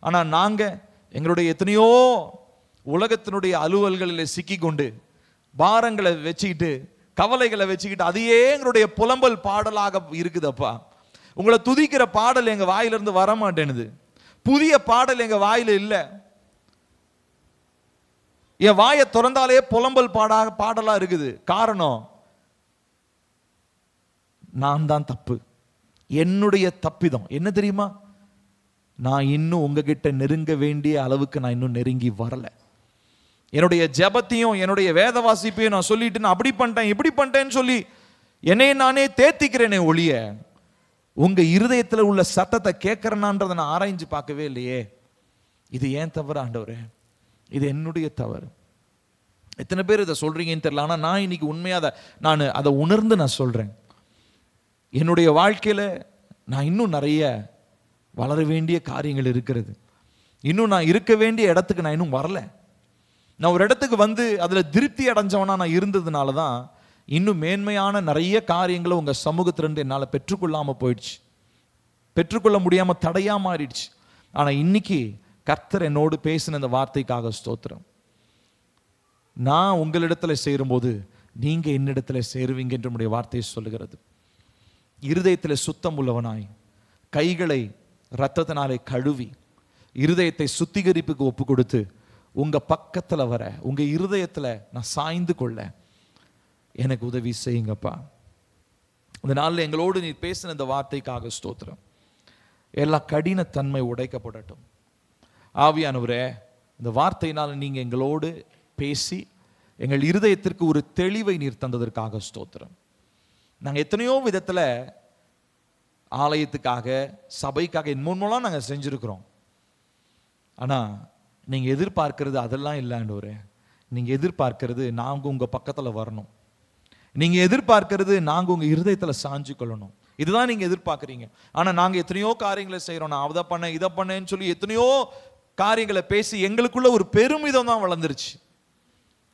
ஆனா நாங்க எங்களுடைய எத்தனையோ உலகத்தினுடைய அலுவல்களில் சிக்கி கொண்டு பாரங்களை வச்சுக்கிட்டு கவலைகளை வச்சுக்கிட்டு அதையே எங்களுடைய புலம்பல் பாடலாக இருக்குதப்பா. உங்களை துதிக்கிற பாடல் எங்க வாயிலிருந்து வர மாட்டேனுது, புதிய பாடல் எங்க வாயில இல்லை. என் வாயை திறந்தாலே புலம்பல் பாடலா இருக்குது. காரணம், நான் தான் தப்பு, என்னுடைய தப்பிதம் என்ன தெரியுமா? நான் இன்னும் உங்ககிட்ட நெருங்க வேண்டிய அளவுக்கு நான் இன்னும் நெருங்கி வரல. என்னுடைய ஜெபத்தையும் என்னுடைய வேத வாசிப்பையும் நான் சொல்லிட்டு நான் அப்படி பண்ணிட்டேன் இப்படி பண்ணிட்டேன்னு சொல்லி என்னை நானே தேத்திக்கிறேனே ஒழிய உங்க இருதயத்தில் உள்ள சத்தத்தை கேட்கறனான்றதை நான் ஆராய்ஞ்சு பார்க்கவே இல்லையே. இது ஏன் தவறு ஆண்டவரே? இது என்னுடைய தவறு. எத்தனை பேர் இதை சொல்றீங்கன்னு தெரியல, ஆனால் நான் இன்னைக்கு உண்மையாக நான் அதை உணர்ந்து நான் சொல்றேன். என்னுடைய வாழ்க்கையில நான் இன்னும் நிறைய வளர வேண்டிய காரியங்கள் இருக்கிறது. இன்னும் நான் இருக்க வேண்டிய இடத்துக்கு நான் இன்னும் வரல. நான் ஒரு இடத்துக்கு வந்து அதுல திருப்தி அடைஞ்சவனா நான் இருந்ததுனால தான் இன்னும் மேன்மையான நிறைய காரியங்களை உங்க சமூகத்திலிருந்து என்னால் பெற்றுக்கொள்ளாம போயிடுச்சு, பெற்றுக்கொள்ள முடியாம தடையா மாறிடுச்சு. ஆனா இன்னைக்கு கர்த்தர் என்னோடு பேசின இந்த வார்த்தைக்காக ஸ்தோத்திரம். நான் உங்களிடத்துல சேரும்போது நீங்க என்னிடத்துல சேருவீங்க என்று நம்முடைய வார்த்தையை சொல்லுகிறது. இருதயத்தில் சுத்தம் உள்ளவனாய் கைகளை இரத்தத்தினாலே கழுவி இருதயத்தை சுத்திகரிப்புக்கு ஒப்பு கொடுத்து உங்க பக்கத்துல வர, உங்க இருதயத்துல நான் சாய்ந்து கொள்ள எனக்கு உதவி செய்யுங்கப்பா. இந்த நாளில் எங்களோடு நீ பேசின இந்த வார்த்தைக்காக ஸ்தோத்திரம். எல்லா கடினத்தன்மை உடைக்கப்படட்டும். ஆவியானவரே, இந்த வார்த்தையினால் நீங்க எங்களோடு பேசி எங்கள் இருதயத்திற்கு ஒரு தெளிவை நீர் தந்ததற்காக ஸ்தோத்திரம். நாங்கள் எத்தனையோ விதத்தில் ஆலயத்துக்காக சபைக்காக இன்னொன்னுலாம் நாங்கள் செஞ்சுருக்கிறோம். ஆனால் நீங்கள் எதிர்பார்க்கிறது அதெல்லாம் இல்லைண்டவரே. நீங்கள் எதிர்பார்க்கிறது நாங்கள் உங்கள் பக்கத்தில் வரணும், நீங்கள் எதிர்பார்க்கிறது நாங்கள் உங்கள் இருதயத்தில் சாஞ்சு கொள்ளணும். இதுதான் நீங்கள் எதிர்பார்க்குறீங்க. ஆனால் நாங்கள் எத்தனையோ காரியங்களை செய்கிறோம். நான் அதை பண்ணேன் இதை பண்ணேன்னு சொல்லி எத்தனையோ காரியங்களை பேசி எங்களுக்குள்ள ஒரு பெருமிதம் தான் வளர்ந்துருச்சு.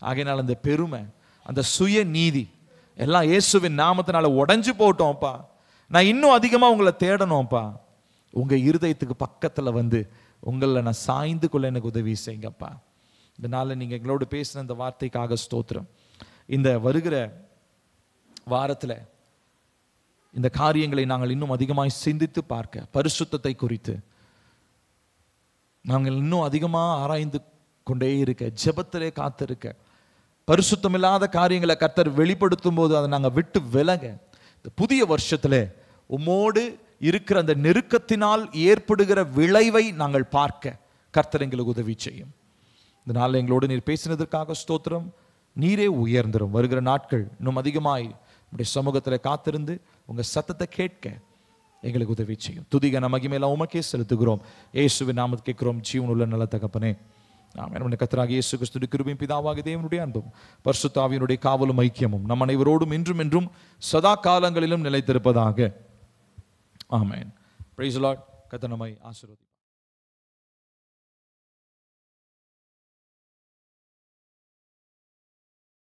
ஆகையினால் அந்த பெருமை, அந்த சுய நீதி எல்லாம் இயேசுவின் நாமத்தினால உடைஞ்சு போட்டோம்ப்பா. நான் இன்னும் அதிகமாக உங்களை தேடணும்ப்பா. உங்கள் இருதயத்துக்கு பக்கத்தில் வந்து உங்களை நான் சாய்ந்து கொள்ள எனக்கு உதவி செய்யுங்கப்பா. இதனால் நீங்கள் எங்களோடு பேசின இந்த வார்த்தைக்காக ஸ்தோத்திரம். இந்த வருகிற வாரத்தில் இந்த காரியங்களை நாங்கள் இன்னும் அதிகமாக சிந்தித்து பார்க்க, பரிசுத்தத்தை குறித்து நாங்கள் இன்னும் அதிகமாக ஆராய்ந்து கொண்டே இருக்க, ஜெபத்திலே காத்திருக்க, பரிசுத்தமில்லாத காரியங்களை கர்த்தர் வெளிப்படுத்தும் போது அதை நாங்கள் விட்டு விலக, இந்த புதிய வருஷத்துல உம்மோடு இருக்கிற அந்த நெருக்கத்தினால் ஏற்படுகிற விளைவை நாங்கள் பார்க்க கர்த்தர் எங்களுக்கு உதவி செய்யும். இந்த நாளில் எங்களோடு நீர் பேசினதற்காக ஸ்தோத்திரம். நீரே உயர்ந்திரும். வருகிற நாட்கள் இன்னும் அதிகமாய் உடைய சமூகத்தில் காத்திருந்து உங்க சத்தத்தை கேட்க எங்களுக்கு உதவி செய்யும். துதிகன மகிமையெல்லாம் உமக்கே செலுத்துகிறோம். இயேசுவின் நாமத்தில் கேட்கிறோம் ஜீவனுள்ள நல்ல தகப்பனே, ஆமென். கர்த்தராகிய இயேசு கிறிஸ்துவின் கிருபையும் பிதாவாகிய தேவனுடைய அன்பும் பரிசுத்த ஆவியினுடைய காவலும் ஐக்கியமும் நம் அனைவரோடும் இன்றும் என்றும் சதா காலங்களிலும் நிலைத்திருப்பதாக. ஆமென். Praise the Lord. கர்த்தர் நம்மை ஆசீர்வதிப்பார்.